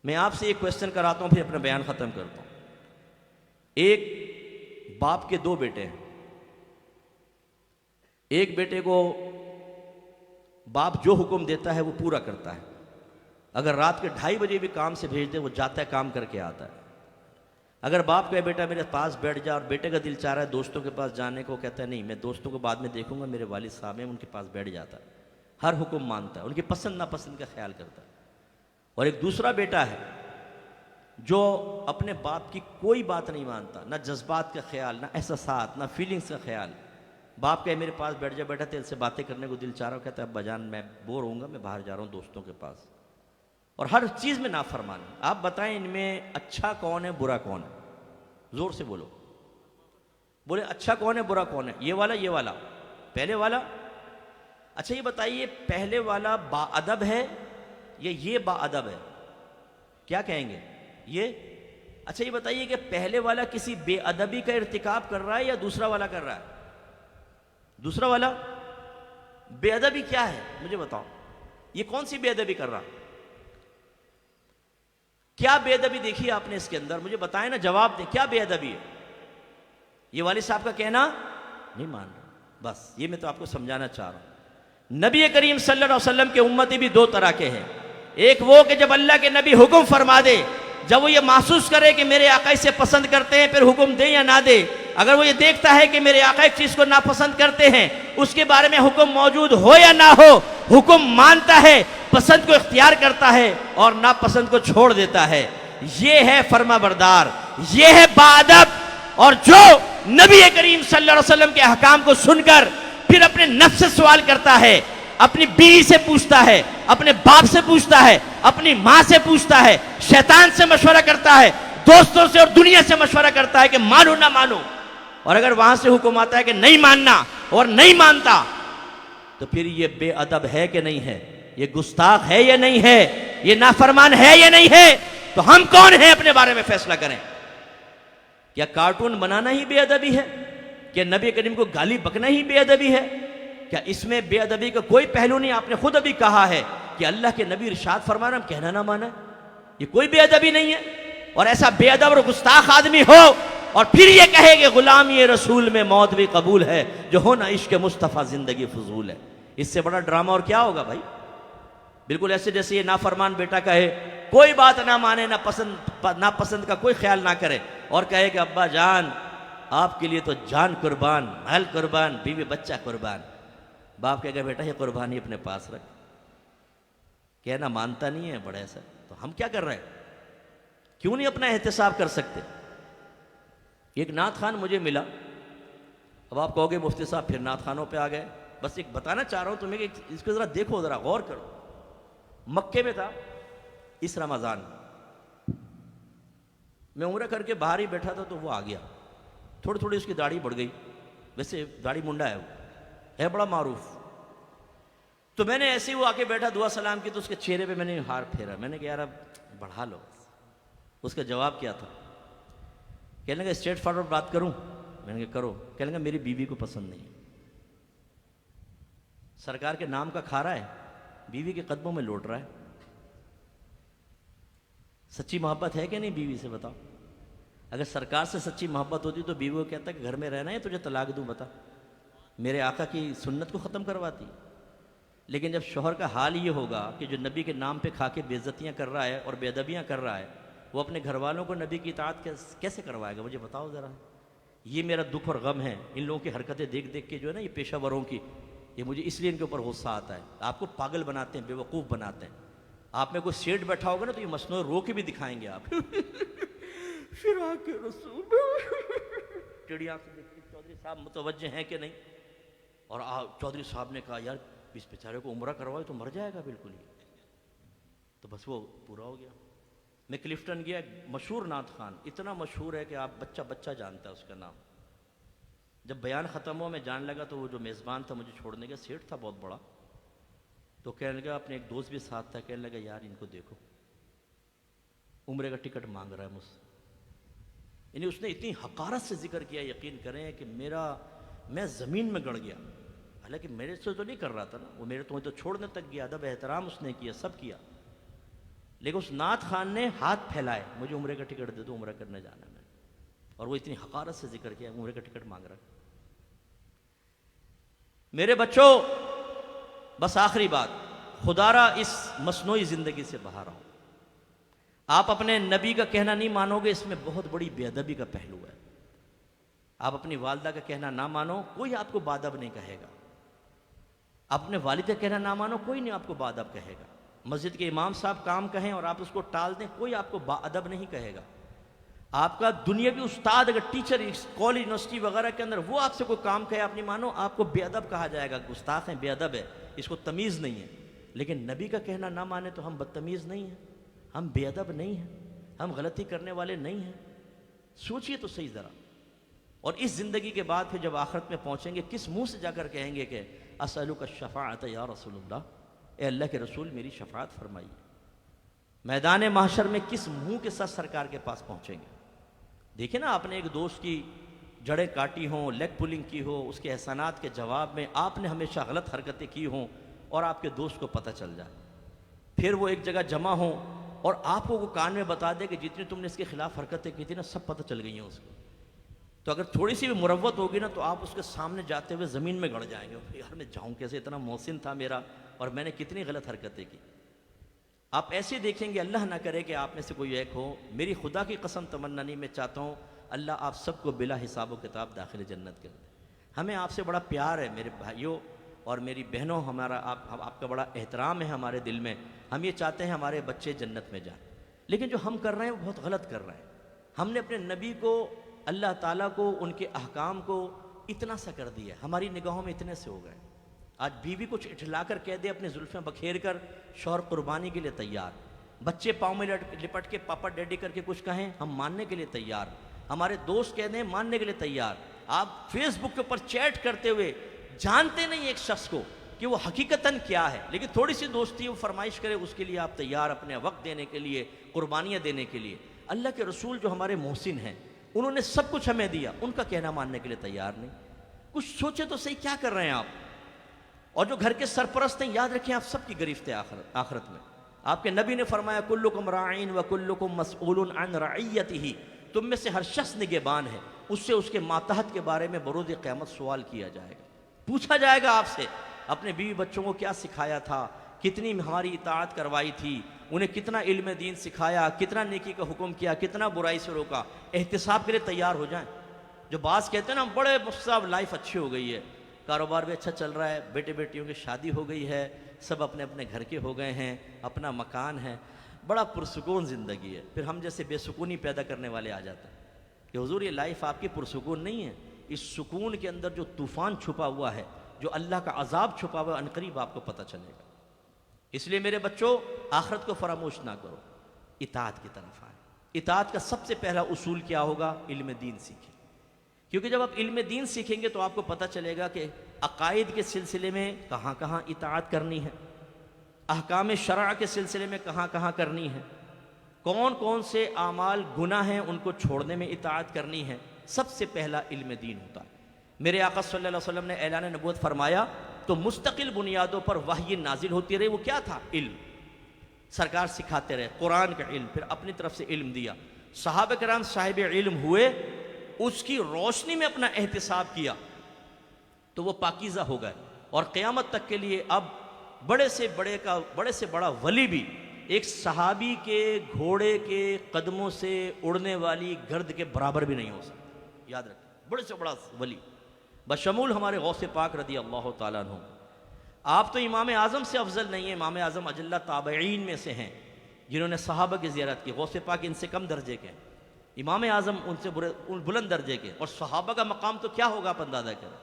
میں آپ سے ایک کوشچن کراتا ہوں پھر اپنا بیان ختم کرتا ہوں. ایک باپ کے دو بیٹے ہیں. ایک بیٹے کو باپ جو حکم دیتا ہے وہ پورا کرتا ہے. اگر رات کے 2:30 بجے بھی کام سے بھیج دے وہ جاتا ہے, کام کر کے آتا ہے. اگر باپ کہے بیٹا میرے پاس بیٹھ جا, اور بیٹے کا دل چاہ رہا ہے دوستوں کے پاس جانے کو, کہتا ہے نہیں میں دوستوں کو بعد میں دیکھوں گا, میرے والد صاحب ہیں ان کے پاس بیٹھ جاتا ہے. ہر حکم مانتا ہے, ان کی پسند ناپسند کا خیال کرتا ہے. اور ایک دوسرا بیٹا ہے جو اپنے باپ کی کوئی بات نہیں مانتا, نہ جذبات کا خیال, نہ احساسات, نہ فیلنگز کا خیال. باپ کہے میرے پاس بیٹھ جا بیٹا, تیرے سے باتیں کرنے کو دل چاہ رہا ہوں, کہتا ہے ابا جان میں بور ہوں گا, میں باہر جا رہا ہوں دوستوں کے پاس. اور ہر چیز میں نافرمان. آپ بتائیں ان میں اچھا کون ہے, برا کون ہے؟ زور سے بولو. بولے اچھا کون ہے, برا کون ہے؟ یہ والا, پہلے والا. اچھا یہ بتائیے پہلے والا با ادب ہے یا یہ با ادب ہے؟ کیا کہیں گے یہ؟ اچھا یہ بتائیے کہ پہلے والا کسی بے ادبی کا ارتکاب کر رہا ہے یا دوسرا والا کر رہا ہے؟ دوسرا والا. بے ادبی کیا ہے مجھے بتاؤ, یہ کون سی بے ادبی کر رہا؟ کیا بے ادبی دیکھی آپ نے اس کے اندر؟ مجھے بتائیں نا, جواب دیں, کیا بے ادبی ہے؟ یہ والد صاحب کا کہنا نہیں مان رہا. بس یہ میں تو آپ کو سمجھانا چاہ رہا ہوں. نبی کریم صلی اللہ علیہ وسلم کے امتی بھی دو طرح کے ہیں. ایک وہ کہ جب اللہ کے نبی حکم فرما دے, جب وہ یہ محسوس کرے کہ میرے آقا اسے پسند کرتے ہیں پھر حکم دے یا نہ دے. اگر وہ یہ دیکھتا ہے کہ میرے آقا ایک چیز کو ناپسند کرتے ہیں, اس کے بارے میں حکم موجود ہو یا نہ ہو, حکم مانتا ہے, پسند کو اختیار کرتا ہے اور ناپسند کو چھوڑ دیتا ہے. یہ ہے فرما بردار, یہ ہے باادب. اور جو نبی کریم صلی اللہ علیہ وسلم کے احکام کو سن کر پھر اپنے نفس سے سوال کرتا ہے, اپنی بیوی سے پوچھتا ہے, اپنے باپ سے پوچھتا ہے, اپنی ماں سے پوچھتا ہے, شیطان سے مشورہ کرتا ہے, دوستوں سے اور دنیا سے مشورہ کرتا ہے کہ مانو نہ مانو, اور اگر وہاں سے حکم آتا ہے کہ نہیں ماننا اور نہیں مانتا, تو پھر یہ بے ادب ہے کہ نہیں ہے, یہ گستاخ ہے یا نہیں ہے, یہ نافرمان ہے یا نہیں ہے. تو ہم کون ہیں اپنے بارے میں فیصلہ کریں؟ کیا کارٹون بنانا ہی بے ادبی ہے؟ کیا نبی کریم کو گالی بکنا ہی بے ادبی ہے؟ کیا اس میں بے ادبی کا کوئی پہلو نہیں؟ آپ نے خود ابھی کہا ہے کہ اللہ کے نبی ارشاد فرمانا, ہم کہنا نہ مانا, یہ کوئی بے ادبی نہیں ہے. اور ایسا بے ادب اور گستاخ آدمی ہو اور پھر یہ کہے کہ غلامی رسول میں موت بھی قبول ہے, جو ہونا عشق مصطفیٰ زندگی فضول ہے. اس سے بڑا ڈرامہ اور کیا ہوگا بھائی؟ بالکل ایسے جیسے یہ نافرمان بیٹا کہے کوئی بات نہ مانے, نہ پسند کا کوئی خیال نہ کرے, اور کہے کہ ابا جان آپ کے لیے تو جان قربان, مال قربان, بیوی بچہ قربان. باپ کہے گا بیٹا یہ قربانی اپنے پاس رکھ. کہنا مانتا نہیں ہے بڑے ایسا. تو ہم کیا کر رہے ہیں؟ کیوں نہیں اپنا احتساب کر سکتے؟ ایک نعت خان مجھے ملا. اب آپ کہو گے مفتی صاحب پھر نعت خانوں پہ آ گئے. بس ایک بتانا چاہ رہا ہوں تمہیں کہ اس کو ذرا دیکھو، ذرا غور کرو. مکے میں تھا اس رمضان، میں عمرہ کر کے باہر ہی بیٹھا تھا تو وہ آ گیا. تھوڑی تھوڑی اس کی داڑھی بڑھ گئی، ویسے داڑھی منڈا ہے، وہ ہے بڑا معروف. تو میں نے ایسے ہی وہ آ کے بیٹھا، دعا سلام کی، تو اس کے چہرے پہ میں نے ہار پھیرا. میں نے کہا یار اب بڑھا لو. اس کا جواب کیا تھا؟ کہنے لگا اسٹریٹ فارورڈ بات کروں؟ میں نے کہا کرو. کہنے لگا میری بیوی کو پسند نہیں ہے. سرکار کے نام کا کھا رہا ہے، بیوی کے قدموں میں لوٹ رہا ہے. سچی محبت ہے کہ نہیں بیوی سے؟ بتاؤ. اگر سرکار سے سچی محبت ہوتی تو بیوی کو کہتا کہ گھر میں رہنا ہے تجھے طلاق دوں، بتا. میرے آقا کی سنت کو ختم کرواتی. لیکن جب شوہر کا حال یہ ہوگا کہ جو نبی کے نام پہ کھا کے بے عزتیاں کر رہا ہے اور بے ادبیاں کر رہا ہے، وہ اپنے گھر والوں کو نبی کی اطاعت کیسے کروائے گا؟ مجھے بتاؤ ذرا. یہ میرا دکھ اور غم ہے ان لوگوں کی حرکتیں دیکھ دیکھ کے، جو ہے نا یہ پیشہ وروں کی. یہ مجھے اس لیے ان کے اوپر غصہ آتا ہے. آپ کو پاگل بناتے ہیں، بے وقوف بناتے ہیں. آپ میں کوئی سیٹ بیٹھا ہوگا نا تو یہ مصنوعی رو کے بھی دکھائیں گے. آپ فراق رسول ٹیڑھی آنکھ سے دیکھتے چودھری صاحب متوجہ ہیں کہ نہیں. اور چودھری صاحب نے کہا یار اس بیچارے کو عمرہ کروائے تو مر جائے گا بالکل ہی. تو بس وہ پورا ہو گیا. میں کلفٹن گیا، مشہور نعت خان، اتنا مشہور ہے کہ آپ بچہ بچہ جانتا ہے اس کا نام. جب بیان ختم ہوا میں جان لگا تو وہ جو میزبان تھا مجھے چھوڑنے کا، سیٹ تھا بہت بڑا، تو کہنے لگا، اپنے ایک دوست بھی ساتھ تھا، کہنے لگا یار ان کو دیکھو عمرے کا ٹکٹ مانگ رہا ہے مجھ سے. یعنی اس نے اتنی حقارت سے ذکر کیا، یقین کریں کہ میں زمین میں گڑ گیا. حالانکہ میرے سے تو نہیں کر رہا تھا نا، وہ میرے تو چھوڑنے تک گیا، ادب احترام اس نے کیا، سب کیا. لیکن اس نعت خان نے ہاتھ پھیلائے، مجھے عمرے کا ٹکٹ دے دو، عمرہ کرنے جانا ہے میں. اور وہ اتنی حقارت سے ذکر کیا، عمرے کا ٹکٹ مانگ رہا ہے. میرے بچوں، بس آخری بات، خدا را اس مصنوعی زندگی سے باہر آؤ. آپ اپنے نبی کا کہنا نہیں مانو گے، اس میں بہت بڑی بے ادبی کا پہلو ہے. آپ اپنی والدہ کا کہنا نہ مانو، کوئی آپ کو بادب نہیں کہے گا. اپنے والد کا کہنا نہ مانو، کوئی نہیں آپ کو بادب کہے گا. مسجد کے امام صاحب کام کہیں اور آپ اس کو ٹال دیں، کوئی آپ کو باادب نہیں کہے گا. آپ کا دنیاوی استاد اگر ٹیچر کالج یونیورسٹی وغیرہ کے اندر وہ آپ سے کوئی کام کہے آپ نہیں مانو، آپ کو بے ادب کہا جائے گا. گستاخ ہیں، بے ادب ہے، اس کو تمیز نہیں ہے. لیکن نبی کا کہنا نہ مانے تو ہم بدتمیز نہیں ہیں، ہم بے ادب نہیں ہیں، ہم غلطی کرنے والے نہیں ہیں. سوچئے تو صحیح ذرا. اور اس زندگی کے بعد پھر جب آخرت میں پہنچیں گے، کس منہ سے جا کر کہیں گے کہ اسألک الشفاعۃ یا رسول اللہ، اے اللہ کے رسول میری شفاعت فرمائیے. میدان محشر میں کس منہ کے ساتھ سرکار کے پاس پہنچیں گے؟ دیکھیں نا، آپ نے ایک دوست کی جڑیں کاٹی ہوں، لیگ پولنگ کی ہو، اس کے احسانات کے جواب میں آپ نے ہمیشہ غلط حرکتیں کی ہوں اور آپ کے دوست کو پتہ چل جائے، پھر وہ ایک جگہ جمع ہوں اور آپ کو وہ کان میں بتا دے کہ جتنی تم نے اس کے خلاف حرکتیں کی تھی نا سب پتہ چل گئی ہیں اس کو. تو اگر تھوڑی سی بھی مروت ہوگی نا تو آپ اس کے سامنے جاتے ہوئے زمین میں گڑ جائیں گے. یار میں جاؤں کیسے، اتنا محسن تھا میرا اور میں نے کتنی غلط حرکتیں کی. آپ ایسے دیکھیں گے، اللہ نہ کرے کہ آپ میں سے کوئی ایک ہو، میری خدا کی قسم تمنا نہیں، میں چاہتا ہوں اللہ آپ سب کو بلا حساب و کتاب داخل جنت کر دے. ہمیں آپ سے بڑا پیار ہے میرے بھائیوں اور میری بہنوں، ہمارا آپ کا بڑا احترام ہے ہمارے دل میں. ہم یہ چاہتے ہیں ہمارے بچے جنت میں جائیں، لیکن جو ہم کر رہے ہیں وہ بہت غلط کر رہے ہیں. ہم نے اپنے نبی کو، اللہ تعالیٰ کو، ان کے احکام کو اتنا سا کر دیا، ہماری نگاہوں میں اتنے سے ہو گئے. آج بیوی کچھ اٹھلا کر کہہ دے، اپنی زلفیں بکھیر کر، شوہر قربانی کے لیے تیار. بچے پاؤں میں لپٹ کے پاپا ڈیڈی کر کے کچھ کہیں، ہم ماننے کے لیے تیار. ہمارے دوست کہہ دیں، ماننے کے لیے تیار. آپ فیس بک کے اوپر چیٹ کرتے ہوئے جانتے نہیں ایک شخص کو کہ وہ حقیقتاً کیا ہے، لیکن تھوڑی سی دوستی وہ فرمائش کرے، اس کے لیے آپ تیار، اپنے وقت دینے کے لیے، قربانیاں دینے کے لیے. اللہ کے رسول جو ہمارے محسن ہیں، انہوں نے سب کچھ ہمیں دیا، ان کا کہنا ماننے کے لیے تیار نہیں. کچھ سوچے تو صحیح، کیا کر رہے ہیں آپ؟ اور جو گھر کے سرپرست ہیں، یاد رکھیں آپ سب کی گرفت ہے آخرت میں. آپ کے نبی نے فرمایا کلکم راعین وکلکم مسئول عن رعیتہ، تم میں سے ہر شخص نگہبان ہے، اس سے اس کے ماتحت کے بارے میں بروز قیامت سوال کیا جائے گا. پوچھا جائے گا آپ سے، اپنے بیوی بچوں کو کیا سکھایا تھا، کتنی ہماری اطاعت کروائی تھی، انہیں کتنا علم دین سکھایا، کتنا نیکی کا حکم کیا، کتنا برائی سے روکا. احتساب کے لیے تیار ہو جائیں. جو بعض کہتے ہیں نا بڑے مصعب، لائف اچھی ہو گئی ہے، کاروبار بھی اچھا چل رہا ہے، بیٹے بیٹیوں کی شادی ہو گئی ہے، سب اپنے اپنے گھر کے ہو گئے ہیں، اپنا مکان ہے، بڑا پرسکون زندگی ہے. پھر ہم جیسے بے سکونی پیدا کرنے والے آ جاتے ہیں کہ حضور یہ لائف آپ کی پرسکون نہیں ہے. اس سکون کے اندر جو طوفان چھپا ہوا ہے جو اللہ کا عذاب چھپا ہوا عنقریب آپ کو پتہ چلے گا۔ اس لیے میرے بچوں آخرت کو فراموش نہ کرو، اطاعت کی طرف آئیں۔ اطاعت کا سب سے پہلا اصول کیا ہوگا؟ علم دین سیکھیں، کیونکہ جب آپ علم دین سیکھیں گے تو آپ کو پتہ چلے گا کہ عقائد کے سلسلے میں کہاں کہاں اطاعت کرنی ہے، احکام شرع کے سلسلے میں کہاں کہاں کرنی ہے، کون کون سے اعمال گناہ ہیں ان کو چھوڑنے میں اطاعت کرنی ہے۔ سب سے پہلا علم دین ہوتا ہے۔ میرے آقا صلی اللہ علیہ وسلم نے اعلان نبوت فرمایا تو مستقل بنیادوں پر وحی نازل ہوتی رہی۔ وہ کیا تھا؟ علم۔ سرکار سکھاتے رہے قرآن کا علم، پھر اپنی طرف سے علم دیا، صحابہ کرام صاحب علم ہوئے، اس کی روشنی میں اپنا احتساب کیا تو وہ پاکیزہ ہو گئے، اور قیامت تک کے لیے اب بڑے سے بڑا ولی بھی ایک صحابی کے گھوڑے کے قدموں سے اڑنے والی گرد کے برابر بھی نہیں ہو سکتا۔ یاد رکھیں، بڑے سے بڑا ولی بشمول ہمارے غوث پاک رضی اللہ تعالیٰ عنہ۔ آپ تو امام اعظم سے افضل نہیں ہیں، امام اعظم اجلہ تابعین میں سے ہیں جنہوں نے صحابہ کی زیارت کی۔ غوث پاک ان سے کم درجے کے ہیں، امام اعظم ان سے بلند درجے کے، اور صحابہ کا مقام تو کیا ہوگا آپ اندازہ کریں۔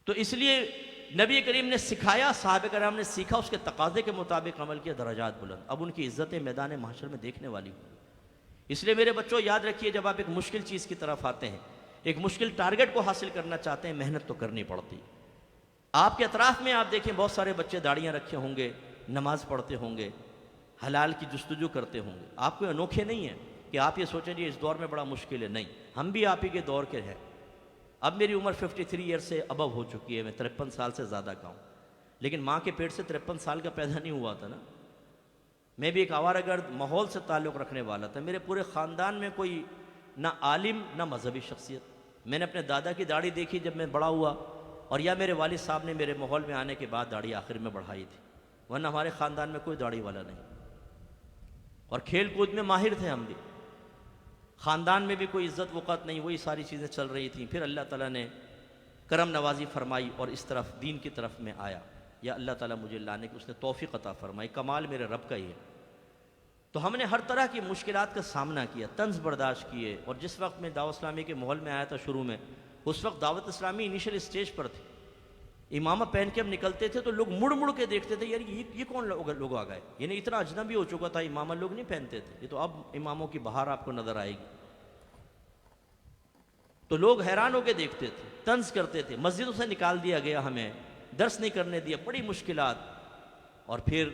تو اس لیے نبی کریم نے سکھایا، صحابہ کرام نے سیکھا، اس کے تقاضے کے مطابق عمل کیا، درجات بلند۔ اب ان کی عزتیں میدان محشر میں دیکھنے والی ہوں۔ اس لیے میرے بچوں یاد رکھیے، جب آپ ایک مشکل چیز کی طرف آتے ہیں، ایک مشکل ٹارگٹ کو حاصل کرنا چاہتے ہیں، محنت تو کرنی پڑتی۔ آپ کے اطراف میں آپ دیکھیں بہت سارے بچے داڑیاں رکھے ہوں گے، نماز پڑھتے ہوں گے، حلال کی جستجو کرتے ہوں گے۔ آپ کوئی انوکھے نہیں ہیں کہ آپ یہ سوچیں جی اس دور میں بڑا مشکل ہے، نہیں، ہم بھی آپ ہی کے دور کے ہیں۔ اب میری عمر 53 ایئر سے ابو ہو چکی ہے، میں 53 سال سے زیادہ کا ہوں، لیکن ماں کے پیٹ سے 53 سال کا پیدا نہیں ہوا تھا نا۔ میں بھی ایک آوارہ گرد ماحول سے تعلق رکھنے والا تھا۔ میرے پورے خاندان میں کوئی نہ عالم نہ مذہبی شخصیت۔ میں نے اپنے دادا کی داڑھی دیکھی جب میں بڑا ہوا، اور یا میرے والد صاحب نے میرے ماحول میں آنے کے بعد داڑھی آخر میں بڑھائی تھی، ورنہ ہمارے خاندان میں کوئی داڑھی والا نہیں۔ اور کھیل کود میں ماہر تھے ہم بھی، خاندان میں بھی کوئی عزت وقت نہیں، وہی ساری چیزیں چل رہی تھیں۔ پھر اللہ تعالیٰ نے کرم نوازی فرمائی اور اس طرف دین کی طرف میں آیا، یا اللہ تعالیٰ مجھے لانے کی اس نے توفیق عطا فرمائی۔ کمال میرے رب کا ہی ہے۔ تو ہم نے ہر طرح کی مشکلات کا سامنا کیا، طنز برداشت کیے، اور جس وقت میں دعوت اسلامی کے ماحول میں آیا تھا شروع میں، اس وقت دعوت اسلامی انیشل اسٹیج پر تھی۔ امامہ پہن کے ہم نکلتے تھے تو لوگ مڑ مڑ کے دیکھتے تھے، یار یہ کون لوگ آ گئے، یعنی اتنا اجنبی ہو چکا تھا، امامہ لوگ نہیں پہنتے تھے، یہ تو اب اماموں کی بہار آپ کو نظر آئے گی۔ تو لوگ حیران ہو کے دیکھتے تھے، طنز کرتے تھے، مسجدوں سے نکال دیا گیا، ہمیں درس نہیں کرنے دیا، بڑی مشکلات، اور پھر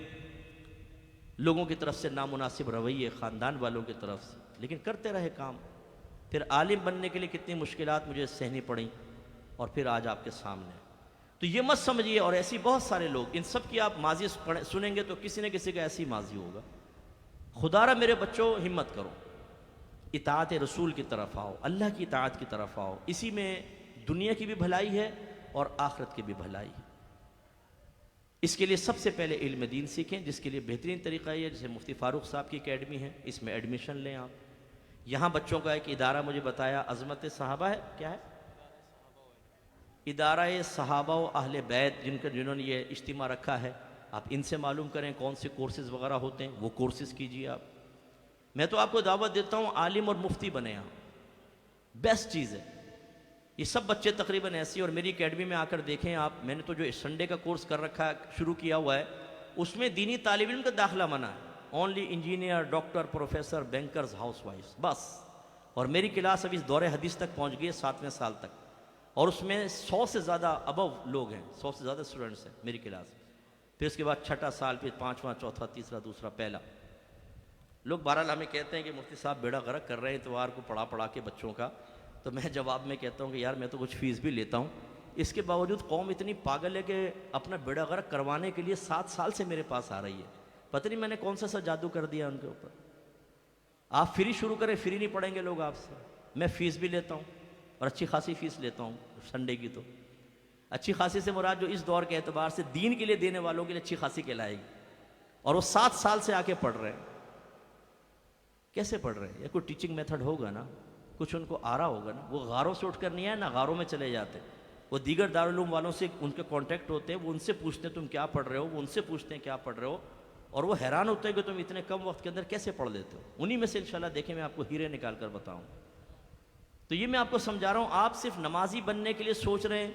لوگوں کی طرف سے نامناسب رویے، خاندان والوں کی طرف سے، لیکن کرتے رہے کام۔ پھر عالم بننے کے لیے کتنی مشکلات مجھے سہنی پڑیں، اور پھر آج آپ کے سامنے۔ تو یہ مت سمجھیے، اور ایسی بہت سارے لوگ، ان سب کی آپ ماضی سنیں گے تو کسی نہ کسی کا ایسی ماضی ہوگا۔ خدا را میرے بچوں ہمت کرو، اطاعت رسول کی طرف آؤ، اللہ کی اطاعت کی طرف آؤ، اسی میں دنیا کی بھی بھلائی ہے اور آخرت کی بھی بھلائی ہے۔ اس کے لیے سب سے پہلے علم دین سیکھیں، جس کے لیے بہترین طریقہ یہ ہے، جیسے مفتی فاروق صاحب کی اکیڈمی ہے، اس میں ایڈمیشن لیں آپ۔ یہاں بچوں کا ایک ادارہ مجھے بتایا، عظمت صحابہ ہے، کیا ہے؟ ادارہ صحابہ و اہل بیت، جنہوں نے یہ اجتماع رکھا ہے، آپ ان سے معلوم کریں کون سے کورسز وغیرہ ہوتے ہیں، وہ کورسز کیجیے آپ۔ میں تو آپ کو دعوت دیتا ہوں عالم اور مفتی بنے آپ، بیسٹ چیز ہے۔ یہ سب بچے تقریباً ایسی، اور میری اکیڈمی میں آ کر دیکھیں آپ، میں نے تو جو سنڈے کا کورس کر رکھا ہے، شروع کیا ہوا ہے، اس میں دینی طالب علم کا داخلہ منع ہے، only engineer, doctor, professor, bankers, ہاؤس وائفز، بس۔ اور میری کلاس ابھی اس دور حدیث تک پہنچ گئی ہے، 7ویں سال تک، اور اس میں 100 سے زیادہ ابو لوگ ہیں، 100 سے زیادہ اسٹوڈنٹس ہیں میری کلاس۔ پھر اس کے بعد 6واں سال، پھر 5واں، چوتھا، تیسرا، دوسرا، پہلا۔ لوگ بہرحال ہمیں کہتے ہیں کہ مفتی صاحب بیڑا غرق کر رہے ہیں اتوار کو پڑھا کے بچوں کا، تو میں جواب میں کہتا ہوں کہ یار میں تو کچھ فیس بھی لیتا ہوں، اس کے باوجود قوم اتنی پاگل ہے کہ اپنا بیڑا غرق کروانے کے لیے 7 سال سے میرے پاس آ رہی ہے۔ پتہ نہیں میں نے کون سا جادو کر دیا ان کے اوپر۔ آپ فری شروع کریں، فری نہیں پڑھیں گے لوگ آپ سے۔ میں فیس بھی لیتا ہوں، اور اچھی خاصی فیس لیتا ہوں سنڈے کی۔ تو اچھی خاصی سے مراد جو اس دور کے اعتبار سے دین کے لیے دینے والوں کے لیے اچھی خاصی کہلائے گی، اور وہ 7 سال سے آ کے پڑھ رہے ہیں۔ کیسے پڑھ رہے ہیں؟ یا کوئی ٹیچنگ میتھڈ ہوگا نا، کچھ ان کو آ رہا ہوگا نا۔ وہ غاروں سے اٹھ کر نہیں آئے نا، غاروں میں چلے جاتے، وہ دیگر دارالعلوم والوں سے ان کے کانٹیکٹ ہوتے ہیں، وہ ان سے پوچھتے ہیں تم کیا پڑھ رہے ہو، وہ ان سے پوچھتے ہیں کیا پڑھ رہے ہو، اور وہ حیران ہوتے ہیں کہ تم اتنے کم وقت کے اندر کیسے پڑھ لیتے ہو۔ انہی میں سے انشاءاللہ دیکھیں میں آپ کو ہیرے نکال کر بتاؤں۔ تو یہ میں آپ کو سمجھا رہا ہوں، آپ صرف نمازی بننے کے لیے سوچ رہے ہیں،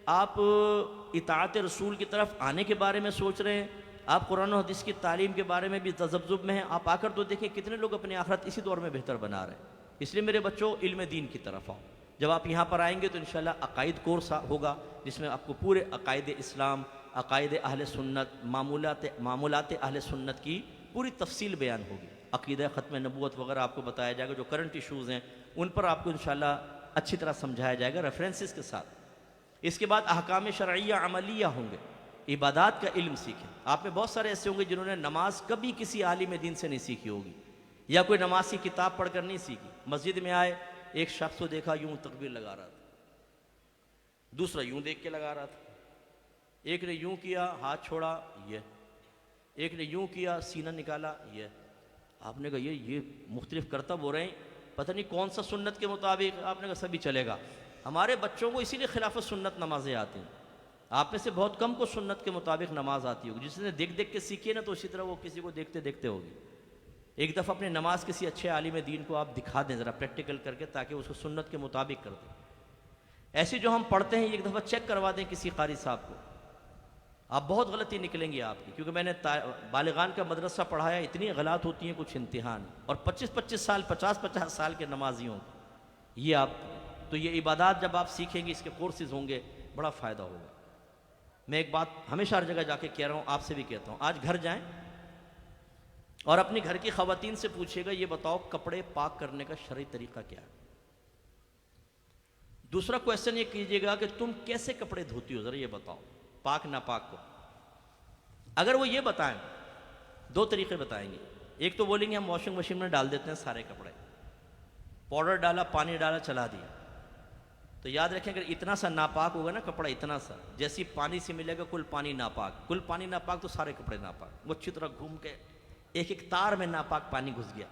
آپ اطاعت رسول کی طرف آنے کے بارے میں سوچ رہے ہیں، آپ قرآن و حدیث کی تعلیم کے بارے میں بھی تذبذب میں ہیں، آپ آ کر تو دیکھیں کتنے لوگ اپنی آخرت اسی دور میں بہتر بنا رہے ہیں۔ اس لیے میرے بچوں، علم دین کی طرف آؤ۔ جب آپ یہاں پر آئیں گے تو انشاءاللہ عقائد کورس ہوگا، جس میں آپ کو پورے عقائد اسلام، عقائد اہل سنت، معمولات اہل سنت کی پوری تفصیل بیان ہوگی۔ عقیدہ ختم نبوت وغیرہ آپ کو بتایا جائے گا، جو کرنٹ ایشوز ہیں ان پر آپ کو انشاءاللہ اچھی طرح سمجھایا جائے گا ریفرنسز کے ساتھ۔ اس کے بعد احکام شرعیہ عملیہ ہوں گے، عبادات کا علم سیکھیں۔ آپ میں بہت سارے ایسے ہوں گے جنہوں نے نماز کبھی کسی عالم دین سے نہیں سیکھی ہوگی، یا کوئی نماز کی کتاب پڑھ کر نہیں سیکھی۔ مسجد میں آئے، ایک شخص کو دیکھا یوں تکبیر لگا رہا تھا، دوسرا یوں دیکھ کے لگا رہا تھا، ایک نے یوں کیا ہاتھ چھوڑا یہ، ایک نے یوں کیا سینہ نکالا یہ۔ آپ نے کہا یہ مختلف کرتب ہو رہے ہیں، پتہ نہیں کون سا سنت کے مطابق۔ آپ نے کہا سبھی چلے گا۔ ہمارے بچوں کو اسی لیے خلاف سنت نمازیں آتی ہیں۔ آپ میں سے بہت کم کو سنت کے مطابق نماز آتی ہوگی، جس نے دیکھ دیکھ کے سیکھی ہے نا، تو اسی طرح وہ کسی کو دیکھتے دیکھتے ہوگی۔ ایک دفعہ اپنی نماز کسی اچھے عالم دین کو آپ دکھا دیں ذرا پریکٹیکل کر کے، تاکہ اس کو سنت کے مطابق کر دیں۔ ایسی جو ہم پڑھتے ہیں ایک دفعہ چیک کروا دیں کسی قاری صاحب کو، آپ بہت غلطی نکلیں گی آپ کی، کیونکہ میں نے بالغان کا مدرسہ پڑھایا، اتنی غلط ہوتی ہیں کچھ امتحان، اور 25-25 سال 50-50 سال کے نمازیوں یہ آپ تو یہ عبادات جب آپ سیکھیں گے، اس کے کورسز ہوں گے، بڑا فائدہ ہوگا۔ میں ایک بات ہمیشہ ہر جگہ جا کے کہہ رہا ہوں، آپ سے بھی کہتا ہوں، آج گھر جائیں اور اپنی گھر کی خواتین سے پوچھیے گا یہ بتاؤ کپڑے پاک کرنے کا شرعی طریقہ کیا ہے۔ دوسرا کویسچن یہ کیجیے گا کہ تم کیسے کپڑے دھوتی ہو، ذرا یہ بتاؤ پاک ناپاک کو۔ اگر وہ یہ بتائیں، دو طریقے بتائیں گے، ایک تو بولیں گے ہم واشنگ مشین میں ڈال دیتے ہیں سارے کپڑے، پاؤڈر ڈالا پانی ڈالا چلا دیا۔ تو یاد رکھیں اگر اتنا سا ناپاک ہوگا نا کپڑا، اتنا سا جیسی پانی سے ملے گا کل پانی ناپاک، کل پانی ناپاک تو سارے کپڑے ناپاک، وہ اچھی طرح گھوم کے ایک ایک تار میں ناپاک پانی گھس گیا۔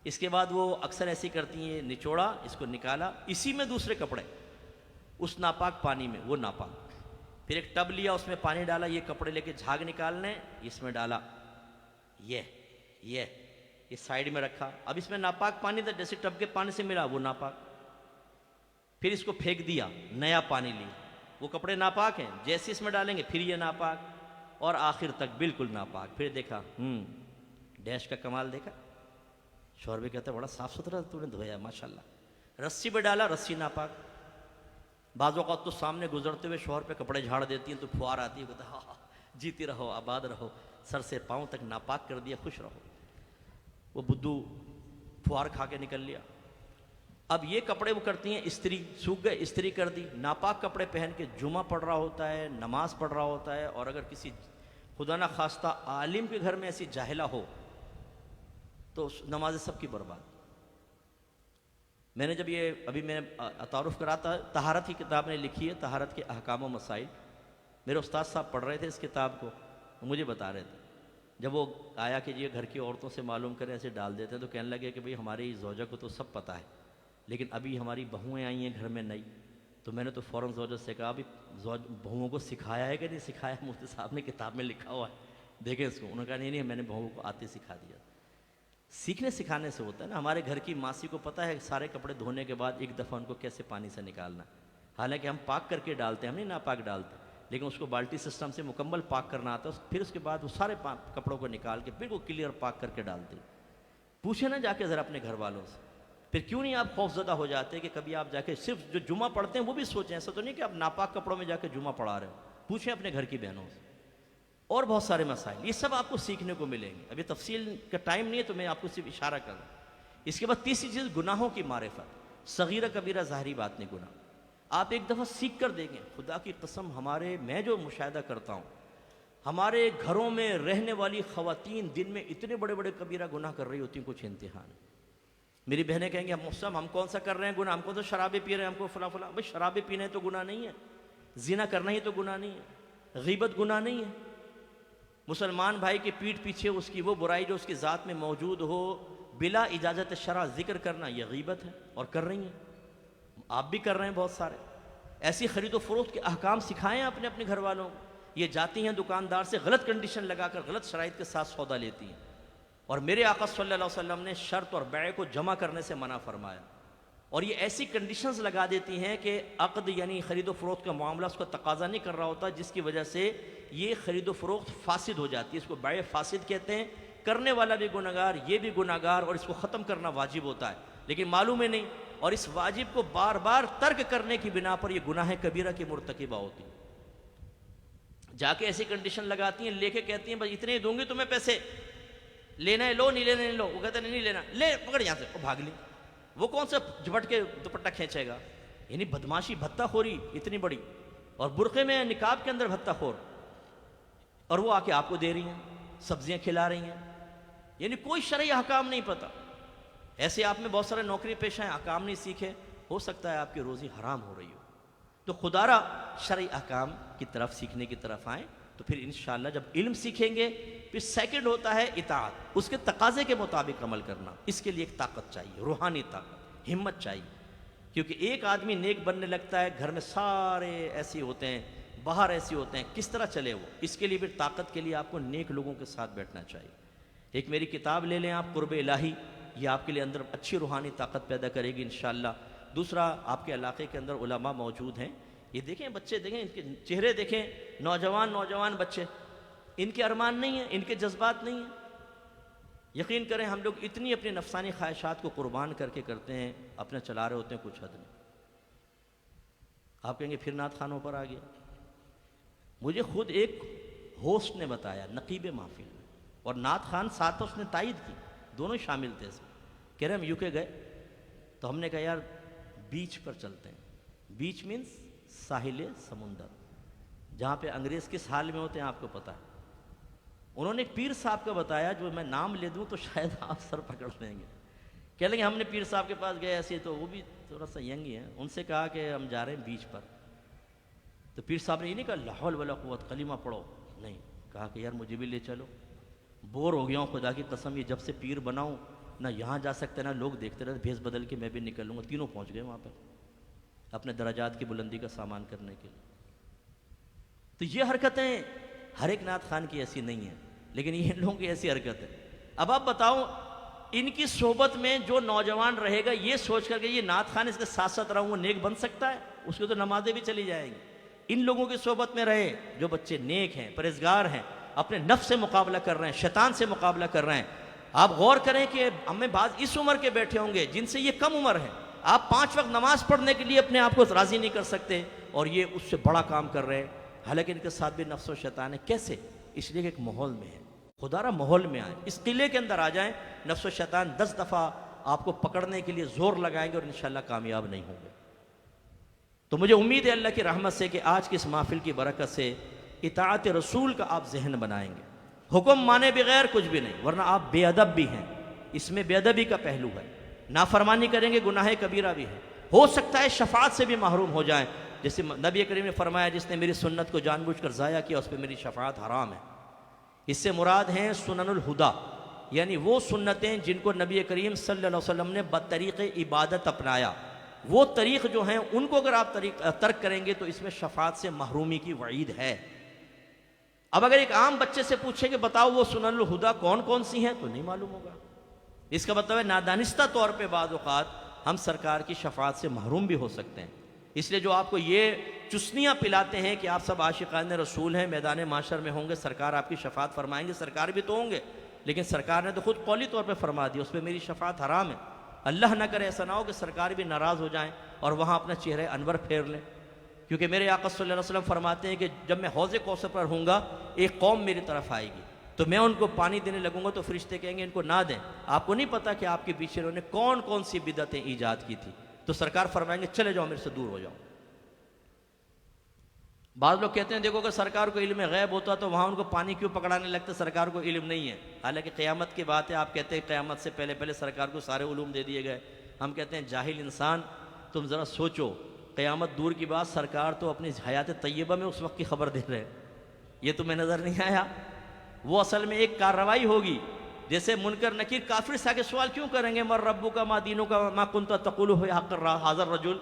اس کے بعد وہ اکثر ایسی کرتی ہیں، نچوڑا اس کو نکالا، اسی میں دوسرے کپڑے اس ناپاک پانی میں، وہ ناپاک۔ پھر ایک ٹب لیا، اس میں پانی ڈالا، یہ کپڑے لے کے جھاگ نکالنے، اس میں ڈالا، یہ سائیڈ میں رکھا۔ اب اس میں ناپاک پانی تھا، جیسے ٹب کے پانی سے ملا وہ ناپاک، پھر اس کو پھینک دیا، نیا پانی لیا، وہ کپڑے ناپاک ہیں، جیسے اس میں ڈالیں گے پھر یہ ناپاک، اور آخر تک بالکل ناپاک۔ پھر دیکھا ڈیش کا کمال دیکھا، شوہر بھی کہتا ہے بڑا صاف ستھرا تو نے دھویا ماشاءاللہ۔ رسی پہ ڈالا، رسی ناپاک۔ بعض اوقات تو سامنے گزرتے ہوئے شوہر پہ کپڑے جھاڑ دیتی ہیں تو پھوار آتی ہے، کہتا ہے ہاں جیتی رہو آباد رہو، سر سے پاؤں تک ناپاک کر دیا، خوش رہو۔ وہ بدھو پھوار کھا کے نکل لیا۔ اب یہ کپڑے وہ کرتی ہیں استری، سوکھ گئے استری کر دی، ناپاک کپڑے پہن کے جمعہ پڑھ رہا ہوتا ہے، نماز پڑھ رہا ہوتا ہے، اور اگر کسی خدا نہ خواستہ عالم کے گھر میں ایسی جاہلہ ہو تو نماز سب کی برباد۔ میں نے جب یہ ابھی میں تعارف کراتا، طہارت کی کتاب نے لکھی ہے، طہارت کے احکام و مسائل، میرے استاد صاحب پڑھ رہے تھے اس کتاب کو، مجھے بتا رہے تھے، جب وہ آیا کہ یہ گھر کی عورتوں سے معلوم کریں ایسے ڈال دیتے ہیں، تو کہنے لگے کہ بھئی ہماری زوجہ کو تو سب پتہ ہے، لیکن ابھی ہماری بہویں آئی ہیں گھر میں نئی، تو میں نے تو فوراً زوجہ سے کہا ابھی بہوؤں کو سکھایا ہے کہ نہیں سکھایا؟ مفتی صاحب نے کتاب میں لکھا ہوا ہے، دیکھیں اس کو۔ انہوں نے کہا نہیں میں نے بہوؤں کو آتے سکھا دیا۔ سیکھنے سکھانے سے ہوتا ہے نا۔ ہمارے گھر کی ماسی کو پتہ ہے سارے کپڑے دھونے کے بعد ایک دفعہ ان کو کیسے پانی سے نکالنا، حالانکہ ہم پاک کر کے ڈالتے ہیں، ہم نہیں ناپاک ڈالتے، لیکن اس کو بالٹی سسٹم سے مکمل پاک کرنا آتا ہے، پھر اس کے بعد وہ سارے کپڑوں کو نکال کے پھر وہ کلیئر پاک کر کے ڈالتے ہیں۔ پوچھیں نا جا کے ذرا اپنے گھر والوں سے، پھر کیوں نہیں آپ خوف زدہ ہو جاتے کہ کبھی آپ جا کے صرف جو جمعہ پڑھتے ہیں وہ بھی سوچیں، ایسا تو نہیں کہ آپ ناپاک کپڑوں میں جا کے جمعہ پڑھا رہے ہو۔ پوچھیں اپنے گھر کی بہنوں سے، اور بہت سارے مسائل یہ سب آپ کو سیکھنے کو ملیں گے۔ ابھی تفصیل کا ٹائم نہیں ہے تو میں آپ کو صرف اشارہ کر رہا ہوں۔ اس کے بعد تیسری چیز گناہوں کی معرفت، صغیرہ کبیرہ ظاہری بات نہیں، گناہ آپ ایک دفعہ سیکھ کر دیکھیں۔ خدا کی قسم میں جو مشاہدہ کرتا ہوں، ہمارے گھروں میں رہنے والی خواتین دن میں اتنے بڑے بڑے کبیرہ گناہ کر رہی ہوتی ہیں، کچھ انتہا نہیں۔ میری بہنیں کہیں گے ہم کون سا کر رہے ہیں گناہ، ہم کون سا شرابیں پی رہے ہیں، ہم کو فلاں فلاں۔ بھائی شرابیں پینا تو گناہ نہیں ہے، زنا کرنا ہی تو گناہ نہیں ہے، غیبت گناہ نہیں ہے۔ مسلمان بھائی کے پیٹھ پیچھے اس کی وہ برائی جو اس کی ذات میں موجود ہو، بلا اجازت شرع ذکر کرنا، یہ غیبت ہے، اور کر رہی ہیں، آپ بھی کر رہے ہیں بہت سارے۔ ایسی خرید و فروخت کے احکام سکھائیں اپنے اپنے گھر والوں کو۔ یہ جاتی ہیں دکاندار سے غلط کنڈیشن لگا کر غلط شرائط کے ساتھ سودا لیتی ہیں، اور میرے آقا صلی اللہ علیہ وسلم نے شرط اور بیع کو جمع کرنے سے منع فرمایا۔ اور یہ ایسی کنڈیشنز لگا دیتی ہیں کہ عقد یعنی خرید و فروخت کا معاملہ اس کو تقاضا نہیں کر رہا ہوتا، جس کی وجہ سے یہ خرید و فروخت فاسد ہو جاتی ہے. اس کو بیع فاسد کہتے ہیں. کرنے والا بھی گناہگار، یہ بھی گناہگار، اور اس کو ختم کرنا واجب ہوتا ہے لیکن معلوم ہے نہیں، اور اس واجب کو بار بار ترک کرنے کی بنا پر یہ گناہ کبیرہ کی مرتکبہ ہوتی ہیں. جا کے ایسی کنڈیشن لگاتی ہیں، لے کے کہتی ہیں بس اتنے ہی دوں گی تمہیں پیسے، لینا ہے لو، نہیں لینا نہیں لو. وہ کہتے ہیں نہیں لینا، لے پکڑ یہاں سے، وہ بھاگ لی. وہ کون سا جھپٹ کے دوپٹہ کھینچے گا؟ یعنی بدماشی، بھتہ خوری اتنی بڑی، اور برقعے میں نقاب کے اندر بھتہ خور، اور وہ آ کے آپ کو دے رہی ہیں، سبزیاں کھلا رہی ہیں. یعنی کوئی شرعی احکام نہیں پتہ. ایسے آپ میں بہت سارے نوکری پیشہ ہیں، احکام نہیں سیکھے، ہو سکتا ہے آپ کی روزی حرام ہو رہی ہو. تو خدا را شرعی احکام کی طرف سیکھنے کی طرف آئیں، تو پھر انشاءاللہ جب علم سیکھیں گے، پھر سیکنڈ ہوتا ہے اطاعت، اس کے تقاضے کے مطابق عمل کرنا. اس کے لیے ایک طاقت چاہیے، روحانی طاقت، ہمت چاہیے. کیونکہ ایک آدمی نیک بننے لگتا ہے، گھر میں سارے ایسے ہوتے ہیں، باہر ایسے ہوتے ہیں، کس طرح چلے وہ؟ اس کے لیے پھر طاقت کے لیے آپ کو نیک لوگوں کے ساتھ بیٹھنا چاہیے. ایک میری کتاب لے لیں آپ، قرب الہی، یہ آپ کے لیے اندر اچھی روحانی طاقت پیدا کرے گی انشاءاللہ. دوسرا، آپ کے علاقے کے اندر علماء موجود ہیں، یہ دیکھیں بچے دیکھیں، ان کے چہرے دیکھیں، نوجوان بچے، ان کے ارمان نہیں ہیں، ان کے جذبات نہیں ہیں. یقین کریں ہم لوگ اتنی اپنی نفسانی خواہشات کو قربان کر کے کرتے ہیں، اپنے چلا رہے ہوتے ہیں، کچھ حد نہیں. آپ کہیں گے پھر نعت خانوں پر آ گیا. مجھے خود ایک ہوسٹ نے بتایا نقیب محفل میں، اور نعت خان ساتھ اس نے تائید کی، دونوں شامل تھے اس میں. کہہ رہے ہم UK گئے تو ہم نے کہا یار بیچ پر چلتے ہیں. بیچ مینس ساحل سمندر، جہاں پہ انگریز کس حال میں ہوتے ہیں آپ کو پتہ ہے. انہوں نے ایک پیر صاحب کا بتایا، جو میں نام لے دوں تو شاید آپ سر پکڑ لیں گے. کہہ لیں گے ہم نے پیر صاحب کے پاس گئے ایسے، تو وہ بھی تھوڑا سا ینگ ہی ہیں. ان سے کہا کہ ہم جا رہے ہیں بیچ پر. تو پیر صاحب نے یہ نہیں کہا لا حول ولا قوت کلمہ پڑھو، نہیں، کہا کہ یار مجھے بھی لے چلو. بور ہو گیا ہوں خدا کی قسم، یہ جب سے پیر بناؤں نہ یہاں جا سکتے نہ لوگ دیکھتے رہتے، بھیس بدل کے میں بھی نکل لوں گا. تینوں پہنچ گئے وہاں پر اپنے درجات کی بلندی کا سامان کرنے کے لیے. تو یہ حرکتیں ہر ایک نعت خان کی ایسی نہیں ہیں، لیکن یہ ان لوگوں کی ایسی حرکت ہے. اب آپ بتاؤ، ان کی صحبت میں جو نوجوان رہے گا یہ سوچ کر کہ یہ نعت خان اس کے ساتھ ساتھ رہوں، وہ نیک بن سکتا ہے؟ اس کی تو نمازیں بھی چلی جائیں گی. ان لوگوں کی صحبت میں رہے جو بچے نیک ہیں، پرہیزگار ہیں، اپنے نفس سے مقابلہ کر رہے ہیں، شیطان سے مقابلہ کر رہے ہیں. آپ غور کریں کہ ہمیں بعض اس عمر کے بیٹھے ہوں گے جن سے یہ کم عمر ہیں. آپ 5 وقت نماز پڑھنے کے لیے اپنے آپ کو راضی نہیں کر سکتے، اور یہ اس سے بڑا کام کر رہے ہیں، حالانکہ ان کے ساتھ بھی نفس و شیطان ہے. کیسے؟ اس لیے کہ ایک ماحول میں ہے. خدا را ماحول میں آئیں، اس قلعے کے اندر آ جائیں، نفس و شیطان 10 دفعہ آپ کو پکڑنے کے لیے زور لگائیں گے اور انشاءاللہ کامیاب نہیں ہوں گے. تو مجھے امید ہے اللہ کی رحمت سے کہ آج کی اس محفل کی برکت سے اطاعت رسول کا آپ ذہن بنائیں گے. حکم مانے بغیر کچھ بھی نہیں، ورنہ آپ بے ادب بھی ہیں. اس میں بے ادبی کا پہلو ہے. نافرمانی کریں گے، گناہ کبیرہ بھی ہے. ہو سکتا ہے شفاعت سے بھی محروم ہو جائیں، جیسے نبی کریم نے فرمایا جس نے میری سنت کو جان بوجھ کر ضائع کیا اس پہ میری شفاعت حرام ہے. اس سے مراد ہیں سنن الہدا، یعنی وہ سنتیں جن کو نبی کریم صلی اللہ علیہ وسلم نے بطریق عبادت اپنایا. وہ طریق جو ہیں ان کو اگر آپ ترک کریں گے تو اس میں شفاعت سے محرومی کی وعید ہے. اب اگر ایک عام بچے سے پوچھیں کہ بتاؤ وہ سنن الہدا کون کون سی ہیں، تو نہیں معلوم ہوگا. اس کا مطلب ہے نادانستہ طور پہ بعض اوقات ہم سرکار کی شفاعت سے محروم بھی ہو سکتے ہیں. اس لیے جو آپ کو یہ چسنیاں پلاتے ہیں کہ آپ سب عاشقان رسول ہیں، میدان معاشر میں ہوں گے، سرکار آپ کی شفاعت فرمائیں گے، سرکار بھی تو ہوں گے، لیکن سرکار نے تو خود قولی طور پہ فرما دیا اس پہ میری شفاعت حرام ہے. اللہ نہ کرے ایسا نہ ہو کہ سرکار بھی ناراض ہو جائیں اور وہاں اپنا چہرہ انور پھیر لیں. کیونکہ میرے آقا صلی اللہ علیہ وسلم فرماتے ہیں کہ جب میں حوض کوثر پر ہوں گا، ایک قوم میری طرف آئے گی، تو میں ان کو پانی دینے لگوں گا تو فرشتے کہیں گے ان کو نہ دیں. آپ کو نہیں پتا کہ آپ کے پیچھے انہوں نے کون کون سی بدعتیں ایجاد کی تھی. تو سرکار فرمائیں گے چلے جاؤ، میرے سے دور ہو جاؤ. بعض لوگ کہتے ہیں دیکھو کہ سرکار کو علم غیب ہوتا تو وہاں ان کو پانی کیوں پکڑانے لگتے، سرکار کو علم نہیں ہے. حالانکہ قیامت کی بات ہے، آپ کہتے ہیں قیامت سے پہلے پہلے سرکار کو سارے علوم دے دیے گئے. ہم کہتے ہیں جاہل انسان، تم ذرا سوچو، قیامت دور کی بات، سرکار تو اپنی حیات طیبہ میں اس وقت کی خبر دے رہے ہیں. یہ تمہیں نظر نہیں آیا؟ وہ اصل میں ایک کارروائی ہوگی. جیسے منکر نکیر کافر سے آگے سوال کیوں کریں گے، مر ربک کا ما دینک کا ما کنت تقول فی حق ھذا الرجل.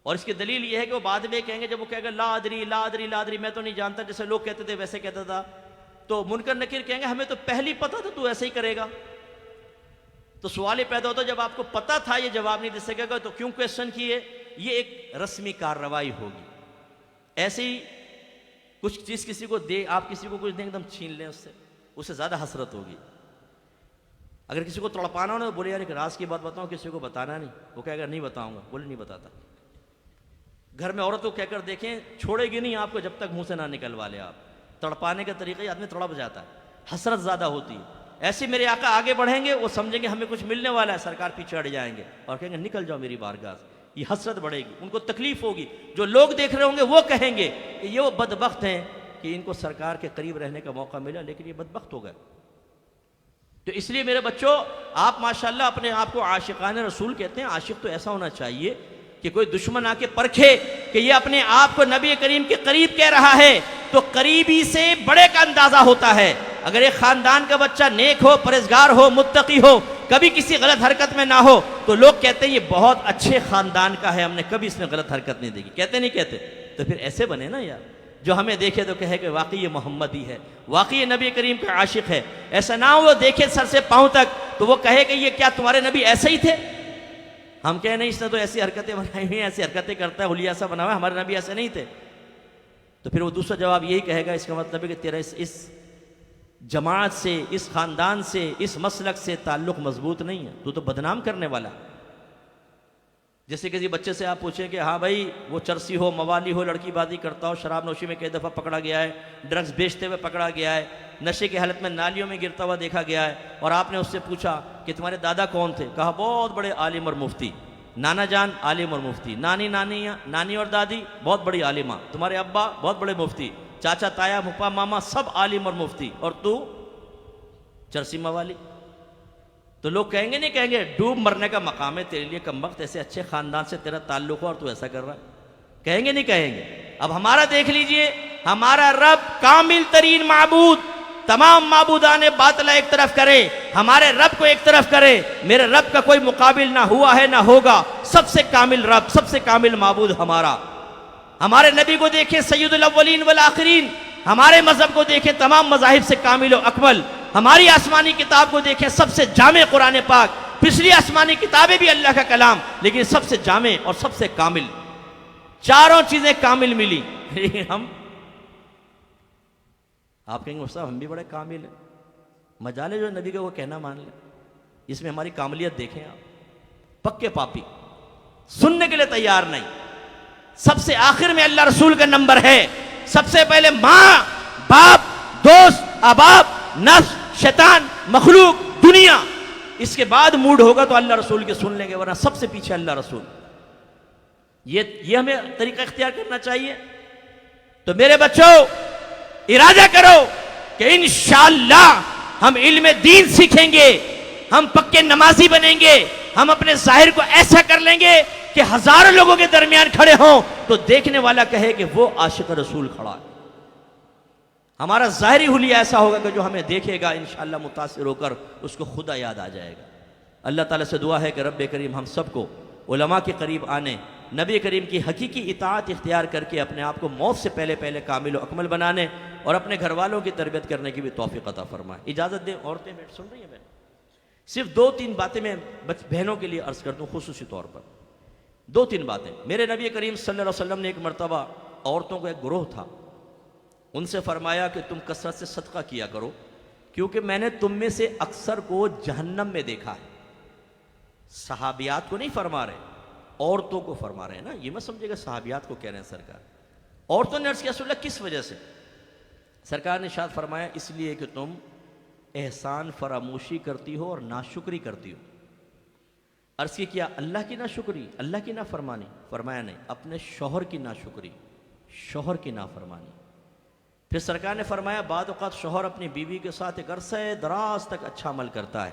اور اس کی دلیل یہ ہے کہ وہ بعد میں کہیں گے، جب وہ کہے گا لا ادری لا ادری لا ادری، میں تو نہیں جانتا، جیسے لوگ کہتے تھے ویسے کہتا تھا، تو منکر نکیر کہیں گے ہمیں تو پہلی پتہ تھا تو ایسے ہی کرے گا. تو سوال یہ پیدا ہوتا ہے جب آپ کو پتہ تھا یہ جواب نہیں دے سکے گا تو کیوں کویشچن کیے؟ یہ ایک رسمی کارروائی ہوگی. ایسے ہی کچھ چیز کسی کو دے، آپ کسی کو کچھ دیں ایک دم چھین لیں اس سے زیادہ حسرت ہوگی. اگر کسی کو تڑپانا ہو نا تو بولے یار ایک راز کی بات بتاؤں، کسی کو بتانا نہیں، وہ کہے گا نہیں بتاؤں گا، بولے نہیں بتاتا. گھر میں عورت کو کہہ کر دیکھیں چھوڑے گی نہیں آپ کو جب تک منہ سے نہ نکلوا لے. آپ تڑپانے کا طریقہ آدمی تڑپ جاتا ہے، حسرت زیادہ ہوتی ہے. ایسے میرے آقا آگے بڑھیں گے، وہ سمجھیں گے ہمیں کچھ ملنے والا ہے، سرکار پیچھے ہٹ جائیں گے اور کہیں گے نکل جاؤ میری بارگاہ سے. یہ حسرت بڑھے گی، ان کو تکلیف ہوگی. جو لوگ دیکھ رہے ہوں گے وہ کہیں گے کہ یہ وہ بدبخت ہیں کہ ان کو سرکار کے قریب رہنے کا موقع ملا لیکن یہ بدبخت ہو گئے. تو اس لیے میرے بچوں، آپ ماشاءاللہ اپنے آپ کو عاشقان رسول کہتے ہیں. عاشق تو ایسا ہونا چاہیے کہ کوئی دشمن آ کے پرکھے کہ یہ اپنے آپ کو نبی کریم کے قریب کہہ رہا ہے تو قریبی سے بڑے کا اندازہ ہوتا ہے. اگر ایک خاندان کا بچہ نیک ہو، پرہیزگار ہو، متقی ہو، کبھی کسی غلط حرکت میں نہ ہو تو لوگ کہتے ہیں یہ بہت اچھے خاندان کا ہے، ہم نے کبھی اس میں غلط حرکت نہیں دیکھی. کہتے نہیں کہتے؟ تو پھر ایسے بنے نا یار، جو ہمیں دیکھے تو کہے کہ واقعی یہ محمد ہی ہے، واقعی یہ نبی کریم کا عاشق ہے. ایسا نہ ہو وہ دیکھے سر سے پاؤں تک تو وہ کہے کہ یہ کیا تمہارے نبی ایسے ہی تھے؟ ہم کہیں نہیں اس نے تو ایسی حرکتیں بنائی ہوئی ہیں، ایسی حرکتیں کرتا ہے، حلیہ سا بنا ہوا ہے، ہمارے نبی ایسے نہیں تھے. تو پھر وہ دوسرا جواب یہی کہے گا، اس کا مطلب ہے کہ تیرا اس جماعت سے، اس خاندان سے، اس مسلک سے تعلق مضبوط نہیں ہے، تو بدنام کرنے والا. جیسے کسی بچے سے آپ پوچھیں کہ ہاں بھائی وہ چرسی ہو، موالی ہو، لڑکی بازی کرتا ہو، شراب نوشی میں کئی دفعہ پکڑا گیا ہے، ڈرگز بیچتے ہوئے پکڑا گیا ہے، نشے کی حالت میں نالیوں میں گرتا ہوا دیکھا گیا ہے، اور آپ نے اس سے پوچھا کہ تمہارے دادا کون تھے؟ کہا بہت بڑے عالم اور مفتی. نانا جان عالم اور مفتی، نانی اور دادی بہت بڑی عالمہ، تمہارے ابا بہت بڑے مفتی، چاچا تایا پھپھا ماما سب عالم اور مفتی، اور تو چرسی موالی. تو لوگ کہیں گے نہیں کہیں گے ڈوب مرنے کا مقام ہے تیرے لیے کمبخت، ایسے اچھے خاندان سے تیرا تعلق ہو اور تو ایسا کر رہا ہے؟ کہیں گے نہیں کہیں گے؟ اب ہمارا دیکھ لیجئے، ہمارا رب کامل ترین معبود، تمام معبودان باطلہ ایک طرف کرے، ہمارے رب کو ایک طرف کرے. میرے رب کا کوئی مقابل نہ ہوا ہے نہ ہوگا، سب سے کامل رب، سب سے کامل معبود ہمارا. ہمارے نبی کو دیکھیں سید الاولین والآخرین، ہمارے مذہب کو دیکھیں تمام مذاہب سے کامل و اکمل. ہماری آسمانی کتاب کو دیکھیں سب سے جامع قرآن پاک. پچھلی آسمانی کتابیں بھی اللہ کا کلام، لیکن سب سے جامع اور سب سے کامل. چاروں چیزیں کامل ملی. ہم آپ کہیں گے صاحب ہم بھی بڑے کامل ہیں، مجالے جو نبی کا وہ کہنا مان لیں، اس میں ہماری کاملیت دیکھیں آپ. پکے پاپی، سننے کے لیے تیار نہیں. سب سے آخر میں اللہ رسول کا نمبر ہے. سب سے پہلے ماں، باپ، دوست، احباب، نفس، شیطان، مخلوق، دنیا. اس کے بعد موڈ ہوگا تو اللہ رسول کے سن لیں گے، ورنہ سب سے پیچھے اللہ رسول. یہ ہمیں طریقہ اختیار کرنا چاہیے. تو میرے بچوں ارادہ کرو کہ انشاءاللہ ہم علم دین سیکھیں گے، ہم پکے نمازی بنیں گے، ہم اپنے ظاہر کو ایسا کر لیں گے کہ ہزاروں لوگوں کے درمیان کھڑے ہوں تو دیکھنے والا کہے کہ وہ عاشق رسول کھڑا ہے. ہمارا ظاہری حلیہ ایسا ہوگا کہ جو ہمیں دیکھے گا انشاءاللہ متاثر ہو کر اس کو خدا یاد آ جائے گا. اللہ تعالیٰ سے دعا ہے کہ رب کریم ہم سب کو علماء کے قریب آنے، نبی کریم کی حقیقی اطاعت اختیار کر کے اپنے آپ کو موت سے پہلے کامل و اکمل بنانے اور اپنے گھر والوں کی تربیت کرنے کی بھی توفیق عطا فرمائے. اجازت دیں، عورتیں بیٹھ سن رہی ہیں؟ بہن صرف 2-3 باتیں میں بہنوں کے لیے عرض کر دوں خصوصی طور پر. 2-3 باتیں. میرے نبی کریم صلی اللہ علیہ وسلم نے ایک مرتبہ عورتوں کا ایک گروہ تھا، ان سے فرمایا کہ تم کثرت سے صدقہ کیا کرو کیونکہ میں نے تم میں سے اکثر کو جہنم میں دیکھا ہے. صحابیات کو نہیں فرما رہے، عورتوں کو فرما رہے ہیں نا. یہ مت سمجھے گا صحابیات کو کہہ رہے ہیں سرکار. عورتوں نے عرض کیا رسول اللہ کس وجہ سے؟ سرکار نے ارشاد فرمایا اس لیے کہ تم احسان فراموشی کرتی ہو اور ناشکری کرتی ہو. عرض کیا اللہ کی ناشکری، اللہ کی نافرمانی؟ فرمایا نہیں، اپنے شوہر کی ناشکری، شوہر کی نافرمانی. پھر سرکار نے فرمایا بعض اوقات شوہر اپنی بیوی کے ساتھ ایک عرصہ دراز تک اچھا عمل کرتا ہے،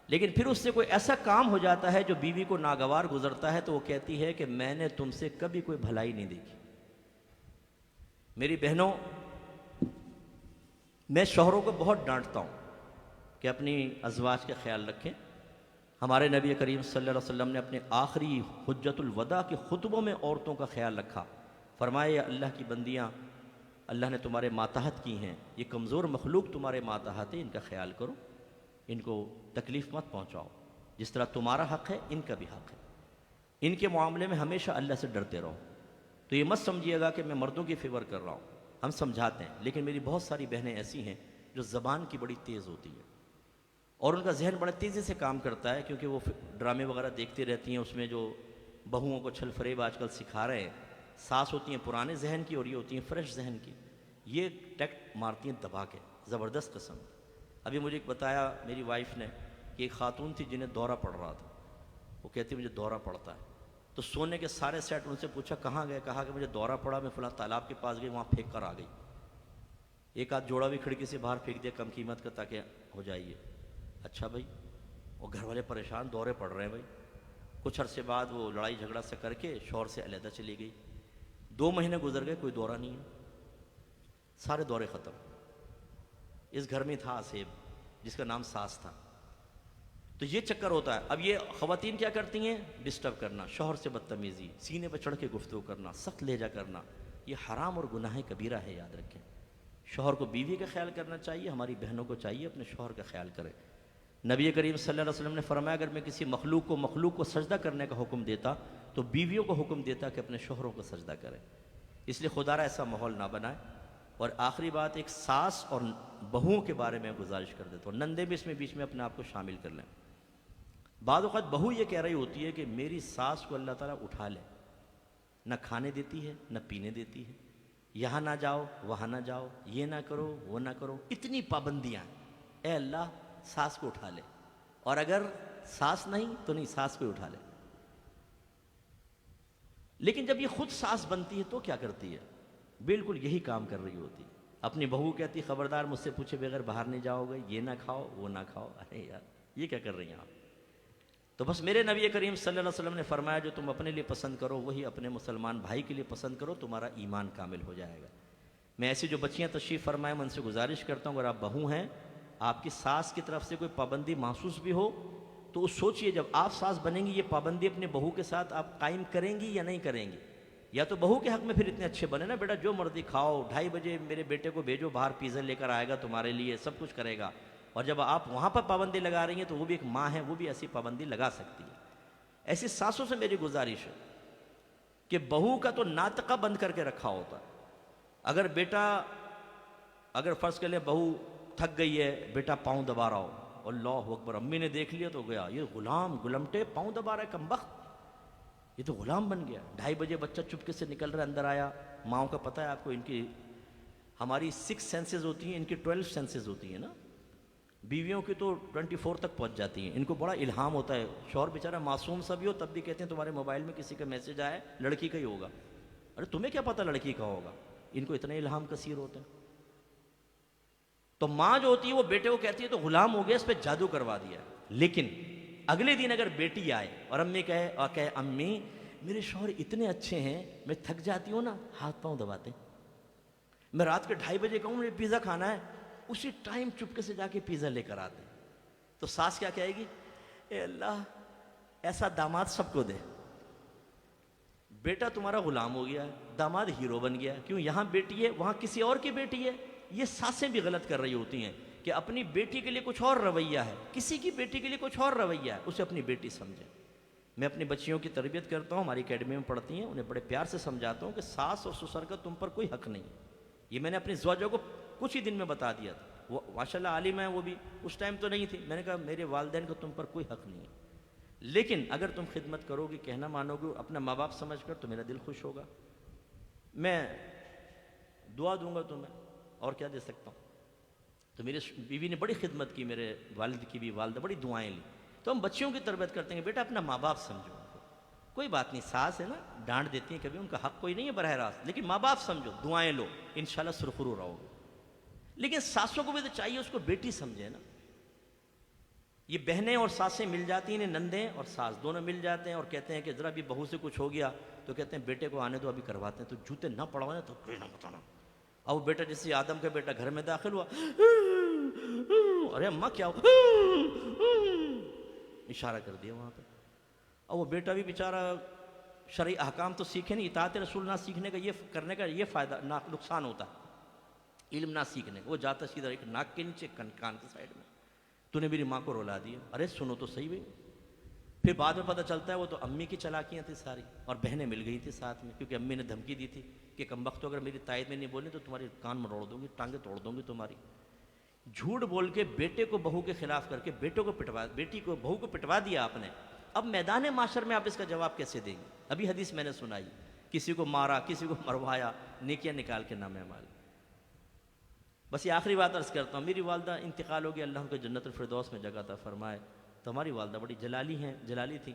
لیکن پھر اس سے کوئی ایسا کام ہو جاتا ہے جو بیوی کو ناگوار گزرتا ہے تو وہ کہتی ہے کہ میں نے تم سے کبھی کوئی بھلائی نہیں دیکھی. میری بہنوں، میں شوہروں کو بہت ڈانٹتا ہوں کہ اپنی ازواج کا خیال رکھیں. ہمارے نبی کریم صلی اللہ علیہ وسلم نے اپنے آخری حجت الوداع کے خطبوں میں عورتوں کا خیال رکھا. فرمایا اللہ کی بندیاں، اللہ نے تمہارے ماتحت کی ہیں، یہ کمزور مخلوق تمہارے ماتحت ہے، ان کا خیال کرو. ان کو تکلیف مت پہنچاؤ، جس طرح تمہارا حق ہے ان کا بھی حق ہے، ان کے معاملے میں ہمیشہ اللہ سے ڈرتے رہو۔ تو یہ مت سمجھیے گا کہ میں مردوں کی فیور کر رہا ہوں، ہم سمجھاتے ہیں، لیکن میری بہت ساری بہنیں ایسی ہیں جو زبان کی بڑی تیز ہوتی ہے اور ان کا ذہن بڑے تیزی سے کام کرتا ہے، کیونکہ وہ ڈرامے وغیرہ دیکھتی رہتی ہیں، اس میں جو بہوؤں کو چھل فریب آج کل سکھا رہے ہیں، ساس ہوتی ہیں پرانے ذہن کی اور یہ ہوتی ہیں فریش ذہن کی، یہ ٹیکٹ مارتی ہیں دبا کے زبردست قسم۔ ابھی مجھے بتایا میری وائف نے کہ ایک خاتون تھی جنہیں دورہ پڑ رہا تھا، وہ کہتی مجھے دورہ پڑتا ہے، تو سونے کے سارے سیٹ ان سے پوچھا کہاں گئے، کہا کہ مجھے دورہ پڑا، میں فلاں تالاب کے پاس گئی، وہاں پھینک کر آ گئی، ایک آدھ جوڑا بھی کھڑکی سے باہر پھینک دیا کم قیمت کا تاکہ ہو جائیے۔ اچھا بھائی، وہ گھر والے پریشان، دورے پڑ رہے ہیں بھائی۔ کچھ عرصے بعد وہ لڑائی جھگڑا سے کر کے شوہر سے علیحدہ چلی گئی، 2 مہینے گزر گئے، کوئی دورہ نہیں ہے، سارے دورے ختم۔ اس گھر میں تھا آصیب جس کا نام ساس تھا۔ تو یہ چکر ہوتا ہے۔ اب یہ خواتین کیا کرتی ہیں؟ ڈسٹرب کرنا، شوہر سے بدتمیزی، سینے پہ چڑھ کے گفتگو کرنا، سخت لہجہ کرنا، یہ حرام اور گناہ کبیرہ ہے، یاد رکھیں۔ شوہر کو بیوی کا خیال کرنا چاہیے، ہماری بہنوں کو چاہیے اپنے شوہر کا خیال کرے۔ نبی کریم صلی اللہ علیہ وسلم نے فرمایا اگر میں کسی مخلوق کو سجدہ کرنے کا حکم دیتا تو بیویوں کو حکم دیتا کہ اپنے شوہروں کو سجدہ کرے، اس لیے خدا را ایسا ماحول نہ بنائے۔ اور آخری بات ایک ساس اور بہوؤں کے بارے میں گزارش کر دیتا ہوں، نندے بھی اس میں بیچ میں اپنے آپ کو شامل کر لیں۔ بعض اوقات بہو یہ کہہ رہی ہوتی ہے کہ میری ساس کو اللہ تعالیٰ اٹھا لے، نہ کھانے دیتی ہے نہ پینے دیتی ہے، یہاں نہ جاؤ وہاں نہ جاؤ، یہ نہ کرو وہ نہ کرو، اتنی پابندیاں ہیں۔ اے اللہ ساس کو اٹھا لے، اور اگر ساس نہیں تو نہیں، ساس کو اٹھا لے۔ لیکن جب یہ خود ساس بنتی ہے تو کیا کرتی ہے؟ بالکل یہی کام کر رہی ہوتی ہے۔ اپنی بہو کہتی خبردار مجھ سے پوچھے بغیر باہر نہیں جاؤ گے، یہ نہ کھاؤ وہ نہ کھاؤ۔ ارے یار یہ کیا کر رہی ہیں آپ؟ تو بس میرے نبی کریم صلی اللہ علیہ وسلم نے فرمایا جو تم اپنے لیے پسند کرو وہی اپنے مسلمان بھائی کے لیے پسند کرو، تمہارا ایمان کامل ہو جائے گا۔ میں ایسی جو بچیاں تشریف فرمائیں میں ان سے گزارش کرتا ہوں، اگر آپ بہو ہیں، آپ کی ساس کی طرف سے کوئی پابندی محسوس بھی ہو تو اس سوچئے جب آپ ساس بنیں گی یہ پابندی اپنے بہو کے ساتھ آپ قائم کریں گی یا نہیں کریں گی؟ یا تو بہو کے حق میں پھر اتنے اچھے بنے نا، بیٹا جو مرضی کھاؤ، 2:30 بجے میرے بیٹے کو بھیجو باہر، پیزا لے کر آئے گا تمہارے لیے، سب کچھ کرے گا۔ اور جب آپ وہاں پر پابندی لگا رہی ہیں تو وہ بھی ایک ماں ہے، وہ بھی ایسی پابندی لگا سکتی ہے۔ ایسی ساسوں سے میری گزارش ہے کہ بہو کا تو ناطقہ بند کر کے رکھا ہوتا ہے۔ اگر بیٹا، اگر فرض کر لیں بہو تھک گئی ہے، بیٹا پاؤں دبا رہا ہو، اللہ اکبر، امی نے دیکھ لیا تو گیا یہ غلام گلمٹے پاؤں دبا رہا ہے کمبخت، یہ تو غلام بن گیا۔ 2:30 بجے بچہ چپکے سے نکل رہا ہے، اندر آیا، ماؤں کا پتہ ہے آپ کو، ان کی ہماری 6 سینسز ہوتی ہیں، ان کی 12 سینسز ہوتی ہیں نا، بیویوں کی تو 24 تک پہنچ جاتی ہیں۔ ان کو بڑا الہام ہوتا ہے، شوہر بیچارہ معصوم سا بھی ہو تب بھی کہتے ہیں تمہارے موبائل میں کسی کا میسج آیا لڑکی کا ہی ہوگا، ارے تمہیں کیا پتہ لڑکی کا ہوگا، ان کو اتنے الہام کثیر ہوتے ہیں۔ تو ماں جو ہوتی ہے وہ بیٹے کو کہتی ہے تو غلام ہو گیا، اس پہ جادو کروا دیا۔ لیکن اگلے دن اگر بیٹی آئے اور امی کہے امی میرے شوہر اتنے اچھے ہیں، میں تھک جاتی ہوں نا ہاتھ پاؤں دباتے، میں رات کے 2:30 بجے کہوں مجھے پیزا کھانا ہے، اسی ٹائم چپکے سے جا کے پیزا لے کر آتے، تو ساس کیا کہے گی؟ اے اللہ ایسا داماد سب کو دے۔ بیٹا تمہارا غلام ہو گیا ہے، داماد ہیرو بن گیا، کیوں؟ یہاں بیٹی ہے وہاں کسی اور کی بیٹی ہے۔ یہ ساسیں بھی غلط کر رہی ہوتی ہیں کہ اپنی بیٹی کے لیے کچھ اور رویہ ہے، کسی کی بیٹی کے لیے کچھ اور رویہ ہے، اسے اپنی بیٹی سمجھیں۔ میں اپنی بچیوں کی تربیت کرتا ہوں، ہماری اکیڈمی میں پڑھتی ہیں، انہیں بڑے پیار سے سمجھاتا ہوں کہ ساس اور سسر کا تم پر کوئی حق نہیں ہے۔ یہ میں نے اپنی زوجہ کو کچھ ہی دن میں بتا دیا تھا، وہ ماشاءاللہ عالم ہے، وہ بھی اس ٹائم تو نہیں تھی، میں نے کہا میرے والدین کو تم پر کوئی حق نہیں ہے، لیکن اگر تم خدمت کرو گی، کہنا مانو گے اپنا ماں باپ سمجھ کر تو میرا دل خوش ہوگا، میں دعا دوں گا تمہیں، اور کیا دے سکتا ہوں۔ تو میری بیوی نے بڑی خدمت کی، میرے والد کی بھی، والدہ بڑی دعائیں لی۔ تو ہم بچیوں کی تربیت کرتے ہیں، بیٹا اپنا ماں باپ سمجھو، کوئی بات نہیں، ساس ہے نا ڈانٹ دیتی ہیں کبھی، ان کا حق کوئی نہیں ہے براہ راست، لیکن ماں باپ سمجھو، دعائیں لو، انشاءاللہ سرخرو رہو گے۔ لیکن ساسوں کو بھی تو چاہیے اس کو بیٹی سمجھے نا۔ یہ بہنیں اور ساسیں مل جاتی ہیں، نندیں اور ساس دونوں مل جاتے ہیں اور کہتے ہیں کہ ذرا بھی بہو سے کچھ ہو گیا تو کہتے ہیں بیٹے کو آنے دو ابھی کرواتے ہیں، تو جوتے نہ پڑوانا تو کوئی نہ بتانا۔ اور وہ بیٹا جیسے آدم کا بیٹا گھر میں داخل ہوا، ارے اماں کیا ہو، اشارہ کر دیا وہاں پہ۔ اور وہ بیٹا بھی بیچارہ شرعی احکام تو سیکھے نہیں، اطاعت رسول نہ سیکھنے کا، یہ کرنے کا یہ فائدہ نقصان ہوتا ہے، علم نہ سیکھنے کا، وہ جاتا سیدھا ایک ناک کے نیچے کان کے سائڈ میں، تو نے میری ماں کو رلا دیا. ارے سنو تو صحیح بھائی. پھر بعد میں پتہ چلتا ہے وہ تو امی کی چالاکیاں تھیں ساری, اور بہنیں مل گئی تھی ساتھ میں, کیونکہ امی نے دھمکی دی تھی کہ کمبخت اگر میری تائید میں نہیں بولیں تو تمہاری کان مروڑ دوں گی, ٹانگیں توڑ دوں گی تمہاری. جھوٹ بول کے بیٹے کو بہو کے خلاف کر کے بیٹی کو بہو کو پٹوا دیا آپ نے. اب میدان معاشر میں آپ اس کا جواب کیسے دیں گے؟ ابھی حدیث میں نے سنائی, کسی کو مارا, کسی کو مروایا, نیکیاں نکال کے نام اعمال. بس یہ آخری بات عرض کرتا ہوں. میری والدہ انتقال ہو گیا, اللہ ان کو جنت الفردوس میں جگہ عطا فرمائے. تو ہماری والدہ بڑی جلالی تھی.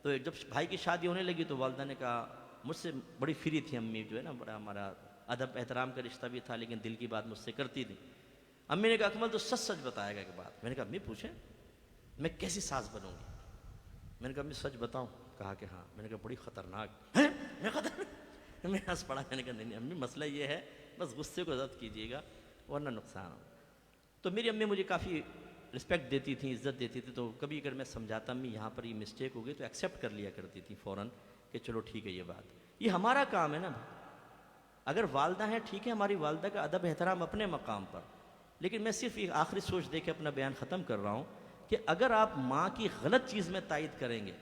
تو جب بھائی کی شادی ہونے لگی تو والدہ نے کہا, مجھ سے بڑی فری تھی امی, جو ہے نا بڑا ہمارا ادب احترام کا رشتہ بھی تھا, لیکن دل کی بات مجھ سے کرتی تھی. امی نے کہا اکمل تو سچ سچ بتائے گا ایک بات. میں نے کہا امی پوچھیں, میں کیسی ساس بنوں گی؟ میں نے کہا امی سچ بتاؤں؟ کہا کہ ہاں. میں نے کہا بڑی خطرناک. میں ہنس پڑا. میں نے کہا نہیں امی, مسئلہ یہ ہے, بس غصے کو ضبط کیجیے گا ورنہ نقصان ہو. تو میری امی مجھے کافی رسپیکٹ دیتی تھیں, عزت دیتی تھی. تو کبھی اگر میں سمجھاتا امی یہاں پر یہ مسٹیک ہو گئی تو ایکسیپٹ کر لیا کرتی تھی فوراً کہ چلو ٹھیک ہے یہ بات. یہ ہمارا کام ہے نا. اگر والدہ ہیں ٹھیک ہے, ہماری والدہ کا ادب احترام اپنے مقام پر, لیکن میں صرف ایک آخری سوچ دے کے اپنا بیان ختم کر رہا ہوں کہ اگر آپ ماں کی غلط چیز میں تائید کریں گے,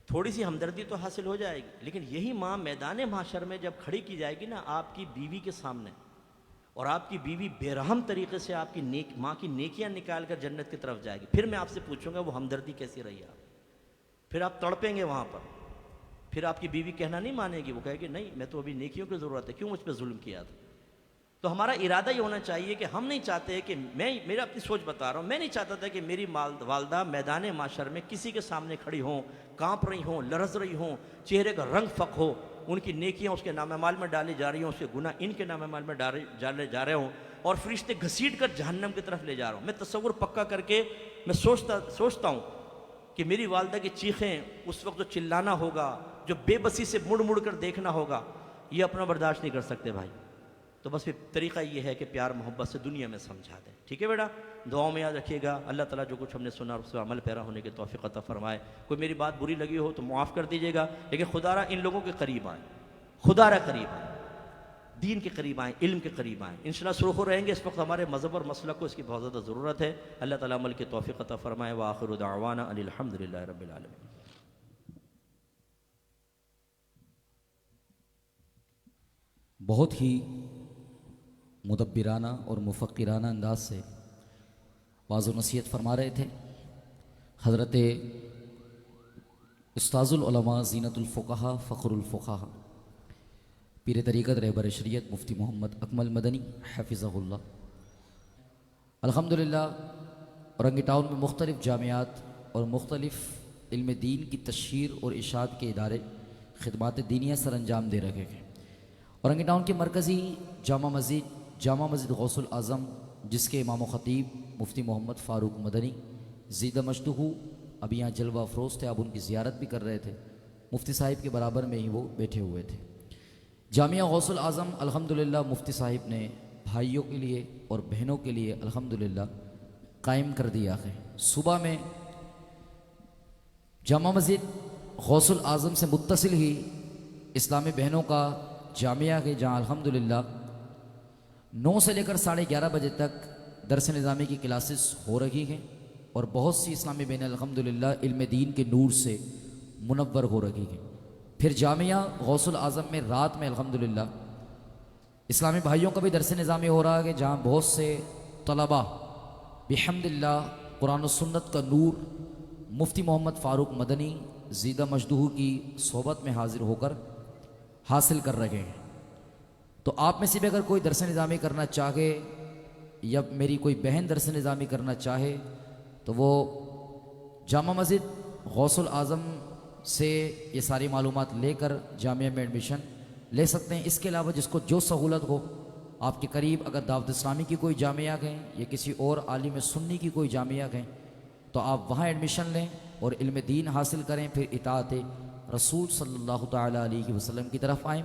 تھوڑی سی ہمدردی تو حاصل ہو جائے گی, لیکن یہی ماں میدان محشر میں جب کھڑی کی جائے گی نا آپ کی بیوی کے سامنے, اور آپ کی بیوی بے رحم طریقے سے آپ کی ماں کی نیکیاں نکال کر جنت کی طرف جائے گی, پھر میں آپ سے پوچھوں گا وہ ہمدردی کیسی رہی آپ؟ پھر آپ تڑپیں گے وہاں پر. پھر آپ کی بیوی کہنا نہیں مانے گی, وہ کہے گی نہیں میں تو ابھی نیکیوں کی ضرورت ہے, کیوں مجھ پہ ظلم کیا تھا. تو ہمارا ارادہ یہ ہونا چاہیے کہ ہم نہیں چاہتے کہ میرا اپنی سوچ بتا رہا ہوں, میں نہیں چاہتا تھا کہ میری والدہ میدان معاشر میں کسی کے سامنے کھڑی ہوں, کانپ رہی ہوں, لرز رہی ہوں, چہرے کا رنگ فق ہو, ان کی نیکیاں اس کے نام اعمال میں ڈالی جا رہی ہوں, اس کے گناہ ان کے نام اعمال میں ڈالے جا رہے ہوں, اور فرشتے گھسیٹ کر جہنم کی طرف لے جا رہا ہوں. میں تصور پکا کر کے میں سوچتا ہوں کہ میری والدہ کی چیخیں اس وقت جو چلانا ہوگا, جو بے بسی سے مڑ مڑ کر دیکھنا ہوگا, یہ اپنا برداشت نہیں کر سکتے بھائی. تو بس پھر طریقہ یہ ہے کہ پیار محبت سے دنیا میں سمجھا دیں. ٹھیک ہے بیٹا, دعاؤں میں یاد رکھیے گا. اللہ تعالیٰ جو کچھ ہم نے سنا اس پہ عمل پیرا ہونے کی توفیق عطا فرمائے. کوئی میری بات بری لگی ہو تو معاف کر دیجیے گا, لیکن خدا را ان لوگوں کے قریب آئیں, خدا را قریب آئیں, دین کے قریب آئیں, علم کے قریب آئیں. انشاءاللہ سرخ رہیں گے. اس وقت ہمارے مذہب اور مسلک کو اس کی بہت زیادہ ضرورت ہے. اللہ تعالیٰ عمل کی توفیق عطا فرمائے. وآخر دعوانا ان الحمد للہ رب العالمین. بہت ہی مدبرانہ اور مفکرانہ انداز سے واعظ و نصیحت فرما رہے تھے حضرت استاذ العلماء زینت الفقہا فخر الفقہا پیر طریقت رہبر شریعت مفتی محمد اکمل مدنی حفظہ اللہ. الحمدللہ اورنگی ٹاؤن میں مختلف جامعات اور مختلف علم دین کی تشہیر اور اشاعت کے ادارے خدمات دینیہ سر انجام دے رہے ہیں. اورنگی ٹاؤن کی مرکزی جامع مسجد غوث الاعظم, جس کے امام و خطیب مفتی محمد فاروق مدنی زیدہ مجدہ ابھی یہاں جلوہ افروز تھے. آپ ان کی زیارت بھی کر رہے تھے, مفتی صاحب کے برابر میں ہی وہ بیٹھے ہوئے تھے. جامعہ غوث الاعظم الحمدللہ مفتی صاحب نے بھائیوں کے لیے اور بہنوں کے لیے الحمدللہ قائم کر دیا ہے. صبح میں جامع مسجد غوث الاعظم سے متصل ہی اسلامی بہنوں کا جامعہ ہے, جہاں الحمدللہ 9 سے لے کر 11:30 بجے تک درس نظامی کی کلاسز ہو رہی ہیں, اور بہت سی اسلامی بہنیں الحمدللہ علم دین کے نور سے منور ہو رہی ہیں. پھر جامعہ غوث الاعظم میں رات میں الحمدللہ اسلامی بھائیوں کا بھی درس نظامی ہو رہا ہے, جہاں بہت سے طلباء بحمدللہ قرآن و سنت کا نور مفتی محمد فاروق مدنی زیدہ مجدہ کی صحبت میں حاضر ہو کر حاصل کر رہے ہیں. تو آپ میں سے بھی اگر کوئی درس نظامی کرنا چاہے یا میری کوئی بہن درس نظامی کرنا چاہے تو وہ جامع مسجد غوث الاعظم سے یہ ساری معلومات لے کر جامعہ میں ایڈمیشن لے سکتے ہیں. اس کے علاوہ جس کو جو سہولت ہو, آپ کے قریب اگر دعوت اسلامی کی کوئی جامعہ ہیں یا کسی اور عالم سنی کی کوئی جامعہ ہیں تو آپ وہاں ایڈمیشن لیں اور علم دین حاصل کریں, پھر اطاعت رسول صلی اللہ تعالیٰ علیہ وسلم کی طرف آئیں.